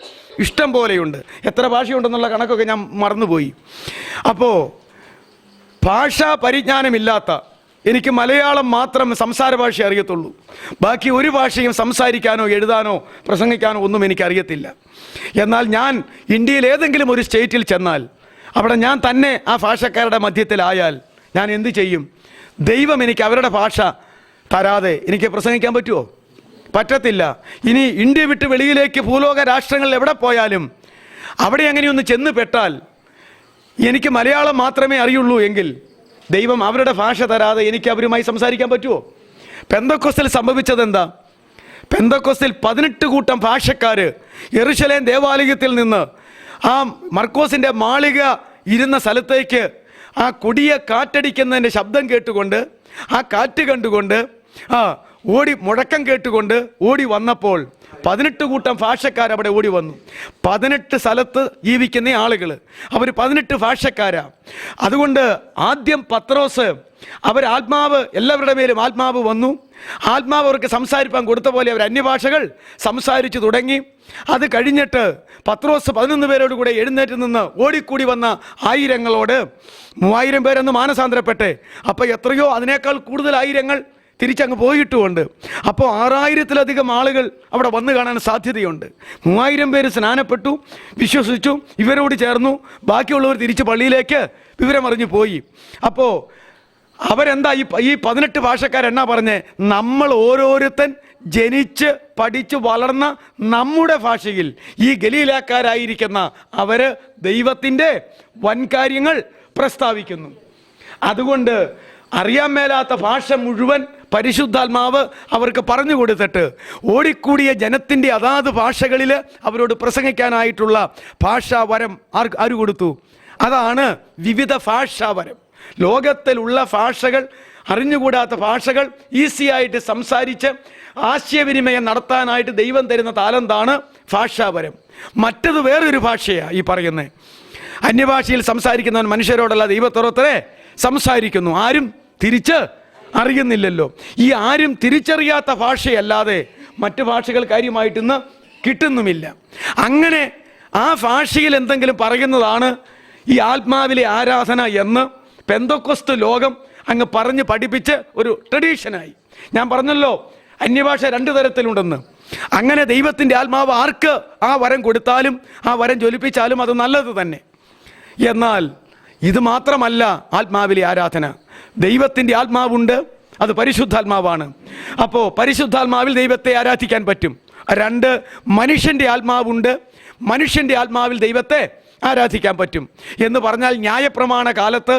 ഇഷ്ടം പോലെയുണ്ട്. എത്ര ഭാഷയുണ്ടെന്നുള്ള കണക്കൊക്കെ ഞാൻ മറന്നുപോയി. അപ്പോൾ ഭാഷാ പരിജ്ഞാനമില്ലാത്ത എനിക്ക് മലയാളം മാത്രം സംസാര ഭാഷ അറിയത്തുള്ളൂ. ബാക്കി ഒരു ഭാഷയും സംസാരിക്കാനോ എഴുതാനോ പ്രസംഗിക്കാനോ ഒന്നും എനിക്കറിയത്തില്ല. എന്നാൽ ഞാൻ ഇന്ത്യയിൽ ഏതെങ്കിലും ഒരു സ്റ്റേറ്റിൽ ചെന്നാൽ അവിടെ ഞാൻ തന്നെ ആ ഭാഷക്കാരുടെ മധ്യത്തിലായാൽ ഞാൻ എന്ത് ചെയ്യും? ദൈവം എനിക്ക് അവരുടെ ഭാഷ തരാതെ എനിക്ക് പ്രസംഗിക്കാൻ പറ്റുമോ? പറ്റത്തില്ല. ഇനി ഇന്ത്യ വിട്ട് വെളിയിലേക്ക് ഭൂലോക രാഷ്ട്രങ്ങളിൽ എവിടെ പോയാലും അവിടെ അങ്ങനെയൊന്ന് ചെന്ന് പെട്ടാൽ എനിക്ക് മലയാളം മാത്രമേ അറിയുള്ളൂ എങ്കിൽ ദൈവം അവരുടെ ഭാഷ തരാതെ എനിക്ക് അവരുമായി സംസാരിക്കാൻ പറ്റുമോ? പെന്തക്കോസ്തിൽ സംഭവിച്ചത് എന്താ? പെന്തക്കോസ്തിൽ 18 കൂട്ടം ഭാഷക്കാർ യെരുശലേം ദേവാലയത്തിൽ നിന്ന് ആ മർക്കോസിൻ്റെ മാളിക ഇരുന്ന സ്ഥലത്തേക്ക് ആ കൊടിയ കാറ്റടിക്കുന്നതിൻ്റെ ശബ്ദം കേട്ടുകൊണ്ട്, ആ കാറ്റ് കണ്ടുകൊണ്ട്, മുഴക്കം കേട്ടുകൊണ്ട് ഓടി വന്നപ്പോൾ 18 കൂട്ടം ഭാഷക്കാർ അവിടെ ഓടി വന്നു. 18 സ്ഥലത്ത് ജീവിക്കുന്ന ആളുകൾ, അവർ 18 ഭാഷക്കാരാ. അതുകൊണ്ട് ആദ്യം പത്രോസ് ആത്മാവ് എല്ലാവരുടെ മേലും ആത്മാവ് വന്നു. ആത്മാവ് അവർക്ക് സംസാരിപ്പാൻ കൊടുത്ത പോലെ അവർ അന്യഭാഷകൾ സംസാരിച്ചു തുടങ്ങി. അത് കഴിഞ്ഞിട്ട് പത്രോസ് 11 പേരോട് കൂടെ എഴുന്നേറ്റ് നിന്ന് ഓടിക്കൂടി വന്ന ആയിരങ്ങളോട് 3000 പേരെന്ന് മാനസാന്തരപ്പെട്ടെ. അപ്പോൾ എത്രയോ അതിനേക്കാൾ കൂടുതൽ ആയിരങ്ങൾ തിരിച്ചങ്ങ് പോയിട്ടുമുണ്ട്. അപ്പോൾ 6000-ലധികം ആളുകൾ അവിടെ വന്നു കാണാൻ സാധ്യതയുണ്ട്. 3000 പേര് സ്നാനപ്പെട്ടു, വിശ്വസിച്ചു, ഇവരോട് ചേർന്നു. ബാക്കിയുള്ളവർ തിരിച്ച് പള്ളിയിലേക്ക് വിവരമറിഞ്ഞു പോയി. അപ്പോൾ അവരെന്താ ഈ 18 ഭാഷക്കാരെന്നാ പറഞ്ഞേ? നമ്മൾ ഓരോരുത്തൻ ജനിച്ച് പഠിച്ച് വളർന്ന നമ്മുടെ ഭാഷയിൽ ഈ ഗലീലാക്കാരായിരിക്കുന്ന അവർ ദൈവത്തിൻ്റെ വൻകാര്യങ്ങൾ പ്രസ്താവിക്കുന്നു. അതുകൊണ്ട് അറിയാൻ മേലാത്ത ഭാഷ മുഴുവൻ പരിശുദ്ധാത്മാവ് അവർക്ക് പറഞ്ഞു കൊടുത്തിട്ട് ഓടിക്കൂടിയ ജനത്തിൻ്റെ അതാത് ഭാഷകളിൽ അവരോട് പ്രസംഗിക്കാനായിട്ടുള്ള ഭാഷാവരം ആര് കൊടുത്തു? അതാണ് വിവിധ ഭാഷാവരം. ലോകത്തിലുള്ള ഭാഷകൾ, അറിഞ്ഞുകൂടാത്ത ഭാഷകൾ ഈസിയായിട്ട് സംസാരിച്ച് ആശയവിനിമയം നടത്താനായിട്ട് ദൈവം തരുന്ന താലന്താണ് ഭാഷാവരം. മറ്റത് വേറൊരു ഭാഷയാണ് ഈ പറയുന്നത്. അന്യഭാഷയിൽ സംസാരിക്കുന്നവൻ മനുഷ്യരോടല്ല ദൈവത്തോടൊത്തരെ സംസാരിക്കുന്നു. ആരും തിരിച്ച് അറിയുന്നില്ലല്ലോ. ഈ ആരും തിരിച്ചറിയാത്ത ഭാഷയല്ലാതെ മറ്റു ഭാഷകൾ കാര്യമായിട്ട് ഇന്ന് കിട്ടുന്നുമില്ല. അങ്ങനെ ആ ഭാഷയിൽ എന്തെങ്കിലും പറയുന്നതാണ് ഈ ആത്മാവിലെ ആരാധന എന്ന് പെന്തക്കോസ്ത് ലോകം അങ്ങ് പറഞ്ഞ് പഠിപ്പിച്ച് ഒരു ട്രഡീഷനായി. ഞാൻ പറഞ്ഞല്ലോ അന്യഭാഷ 2 തരത്തിലുണ്ടെന്ന്. അങ്ങനെ ദൈവത്തിൻ്റെ ആത്മാവ് ആർക്ക് ആ വരം കൊടുത്താലും ആ വരം ജ്വലിപ്പിച്ചാലും അത് നല്ലത് തന്നെ. എന്നാൽ ഇത് മാത്രമല്ല ആത്മാവിലെ ആരാധന. ദൈവത്തിൻ്റെ ആത്മാവുണ്ട്, അത് പരിശുദ്ധാത്മാവാണ്. അപ്പോൾ പരിശുദ്ധാത്മാവിൽ ദൈവത്തെ ആരാധിക്കാൻ പറ്റും. 2 മനുഷ്യൻ്റെ ആത്മാവുണ്ട്, മനുഷ്യൻ്റെ ആത്മാവിൽ ദൈവത്തെ ആരാധിക്കാൻ പറ്റും എന്ന് പറഞ്ഞാൽ ന്യായപ്രമാണ കാലത്ത്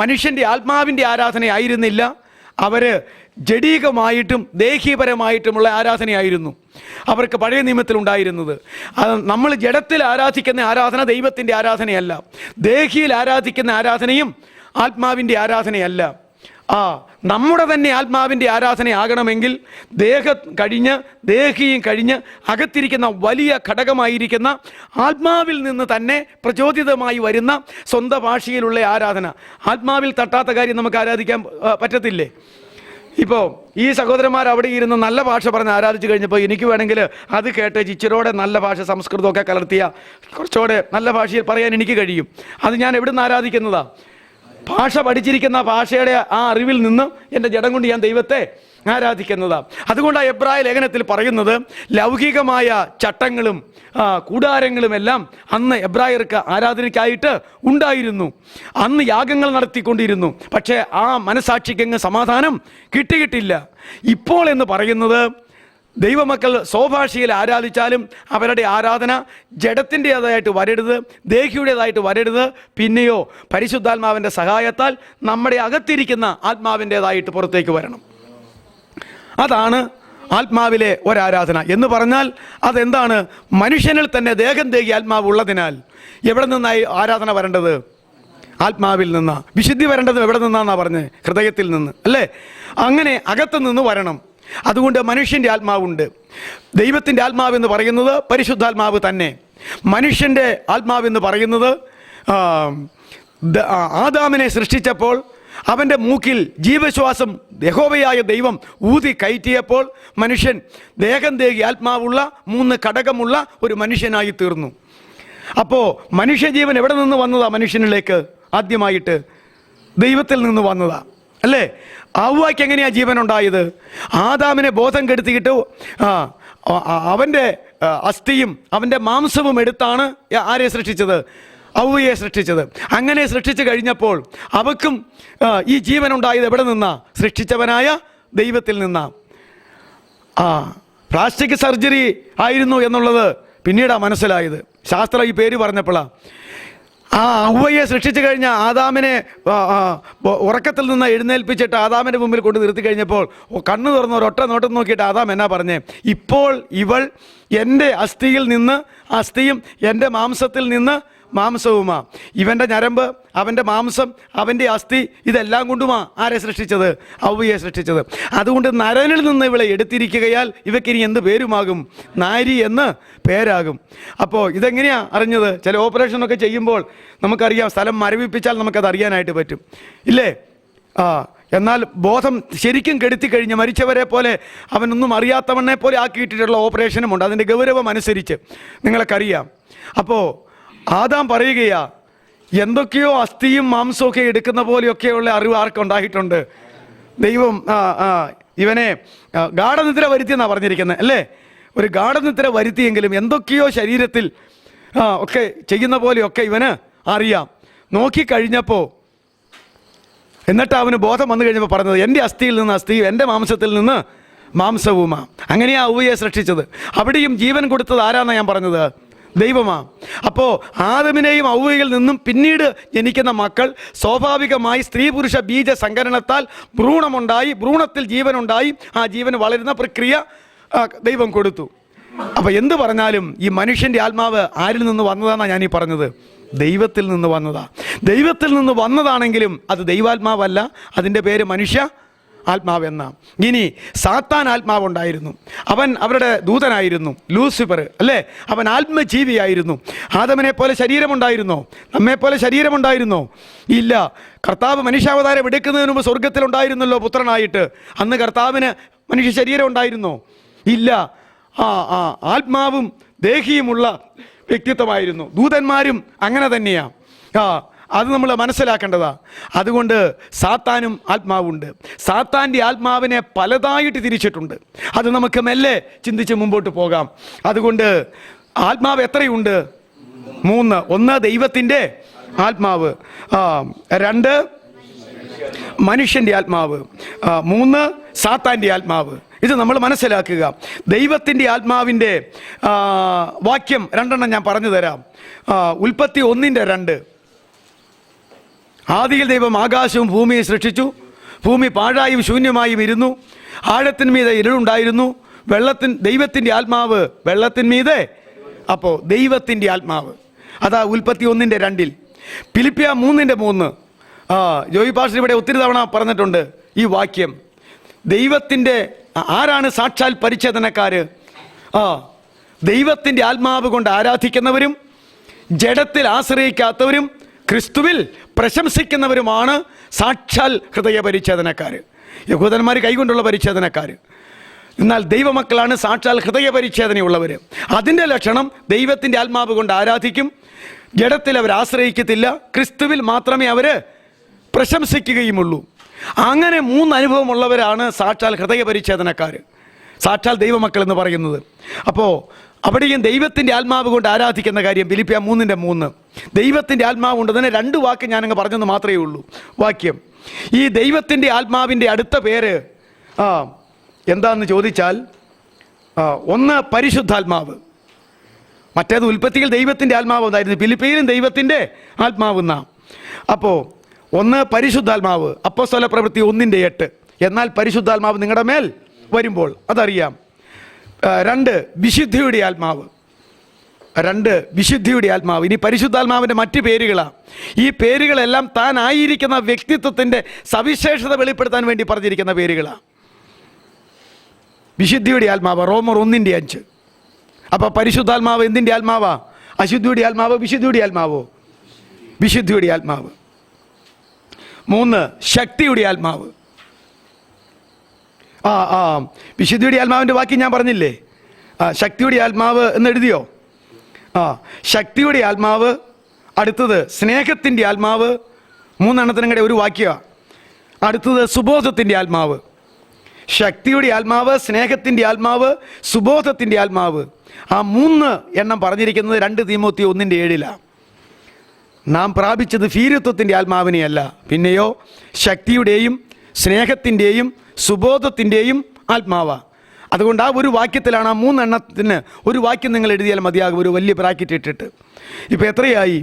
മനുഷ്യൻ്റെ ആത്മാവിൻ്റെ ആരാധനയായിരുന്നില്ല, അവർ ജഡീകമായിട്ടും ദേഹീപരമായിട്ടുമുള്ള ആരാധനയായിരുന്നു അവർക്ക് പഴയ നിയമത്തിലുണ്ടായിരുന്നത്. നമ്മൾ ജഡത്തിൽ ആരാധിക്കുന്ന ആരാധന ദൈവത്തിൻ്റെ ആരാധനയല്ല, ദേഹിയിൽ ആരാധിക്കുന്ന ആരാധനയും ആത്മാവിൻ്റെ ആരാധനയല്ല. നമ്മുടെ തന്നെ ആത്മാവിൻ്റെ ആരാധനയാകണമെങ്കിൽ ദേഹിയും കഴിഞ്ഞ് അകത്തിരിക്കുന്ന വലിയ ഘടകമായിരിക്കുന്ന ആത്മാവിൽ നിന്ന് തന്നെ പ്രചോദിതമായി വരുന്ന സ്വന്തം ഭാഷയിലുള്ള ആരാധന. ആത്മാവിൽ തട്ടാത്ത കാര്യം നമുക്ക് ആരാധിക്കാൻ പറ്റത്തില്ലേ? ഇപ്പോൾ ഈ സഹോദരന്മാർ അവിടെ ഇരുന്ന് നല്ല ഭാഷ പറഞ്ഞ് ആരാധിച്ചു കഴിഞ്ഞപ്പോൾ എനിക്ക് വേണമെങ്കിൽ അത് കേട്ട് ഇച്ചിരോടെ നല്ല ഭാഷ സംസ്കൃതമൊക്കെ കലർത്തിയ കുറച്ചുകൂടെ നല്ല ഭാഷയിൽ പറയാൻ എനിക്ക് കഴിയും. അത് ഞാൻ എവിടെ നിന്ന് ആരാധിക്കുന്നതാ? ഭാഷ പഠിച്ചിരിക്കുന്ന ഭാഷയുടെ ആ അറിവിൽ നിന്ന് എൻ്റെ ജഡം കൊണ്ട് ഞാൻ ദൈവത്തെ ആരാധിക്കുന്നതാണ്. അതുകൊണ്ടാണ് എബ്രായ ലേഖനത്തിൽ പറയുന്നത് ലൗകികമായ ചട്ടങ്ങളും കൂടാരങ്ങളുമെല്ലാം അന്ന് എബ്രായർക്ക് ആരാധനയ്ക്കായിട്ട് ഉണ്ടായിരുന്നു. അന്ന് യാഗങ്ങൾ നടത്തിക്കൊണ്ടിരുന്നു. പക്ഷേ ആ മനസാക്ഷിക്കങ്ങ് സമാധാനം കിട്ടിയിട്ടില്ല. ഇപ്പോൾ എന്ന് പറയുന്നത് ദൈവമക്കൾ സ്വഭാഷയിൽ ആരാധിച്ചാലും അവരുടെ ആരാധന ജഡത്തിൻ്റേതായിട്ട് വരരുത്, ദേഹിയുടേതായിട്ട് വരരുത്. പിന്നെയോ പരിശുദ്ധാത്മാവിൻ്റെ സഹായത്താൽ നമ്മുടെ അകത്തിരിക്കുന്ന ആത്മാവിൻ്റേതായിട്ട് പുറത്തേക്ക് വരണം. അതാണ് ആത്മാവിലെ ഒരാരാധന എന്ന് പറഞ്ഞാൽ അതെന്താണ്? മനുഷ്യനിൽ തന്നെ ദേഹി ആത്മാവ് ഉള്ളതിനാൽ എവിടെ നിന്നായി ആരാധന വരേണ്ടത്? ആത്മാവിൽ നിന്നാ. വിശുദ്ധി വരേണ്ടത് എവിടെ നിന്നാന്നാണ് പറഞ്ഞത്? ഹൃദയത്തിൽ നിന്ന് അല്ലേ? അങ്ങനെ അകത്തു നിന്ന് വരണം. അതുകൊണ്ട് മനുഷ്യൻ്റെ ആത്മാവുണ്ട്. ദൈവത്തിൻ്റെ ആത്മാവെന്ന് പറയുന്നത് പരിശുദ്ധാത്മാവ് തന്നെ. മനുഷ്യൻ്റെ ആത്മാവെന്ന് പറയുന്നത് ആദാമിനെ സൃഷ്ടിച്ചപ്പോൾ അവൻ്റെ മൂക്കിൽ ജീവശ്വാസം യഹോവയായ ദൈവം ഊതി കയറ്റിയപ്പോൾ മനുഷ്യൻ ദേഹി ആത്മാവുള്ള 3 ഘടകമുള്ള ഒരു മനുഷ്യനായി തീർന്നു. അപ്പോൾ മനുഷ്യജീവൻ എവിടെ നിന്ന് വന്നതാ? മനുഷ്യനിലേക്ക് ആദ്യമായിട്ട് ദൈവത്തിൽ നിന്ന് വന്നതാ അല്ലേ? ഹവ്വായ്ക്ക് എങ്ങനെയാണ് ജീവൻ ഉണ്ടായത്? ആദാമിനെ ബോധം കെടുത്തിയിട്ട് അവൻ്റെ അസ്ഥിയും അവൻ്റെ മാംസവും എടുത്താണ് ആരെ സൃഷ്ടിച്ചത്? ഹവ്വയെ സൃഷ്ടിച്ചത്. അങ്ങനെ സൃഷ്ടിച്ചു കഴിഞ്ഞപ്പോൾ അവക്കും ഈ ജീവൻ ഉണ്ടായത് എവിടെ നിന്നാ? സൃഷ്ടിച്ചവനായ ദൈവത്തിൽ നിന്നാ. പ്ലാസ്റ്റിക് സർജറി ആയിരുന്നു എന്നുള്ളത് പിന്നീടാണ് മനസ്സിലായത്. ശാസ്ത്രം ഈ പേര് പറഞ്ഞപ്പോഴാണ്. ഹവ്വയെ സൃഷ്ടിച്ചു കഴിഞ്ഞ ആദാമിനെ ഉറക്കത്തിൽ നിന്ന് എഴുന്നേൽപ്പിച്ചിട്ട് ആദാമിൻ്റെ മുമ്പിൽ കൊണ്ട് നിർത്തി കഴിഞ്ഞപ്പോൾ കണ്ണു തുറന്ന് ഒരൊറ്റ നോട്ടം നോക്കിയിട്ട് ആദാം എന്നാ പറഞ്ഞേ? ഇപ്പോൾ ഇവൾ എൻ്റെ അസ്ഥിയിൽ നിന്ന് അസ്ഥിയും എൻ്റെ മാംസത്തിൽ നിന്ന് മാംസവുമാ. ഇവൻ്റെ ഞരമ്പ്, അവൻ്റെ മാംസം, അവൻ്റെ അസ്ഥി, ഇതെല്ലാം കൊണ്ടുമാ ആരെ സൃഷ്ടിച്ചത്? ഹവ്വയെ സൃഷ്ടിച്ചത്. അതുകൊണ്ട് നരനിൽ നിന്ന് ഇവളെ എടുത്തിരിക്കുകയാൽ ഇവയ്ക്കിനി എന്ത് പേരുമാകും? നാരി എന്ന് പേരാകും. അപ്പോൾ ഇതെങ്ങനെയാണ് അറിഞ്ഞത്? ചില ഓപ്പറേഷനൊക്കെ ചെയ്യുമ്പോൾ നമുക്കറിയാം, സ്ഥലം മരവിപ്പിച്ചാൽ നമുക്കത് അറിയാനായിട്ട് പറ്റും ഇല്ലേ? എന്നാൽ ബോധം ശരിക്കും കെടുത്തി കഴിഞ്ഞ് മരിച്ചവരെ പോലെ അവനൊന്നും അറിയാത്തവണ്ണെ പോലെ ആക്കിയിട്ടിട്ടുള്ള ഓപ്പറേഷനുമുണ്ട്, അതിൻ്റെ ഗൗരവം അനുസരിച്ച് നിങ്ങൾക്കറിയാം. അപ്പോൾ ആദാം പറയുകയാ, എന്തൊക്കെയോ അസ്ഥിയും മാംസമൊക്കെ എടുക്കുന്ന പോലെയൊക്കെയുള്ള അറിവ് ആർക്കുണ്ടായിട്ടുണ്ട്? ദൈവം ഇവനെ ഗാഠനിദ്ര വരുത്തിയെന്നാണ് പറഞ്ഞിരിക്കുന്നത് അല്ലേ? ഒരു ഗാഠനിദ്ര വരുത്തിയെങ്കിലും എന്തൊക്കെയോ ശരീരത്തിൽ ഒക്കെ ചെയ്യുന്ന പോലെയൊക്കെ ഇവന് അറിയാം. നോക്കിക്കഴിഞ്ഞപ്പോൾ എന്നിട്ട് അവന് ബോധം വന്നു കഴിഞ്ഞപ്പോൾ പറഞ്ഞത്, എൻ്റെ അസ്ഥിയിൽ നിന്ന് അസ്ഥിയും എൻ്റെ മാംസത്തിൽ നിന്ന് മാംസവുമാ. അങ്ങനെയാണ് ഹവ്വയെ സൃഷ്ടിച്ചത്. അവിടെയും ജീവൻ കൊടുത്തത് ആരാന്നാണ് ഞാൻ പറഞ്ഞത്? ദൈവമാ. അപ്പോൾ ആദമിനെയും ഹവ്വയിൽ നിന്നും പിന്നീട് ജനിക്കുന്ന മക്കൾ സ്വാഭാവികമായി സ്ത്രീ പുരുഷ ബീജ സങ്കരണത്താൽ ഭ്രൂണമുണ്ടായി, ഭ്രൂണത്തിൽ ജീവനുണ്ടായി, ആ ജീവൻ വളരുന്ന പ്രക്രിയ ദൈവം കൊടുത്തു. അപ്പോൾ എന്ത് പറഞ്ഞാലും ഈ മനുഷ്യൻ്റെ ആത്മാവ് ആരിൽ നിന്ന് വന്നതാണെന്നാണ് ഞാനീ പറഞ്ഞത്? ദൈവത്തിൽ നിന്ന് വന്നതാ. ദൈവത്തിൽ നിന്ന് വന്നതാണെങ്കിലും അത് ദൈവാത്മാവല്ല, അതിൻ്റെ പേര് മനുഷ്യ ആത്മാവെന്ന. ഇനി സാത്താൻ ആത്മാവുണ്ടായിരുന്നു. അവൻ അവരുടെ ദൂതനായിരുന്നു, ലൂസിഫർ അല്ലേ? അവൻ ആത്മജീവിയായിരുന്നു. ആദമിനെ പോലെ ശരീരമുണ്ടായിരുന്നോ? നമ്മെപ്പോലെ ശരീരമുണ്ടായിരുന്നോ? ഇല്ല. കർത്താവ് മനുഷ്യാവതാരം എടുക്കുന്നതിന് മുമ്പ് സ്വർഗത്തിലുണ്ടായിരുന്നല്ലോ പുത്രനായിട്ട്. അന്ന് കർത്താവിന് മനുഷ്യ ശരീരം ഉണ്ടായിരുന്നോ? ഇല്ല. ആത്മാവും ദേഹിയുമുള്ള വ്യക്തിത്വമായിരുന്നു. ദൂതന്മാരും അങ്ങനെ തന്നെയാണ്. അത് നമ്മൾ മനസ്സിലാക്കേണ്ടതാ. അതുകൊണ്ട് സാത്താനും ആത്മാവുണ്ട്. സാത്താൻ്റെ ആത്മാവിനെ പലതായിട്ട് തിരിച്ചിട്ടുണ്ട്. അത് നമുക്ക് മെല്ലെ ചിന്തിച്ച് മുമ്പോട്ട് പോകാം. അതുകൊണ്ട് ആത്മാവ് എത്രയുണ്ട്? 3. 1 ദൈവത്തിൻ്റെ ആത്മാവ്, 2 മനുഷ്യൻ്റെ ആത്മാവ്, 3 സാത്താൻ്റെ ആത്മാവ്. ഇത് നമ്മൾ മനസ്സിലാക്കുക. ദൈവത്തിൻ്റെ ആത്മാവിൻ്റെ വാക്യം 2 ഞാൻ പറഞ്ഞു തരാം. ഉൽപ്പത്തി 1:2. ആദിയിൽ ദൈവം ആകാശവും ഭൂമിയെ സൃഷ്ടിച്ചു. ഭൂമി പാഴായും ശൂന്യമായും ഇരുന്നു. ആഴത്തിന്മീതെ ഇരുളുണ്ടായിരുന്നു. ദൈവത്തിൻ്റെ ആത്മാവ് വെള്ളത്തിന്മീതെ. അപ്പോൾ ദൈവത്തിൻ്റെ ആത്മാവ്, അതാ ഉൽപ്പത്തി 1:2. ഫിലിപ്പിയ 3:3. ജോയി പാസ്റ്റർ ഇവിടെ ഒത്തിരി തവണ പറഞ്ഞിട്ടുണ്ട് ഈ വാക്യം. ദൈവത്തിൻ്റെ ആരാണ് സാക്ഷാൽ പരിച്ഛേദനക്കാർ? ദൈവത്തിൻ്റെ ആത്മാവ് കൊണ്ട് ആരാധിക്കുന്നവരും ജഡത്തിൽ ആശ്രയിക്കാത്തവരും ക്രിസ്തുവിൽ പ്രശംസിക്കുന്നവരുമാണ് സാക്ഷാൽ ഹൃദയ പരിച്ഛേദനക്കാർ. യഹൂദന്മാർ കൈകൊണ്ടുള്ള പരിച്ഛേദനക്കാർ. എന്നാൽ ദൈവമക്കളാണ് സാക്ഷാൽ ഹൃദയ പരിച്ഛേദനയുള്ളവർ. അതിൻ്റെ ലക്ഷണം ദൈവത്തിൻ്റെ ആത്മാവ് കൊണ്ട് ആരാധിക്കും, ജഡത്തിൽ അവർ ആശ്രയിക്കത്തില്ല, ക്രിസ്തുവിൽ മാത്രമേ അവർ പ്രശംസിക്കുകയുമുള്ളൂ. അങ്ങനെ 3 അനുഭവമുള്ളവരാണ് സാക്ഷാൽ ഹൃദയ പരിച്ഛേദനക്കാർ, സാക്ഷാൽ ദൈവമക്കൾ എന്ന് പറയുന്നത്. അപ്പോൾ അവിടെയും ദൈവത്തിൻ്റെ ആത്മാവ് കൊണ്ട് ആരാധിക്കുന്ന കാര്യം ഫിലിപ്പിയ 3:3. ദൈവത്തിൻ്റെ ആത്മാവ് കൊണ്ട് തന്നെ 2 വാക്ക് ഞാനങ്ങ് പറഞ്ഞെന്ന് മാത്രമേ ഉള്ളൂ വാക്യം. ഈ ദൈവത്തിൻ്റെ ആത്മാവിൻ്റെ അടുത്ത പേര് എന്താണെന്ന് ചോദിച്ചാൽ, ഒന്ന് പരിശുദ്ധാത്മാവ്, മറ്റേത് ഉൽപ്പത്തിയിൽ ദൈവത്തിൻ്റെ ആത്മാവ് എന്നായിരുന്നു, ഫിലിപ്പിയിലും ദൈവത്തിൻ്റെ ആത്മാവ് എന്നാ. അപ്പോൾ ഒന്ന് പരിശുദ്ധാത്മാവ്, അപ്പോസ്തല പ്രവൃത്തി 1:8. എന്നാൽ പരിശുദ്ധാത്മാവ് നിങ്ങളുടെ മേൽ വരുമ്പോൾ, അതറിയാം. 2 വിശുദ്ധിയുടെ ആത്മാവ്. 2 വിശുദ്ധിയുടെ ആത്മാവ്. ഇനി പരിശുദ്ധാത്മാവിൻ്റെ മറ്റ് പേരുകളാണ്. ഈ പേരുകളെല്ലാം താൻ ആയിരിക്കുന്ന വ്യക്തിത്വത്തിൻ്റെ സവിശേഷത വെളിപ്പെടുത്താൻ വേണ്ടി പറഞ്ഞിരിക്കുന്ന പേരുകളാണ്. വിശുദ്ധിയുടെ ആത്മാവ് റോമർ 1:5. അപ്പോൾ പരിശുദ്ധാത്മാവ് എന്തിൻ്റെ ആത്മാവാ? അശുദ്ധിയുടെ ആത്മാവോ വിശുദ്ധിയുടെ ആത്മാവോ? വിശുദ്ധിയുടെ ആത്മാവ്. 3 ശക്തിയുടെ ആത്മാവ്. വിശുദ്ധിയുടെ ആത്മാവിൻ്റെ വാക്യം ഞാൻ പറഞ്ഞില്ലേ? ശക്തിയുടെ ആത്മാവ് എന്ന് എഴുതിയോ? ശക്തിയുടെ ആത്മാവ്. അടുത്തത് സ്നേഹത്തിൻ്റെ ആത്മാവ്. 3 എണ്ണത്തിനും കൂടെ ഒരു വാക്യമാണ്. അടുത്തത് സുബോധത്തിൻ്റെ ആത്മാവ്. ശക്തിയുടെ ആത്മാവ്, സ്നേഹത്തിൻ്റെ ആത്മാവ്, സുബോധത്തിൻ്റെ ആത്മാവ്. 3 എണ്ണം പറഞ്ഞിരിക്കുന്നത് 2 തീമോത്തി 1:7. നാം പ്രാപിച്ചത് ഭീരുത്വത്തിൻ്റെ ആത്മാവിനെയല്ല, പിന്നെയോ ശക്തിയുടെയും സ്നേഹത്തിൻ്റെയും സുബോധത്തിൻ്റെയും ആത്മാവാണ്. അതുകൊണ്ട് ഒരു വാക്യത്തിലാണ് 3 എണ്ണത്തിന് ഒരു വാക്യം നിങ്ങൾ എഴുതിയാൽ മതിയാകും, ഒരു വലിയ ബ്രാക്കറ്റ് ഇട്ടിട്ട്. ഇപ്പോൾ എത്രയായി?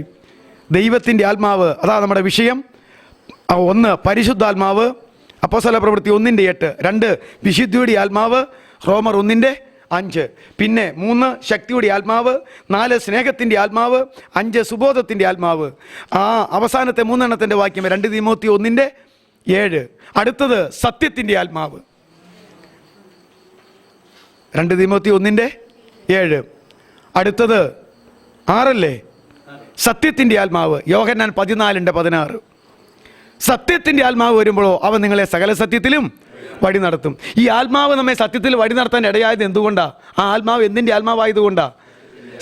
ദൈവത്തിൻ്റെ ആത്മാവ്, അതാ നമ്മുടെ വിഷയം. 1 പരിശുദ്ധാത്മാവ്, അപ്പോസ്തല പ്രവൃത്തി 1:8. 2 വിശുദ്ധിയുടെ ആത്മാവ്, റോമർ 1:5. പിന്നെ 3 ശക്തിയുടെ ആത്മാവ്, 4 സ്നേഹത്തിൻ്റെ ആത്മാവ്, 5 സുബോധത്തിൻ്റെ ആത്മാവ്. അവസാനത്തെ 3 എണ്ണത്തിൻ്റെ വാക്യം 2 തീമോത്തി 1:7. അടുത്തത് സത്യത്തിൻ്റെ ആത്മാവ്. 2 തീമോത്തി 1:7. അടുത്തത് 6 സത്യത്തിൻ്റെ ആത്മാവ്. യോഹന്നാൻ 14:16. സത്യത്തിൻ്റെ ആത്മാവ് വരുമ്പോഴോ അവൻ നിങ്ങളെ സകല സത്യത്തിലും വഴി നടത്തും. ഈ ആത്മാവ് നമ്മെ സത്യത്തിൽ വഴി നടത്താൻ ഇടയായത് എന്തുകൊണ്ടാണ്? ആ ആത്മാവ് എന്തിൻ്റെ ആത്മാവായതുകൊണ്ടാണ്?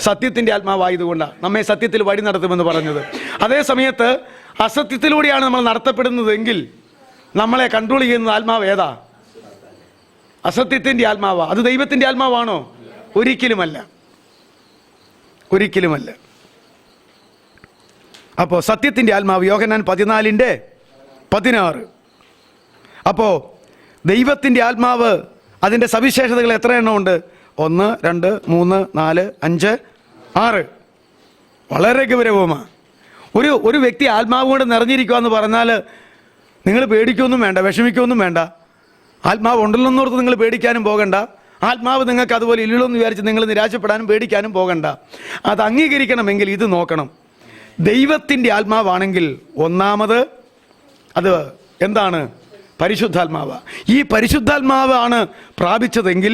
സത്യത്തിൻ്റെ ആത്മാവായതുകൊണ്ടാണ് നമ്മെ സത്യത്തിൽ വഴി നടത്തുമെന്ന് പറഞ്ഞത്. അതേ സമയത്ത് അസത്യത്തിലൂടെയാണ് നമ്മൾ നടത്തപ്പെടുന്നതെങ്കിൽ നമ്മളെ കൺട്രോൾ ചെയ്യുന്ന ആത്മാവ് ഏതാ? അസത്യത്തിൻ്റെ ആത്മാവാ. അത് ദൈവത്തിൻ്റെ ആത്മാവാണോ? ഒരിക്കലുമല്ല, ഒരിക്കലുമല്ല. അപ്പോൾ സത്യത്തിൻ്റെ ആത്മാവ് യോഹന്നാൻ 14:16. അപ്പോൾ ദൈവത്തിൻ്റെ ആത്മാവ് അതിൻ്റെ സവിശേഷതകൾ എത്ര എണ്ണമുണ്ട്? 1, 2, 3, 4, 5, 6. വളരെ ഗൗരവമാണ്. ഒരു വ്യക്തി ആത്മാവ് കൊണ്ട് നിറഞ്ഞിരിക്കുക എന്ന് പറഞ്ഞാൽ നിങ്ങൾ പേടിക്കൊന്നും വേണ്ട, വിഷമിക്കൊന്നും വേണ്ട. ആത്മാവ് ഉണ്ടല്ലോ എന്നോർത്ത് നിങ്ങൾ പേടിക്കാനും പോകണ്ട. ആത്മാവ് നിങ്ങൾക്ക് അതുപോലെ ഇല്ലല്ലോ എന്ന് വിചാരിച്ച് നിങ്ങൾ നിരാശപ്പെടാനും പേടിക്കാനും പോകണ്ട. അത് അംഗീകരിക്കണമെങ്കിൽ ഇത് നോക്കണം. ദൈവത്തിൻ്റെ ആത്മാവാണെങ്കിൽ ഒന്നാമത് അത് എന്താണ്? പരിശുദ്ധാത്മാവ്. ഈ പരിശുദ്ധാത്മാവാണ് പ്രാപിച്ചതെങ്കിൽ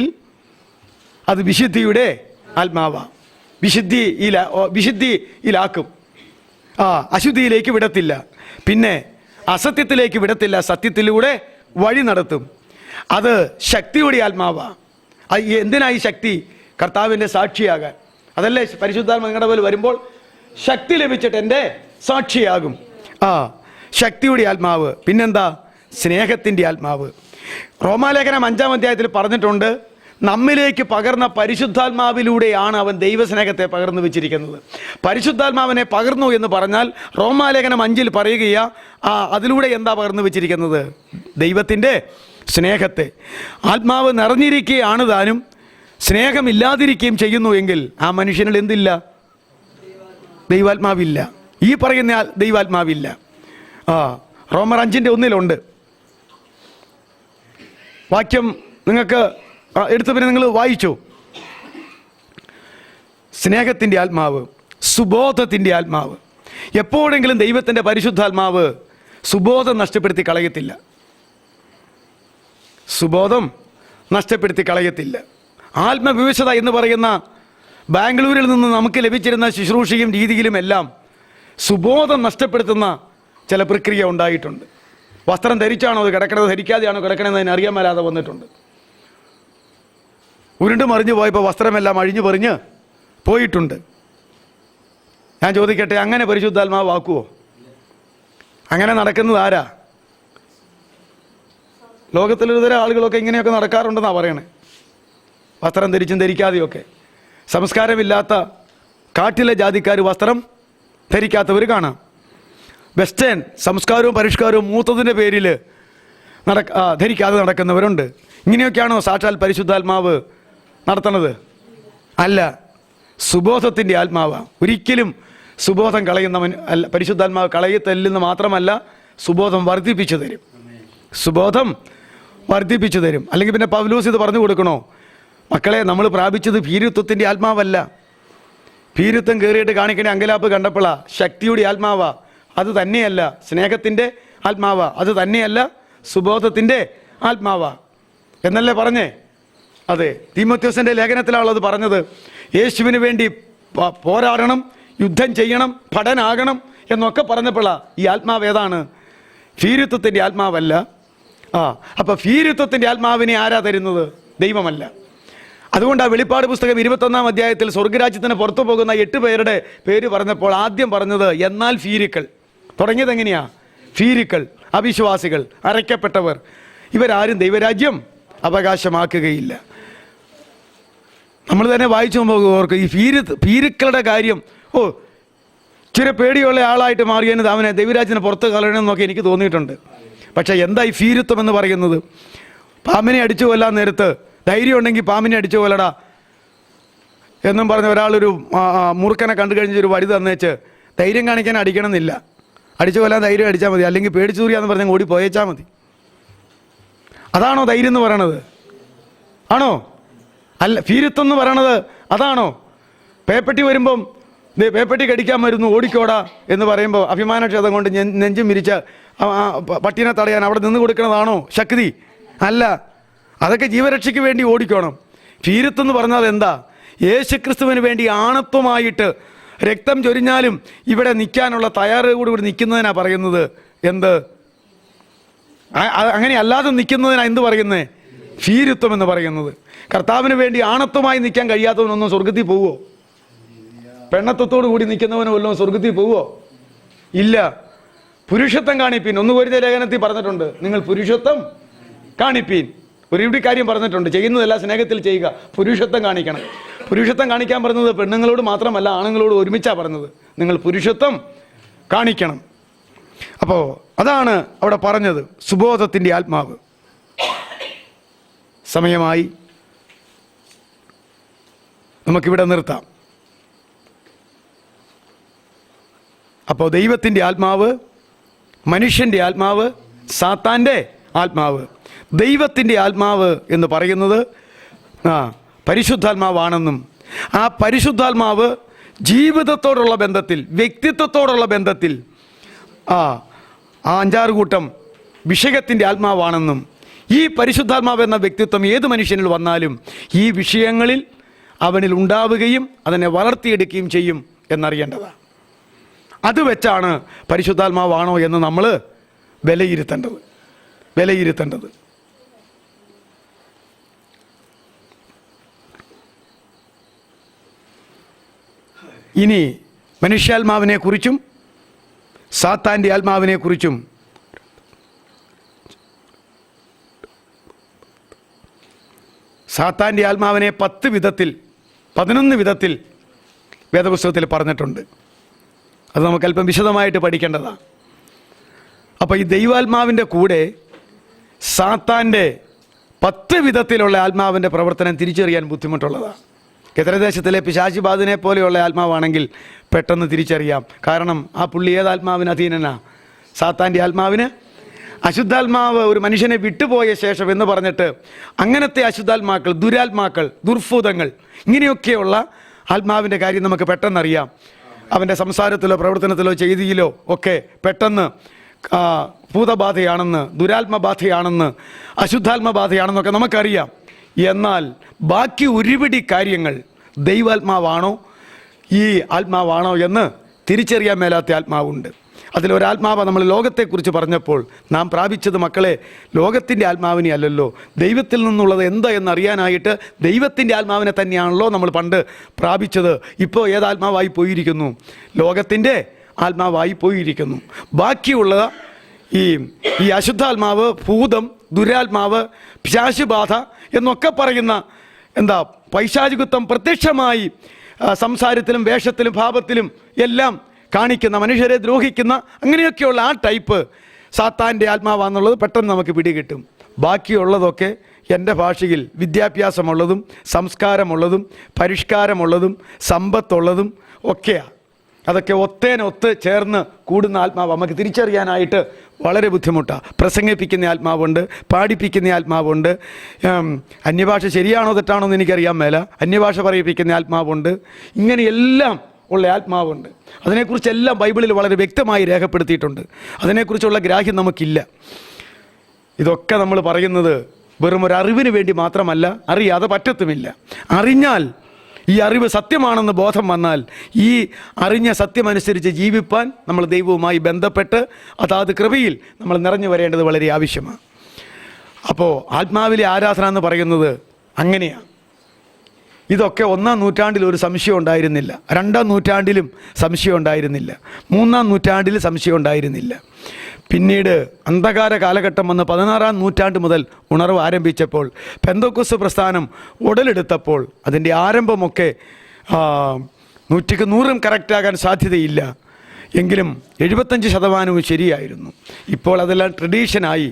അത് വിശുദ്ധിയുടെ ആത്മാവാണ്. വിശുദ്ധിയിലാക്കും. അശുദ്ധിയിലേക്ക് വിടത്തില്ല, പിന്നെ അസത്യത്തിലേക്ക് വിടത്തില്ല, സത്യത്തിലൂടെ വഴി നടത്തും. അത് ശക്തിയുടെ ആത്മാവാണ്. എന്തിനായി ശക്തി? കർത്താവിൻ്റെ സാക്ഷിയാകാൻ. അതല്ലേ പരിശുദ്ധാത്മ നിങ്ങളുടെ പോലെ വരുമ്പോൾ ശക്തി ലഭിച്ചിട്ട് എൻ്റെ സാക്ഷിയാകും. ശക്തിയുടെ ആത്മാവ്. പിന്നെന്താ? സ്നേഹത്തിൻ്റെ ആത്മാവ്. റോമാലേഖനം 5-ാം അധ്യായത്തിൽ പറഞ്ഞിട്ടുണ്ട്, നമ്മിലേക്ക് പകർന്ന പരിശുദ്ധാത്മാവിലൂടെയാണ് അവൻ ദൈവസ്നേഹത്തെ പകർന്നു വെച്ചിരിക്കുന്നത്. പരിശുദ്ധാത്മാവിനെ പകർന്നു എന്ന് പറഞ്ഞാൽ റോമാലേഖനം 5-ൽ പറയുകയാ, അതിലൂടെ എന്താ പകർന്നു വെച്ചിരിക്കുന്നത്? ദൈവത്തിൻ്റെ സ്നേഹത്തെ. ആത്മാവ് നിറഞ്ഞിരിക്കുകയാണ് താനും സ്നേഹമില്ലാതിരിക്കുകയും ചെയ്യുന്നു എങ്കിൽ ആ മനുഷ്യനിൽ എന്തില്ല? ദൈവാത്മാവില്ല. ഈ പറയുന്ന ദൈവാത്മാവില്ല. റോമർ 5:1 വാക്യം നിങ്ങൾക്ക് എടുത്തു പിന്നെ നിങ്ങൾ വായിച്ചു. സ്നേഹത്തിൻ്റെ ആത്മാവ്, സുബോധത്തിൻ്റെ ആത്മാവ്. എപ്പോഴെങ്കിലും ദൈവത്തിൻ്റെ പരിശുദ്ധാത്മാവ് സുബോധം നഷ്ടപ്പെടുത്തി കളയത്തില്ല. സുബോധം നഷ്ടപ്പെടുത്തി കളയത്തില്ല. ആത്മവിവശത എന്ന് പറയുന്ന ബാംഗ്ലൂരിൽ നിന്ന് നമുക്ക് ലഭിച്ചിരുന്ന ശുശ്രൂഷയും രീതിയിലും എല്ലാം സുബോധം നഷ്ടപ്പെടുത്തുന്ന ചില പ്രക്രിയ ഉണ്ടായിട്ടുണ്ട്. വസ്ത്രം ധരിച്ചാണോ അത് കിടക്കണത്, ധരിക്കാതെയാണോ കിടക്കണമെന്ന് അറിയാൻ മേലാതെ വന്നിട്ടുണ്ട്. ഉരുണ്ട് മറിഞ്ഞു പോയപ്പോൾ വസ്ത്രമെല്ലാം അഴിഞ്ഞു പറിഞ്ഞ് പോയിട്ടുണ്ട്. ഞാൻ ചോദിക്കട്ടെ, അങ്ങനെ പരിശുദ്ധാത്മാവ് ആക്കുവോ? അങ്ങനെ നടക്കുന്നത് ആരാ? ലോകത്തിലൊരുതരം ആളുകളൊക്കെ ഇങ്ങനെയൊക്കെ നടക്കാറുണ്ടെന്നാണ് പറയണേ. വസ്ത്രം ധരിച്ചും ധരിക്കാതെയൊക്കെ. സംസ്കാരമില്ലാത്ത കാട്ടിലെ ജാതിക്കാർ വസ്ത്രം ധരിക്കാത്തവർ കാണാം. വെസ്റ്റേൺ സംസ്കാരവും പരിഷ്കാരവും മൂത്തതിൻ്റെ പേരിൽ ധരിക്കാതെ നടക്കുന്നവരുണ്ട്. ഇങ്ങനെയൊക്കെയാണോ സാക്ഷാൽ പരിശുദ്ധാത്മാവ് നടത്തണത്? അല്ല, സുബോധത്തിൻ്റെ ആത്മാവാണ്. ഒരിക്കലും സുബോധം കളയുന്നവൻ അല്ല. പരിശുദ്ധാത്മാവ് കളയത്തല്ലെന്ന് മാത്രമല്ല, സുബോധം വർദ്ധിപ്പിച്ചു തരും. സുബോധം വർദ്ധിപ്പിച്ചു തരും. അല്ലെങ്കിൽ പിന്നെ പൗലോസ് ഇത് പറഞ്ഞു കൊടുക്കണോ? മക്കളെ, നമ്മൾ പ്രാപിച്ചത് ഭീരുത്വത്തിൻ്റെ ആത്മാവല്ല. ഭീരുത്വം കയറിയിട്ട് കാണിക്കണേ അങ്കലാപ്പ് കണ്ടപ്പോഴാ. ശക്തിയുടെ ആത്മാവാ, അത് തന്നെയല്ല. സ്നേഹത്തിൻ്റെ ആത്മാവാ, അത് തന്നെയല്ല. സുബോധത്തിൻ്റെ ആത്മാവാ എന്നല്ലേ പറഞ്ഞേ? അതെ, തീമോഥെയോസിൻ്റെ ലേഖനത്തിലാണുള്ളത് പറഞ്ഞത്. യേശുവിന് വേണ്ടി പോരാടണം, യുദ്ധം ചെയ്യണം, ഭടനാകണം എന്നൊക്കെ പറഞ്ഞപ്പോഴാ ഈ ആത്മാവ് ഏതാണ്? ഭീരുത്വത്തിൻ്റെ ആത്മാവല്ല. അപ്പോൾ ഭീരുത്വത്തിൻ്റെ ആത്മാവിനെ ആരാ തരുന്നത്? ദൈവമല്ല. അതുകൊണ്ട് ആ വെളിപ്പാട് പുസ്തകം 21-ാം അധ്യായത്തിൽ സ്വർഗരാജ്യത്തിന് പുറത്തു പോകുന്ന 8 പേരുടെ പേര് പറഞ്ഞപ്പോൾ ആദ്യം പറഞ്ഞത് എന്നാൽ ഭീരുക്കൾ. തുടങ്ങിയത് എങ്ങനെയാ? ഭീരുക്കൾ, അവിശ്വാസികൾ, അരയ്ക്കപ്പെട്ടവർ, ഇവരാരും ദൈവരാജ്യം അവകാശമാക്കുകയില്ല. നമ്മൾ തന്നെ വായിച്ചു പോകുന്നവർക്ക് ഈ ഭീരുക്കളുടെ കാര്യം, ഇച്ചിരി പേടിയുള്ള ആളായിട്ട് മാറിയതിന് അവനെ ദൈവരാജ്യത്തിന് പുറത്ത് കളയണമെന്നൊക്കെ എനിക്ക് തോന്നിയിട്ടുണ്ട്. പക്ഷേ എന്താ ഈ ഭീരുത്വം എന്ന് പറയുന്നത്? പാമ്പിനെ അടിച്ചു കൊല്ലാൻ നേരത്ത് ധൈര്യം ഉണ്ടെങ്കിൽ പാമ്പിനെ അടിച്ചു കൊല്ലടാ എന്നും പറഞ്ഞ് ഒരാളൊരു മുറുക്കനെ കണ്ടു കഴിഞ്ഞൊരു വടി തന്നേച്ച് ധൈര്യം കാണിക്കാൻ അടിക്കണമെന്നില്ല. അടിച്ചു കൊല്ലാൻ ധൈര്യം അടിച്ചാൽ മതി, അല്ലെങ്കിൽ പേടിച്ചു തൂറിയാന്ന് പറഞ്ഞാൽ ഓടി പോയേച്ചാൽ മതി. അതാണോ ധൈര്യം എന്ന് പറയണത്? ആണോ? അല്ല. ഭീരുത്വം എന്ന് പറയണത് അതാണോ? പേപ്പട്ടി വരുമ്പം പേപ്പട്ടി കടിക്കാൻ വരുന്നു ഓടിക്കോടാ എന്ന് പറയുമ്പോൾ അഭിമാനക്ഷതം കൊണ്ട് നെഞ്ചും വിരിച്ച് പട്ടീനെ തടയാൻ അവിടെ നിന്ന് കൊടുക്കുന്നതാണോ ശക്തി? അല്ല. അതൊക്കെ ജീവരക്ഷയ്ക്ക് വേണ്ടി ഓടിക്കണം. ഭീരുത്വം എന്ന് പറഞ്ഞാൽ എന്താ? യേശുക്രിസ്തുവിന് വേണ്ടി ആണത്വമായിട്ട് രക്തം ചൊരിഞ്ഞാലും ഇവിടെ നിൽക്കാനുള്ള തയ്യാറോടുകൂടി നിൽക്കുന്നതിനാണ് പറയുന്നത്. എന്ത്? അങ്ങനെ അല്ലാതെ നിൽക്കുന്നതിനാണ് എന്ത് പറയുന്നത്? ഭീരുത്വം എന്ന് പറയുന്നത്. കർത്താവിന് വേണ്ടി ആണത്വമായി നിൽക്കാൻ കഴിയാത്തവനൊന്നും സ്വർഗത്തിൽ പോവോ? പെണ്ണത്വത്തോടു കൂടി നിൽക്കുന്നവന് വല്ലതും സ്വർഗത്തിൽ പോവോ? ഇല്ല. പുരുഷത്വം കാണിപ്പീൻ. 1 കൊരിന്ത്യർ ലേഖനത്തിൽ പറഞ്ഞിട്ടുണ്ട്, നിങ്ങൾ പുരുഷത്വം കാണിപ്പീൻ. ഒരു കാര്യം പറഞ്ഞിട്ടുണ്ട്, ചെയ്യുന്നതെല്ലാം സ്നേഹത്തിൽ ചെയ്യുക, പുരുഷത്വം കാണിക്കണം. പുരുഷത്വം കാണിക്കാൻ പറഞ്ഞത് പെണ്ണുങ്ങളോട് മാത്രമല്ല, ആണുങ്ങളോട് ഒരുമിച്ചാണ് പറഞ്ഞത്. നിങ്ങൾ പുരുഷത്വം കാണിക്കണം. അപ്പോൾ അതാണ് അവിടെ പറഞ്ഞത്, സുബോധത്തിൻ്റെ ആത്മാവ്. സമയമായി, നമുക്കിവിടെ നിർത്താം. അപ്പോൾ ദൈവത്തിൻ്റെ ആത്മാവ്, മനുഷ്യൻ്റെ ആത്മാവ്, സാത്താൻ്റെ ആത്മാവ്. ദൈവത്തിൻ്റെ ആത്മാവ് എന്ന് പറയുന്നത് പരിശുദ്ധാത്മാവാണെന്നും ആ പരിശുദ്ധാത്മാവ് ജീവിതത്തോടുള്ള ബന്ധത്തിൽ, വ്യക്തിത്വത്തോടുള്ള ബന്ധത്തിൽ 5-6 കൂട്ടം വിഷയത്തിൻ്റെ ആത്മാവാണെന്നും ഈ പരിശുദ്ധാത്മാവ് എന്ന വ്യക്തിത്വം ഏത് മനുഷ്യനിൽ വന്നാലും ഈ വിഷയങ്ങളിൽ അവനിൽ ഉണ്ടാവുകയും അതിനെ വളർത്തിയെടുക്കുകയും ചെയ്യും എന്നറിയേണ്ടതാണ്. അത് വെച്ചാണ് പരിശുദ്ധാത്മാവാണോ എന്ന് നമ്മൾ വിലയിരുത്തേണ്ടത്. ഇനി മനുഷ്യാത്മാവിനെക്കുറിച്ചും സാത്താൻ്റെ ആത്മാവിനെക്കുറിച്ചും സാത്താൻ്റെ ആത്മാവിനെ 11 വിധത്തിൽ വേദപുസ്തകത്തിൽ പറഞ്ഞിട്ടുണ്ട്. അത് നമുക്കല്പം വിശദമായിട്ട് പഠിക്കേണ്ടതാണ്. അപ്പോൾ ഈ ദൈവാത്മാവിൻ്റെ കൂടെ സാത്താൻ്റെ 10 വിധത്തിലുള്ള ആത്മാവിൻ്റെ പ്രവർത്തനം തിരിച്ചറിയാൻ ബുദ്ധിമുട്ടുള്ളതാണ്. ഖത്തരദേശത്തിലെ പിശാചിബാദിനെ പോലെയുള്ള ആത്മാവാണെങ്കിൽ പെട്ടെന്ന് തിരിച്ചറിയാം. കാരണം ആ പുള്ളി ഏത് ആത്മാവിന് അധീനനാ? സാത്താൻ്റെ ആത്മാവിന്. അശുദ്ധാത്മാവ് ഒരു മനുഷ്യനെ വിട്ടുപോയ ശേഷം എന്ന് പറഞ്ഞിട്ട് അങ്ങനത്തെ അശുദ്ധാത്മാക്കൾ, ദുരാത്മാക്കൾ, ദുർഭൂതങ്ങൾ, ഇങ്ങനെയൊക്കെയുള്ള ആത്മാവിൻ്റെ കാര്യം നമുക്ക് പെട്ടെന്നറിയാം. അവൻ്റെ സംസാരത്തിലോ പ്രവർത്തനത്തിലോ ചെയ്തിയിലോ ഒക്കെ പെട്ടെന്ന് ഭൂതബാധയാണെന്ന്, ദുരാത്മബാധയാണെന്ന്, അശുദ്ധാത്മബാധയാണെന്നൊക്കെ നമുക്കറിയാം. എന്നാൽ ബാക്കി ഒരുപിടി കാര്യങ്ങൾ ദൈവാത്മാവാണോ ഈ ആത്മാവാണോ എന്ന് തിരിച്ചറിയാൻ മേലാത്ത ആത്മാവുണ്ട്. അതിലൊരാത്മാവ് നമ്മൾ ലോകത്തെക്കുറിച്ച് പറഞ്ഞപ്പോൾ നാം പ്രാപിച്ചത് മക്കളെ ലോകത്തിൻ്റെ ആത്മാവിനെ അല്ലല്ലോ, ദൈവത്തിൽ നിന്നുള്ളത് എന്താ എന്നറിയാനായിട്ട് ദൈവത്തിൻ്റെ ആത്മാവിനെ തന്നെയാണല്ലോ നമ്മൾ പണ്ട് പ്രാപിച്ചത്. ഇപ്പോൾ ഏതാത്മാവായി പോയിരിക്കുന്നു? ലോകത്തിൻ്റെ ആത്മാവായി പോയിരിക്കുന്നു. ബാക്കിയുള്ള ഈ അശുദ്ധാത്മാവ്, ഭൂതം, ദുരാത്മാവ്, പിശാചുബാധ എന്നൊക്കെ പറയുന്ന പൈശാചികത്വം പ്രത്യക്ഷമായി സംസാരത്തിലും വേഷത്തിലും ഭാവത്തിലും എല്ലാം കാണിക്കുന്ന, മനുഷ്യരെ ദ്രോഹിക്കുന്ന, അങ്ങനെയൊക്കെയുള്ള ആ ടൈപ്പ് സാത്താൻ്റെ ആത്മാവാന്നുള്ളത് പെട്ടെന്ന് നമുക്ക് പിടികിട്ടും. ബാക്കിയുള്ളതൊക്കെ എൻ്റെ ഭാഷയിൽ വിദ്യാഭ്യാസമുള്ളതും സംസ്കാരമുള്ളതും പരിഷ്കാരമുള്ളതും സമ്പത്തുള്ളതും ഒക്കെയാണ്. അതൊക്കെ ഒത്തേനൊത്ത് ചേർന്ന് കൂടുന്ന ആത്മാവ് നമുക്ക് തിരിച്ചറിയാനായിട്ട് വളരെ ബുദ്ധിമുട്ടാണ്. പ്രസംഗിപ്പിക്കുന്ന ആത്മാവുണ്ട്, പാടിപ്പിക്കുന്ന ആത്മാവുണ്ട്, അന്യഭാഷ ശരിയാണോ തെറ്റാണോ എന്ന് എനിക്കറിയാൻ മേല, അന്യഭാഷ പറയിപ്പിക്കുന്ന ആത്മാവുണ്ട്, ഇങ്ങനെയെല്ലാം ഉള്ള ആത്മാവുണ്ട്. അതിനെക്കുറിച്ചെല്ലാം ബൈബിളിൽ വളരെ വ്യക്തമായി രേഖപ്പെടുത്തിയിട്ടുണ്ട്. അതിനെക്കുറിച്ചുള്ള ഗ്രാഹ്യം നമുക്കില്ല. ഇതൊക്കെ നമ്മൾ പറയുന്നത് വെറും ഒരു അറിവിന് വേണ്ടി മാത്രമല്ല, അറിയാതെ പറ്റത്തുമില്ല. അറിഞ്ഞാൽ, ഈ അറിവ് സത്യമാണെന്ന് ബോധം വന്നാൽ, ഈ അറിഞ്ഞ സത്യമനുസരിച്ച് ജീവിപ്പാൻ നമ്മൾ ദൈവവുമായി ബന്ധപ്പെട്ട് അതാത് കൃപയിൽ നമ്മൾ നിറഞ്ഞു വരേണ്ടത് വളരെ ആവശ്യമാണ്. അപ്പോൾ ആത്മാവിലെ ആരാധന എന്ന് പറയുന്നത് അങ്ങനെയാണ്. ഇതൊക്കെ 1-ാം നൂറ്റാണ്ടിൽ ഒരു സംശയം ഉണ്ടായിരുന്നില്ല, 2-ാം നൂറ്റാണ്ടിലും സംശയം ഉണ്ടായിരുന്നില്ല, 3-ാം നൂറ്റാണ്ടിൽ സംശയം ഉണ്ടായിരുന്നില്ല. പിന്നീട് അന്ധകാര കാലഘട്ടം വന്ന് 16-ാം നൂറ്റാണ്ട് മുതൽ ഉണർവ് ആരംഭിച്ചപ്പോൾ, പെന്തക്കോസ്ത് പ്രസ്ഥാനം ഉടലെടുത്തപ്പോൾ അതിൻ്റെ ആരംഭമൊക്കെ 100% കറക്റ്റാകാൻ സാധ്യതയില്ല, എങ്കിലും 75% ശരിയായിരുന്നു. ഇപ്പോൾ അതെല്ലാം ട്രഡീഷനായി,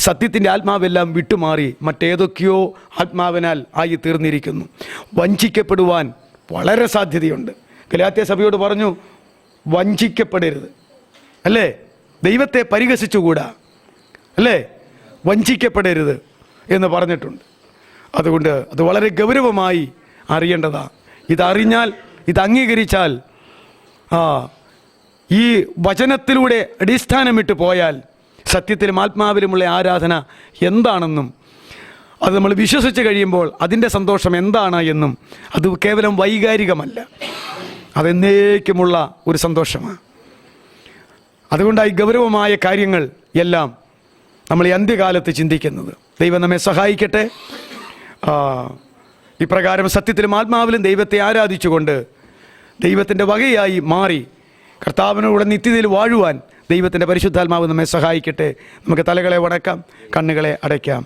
സത്യത്തിൻ്റെ ആത്മാവെല്ലാം വിട്ടുമാറി മറ്റേതൊക്കെയോ ആത്മാവിനാൽ ആയി തീർന്നിരിക്കുന്നു. വഞ്ചിക്കപ്പെടുവാൻ വളരെ സാധ്യതയുണ്ട്. ഗലാത്യ സഭയോട് പറഞ്ഞു, വഞ്ചിക്കപ്പെടരുത്, അല്ലേ? ദൈവത്തെ പരിഹസിച്ചുകൂടാ, അല്ലേ? വഞ്ചിക്കപ്പെടരുത് എന്ന് പറഞ്ഞിട്ടുണ്ട്. അതുകൊണ്ട് അത് വളരെ ഗൗരവമായി അറിയേണ്ടതാണ്. ഇതറിഞ്ഞാൽ, ഇത് അംഗീകരിച്ചാൽ, ഈ വചനത്തിലൂടെ അടിസ്ഥാനമിട്ട് പോയാൽ സത്യത്തിലും ആത്മാവിലുമുള്ള ആരാധന എന്താണെന്നും അത് നമ്മൾ വിശ്വസിച്ച് കഴിയുമ്പോൾ അതിൻ്റെ സന്തോഷം എന്താണ് എന്നും, അത് കേവലം വൈകാരികമല്ല, അതെന്നേക്കുമുള്ള ഒരു സന്തോഷമാണ്. അതുകൊണ്ടായി ഗൗരവമായ കാര്യങ്ങൾ എല്ലാം നമ്മൾ ഈ അന്ത്യകാലത്ത് ചിന്തിക്കുന്നത്. ദൈവം നമ്മെ സഹായിക്കട്ടെ. ഇപ്രകാരം സത്യത്തിലും ആത്മാവിലും ദൈവത്തെ ആരാധിച്ചുകൊണ്ട് ദൈവത്തിൻ്റെ വകയായി മാറി കർത്താവിനോട് നിത്യതയിൽ വാഴുവാൻ ദൈവത്തിൻ്റെ പരിശുദ്ധാത്മാവ് നമ്മെ സഹായിക്കട്ടെ. നമുക്ക് തലകളെ വണക്കാം, കണ്ണുകളെ അടയ്ക്കാം.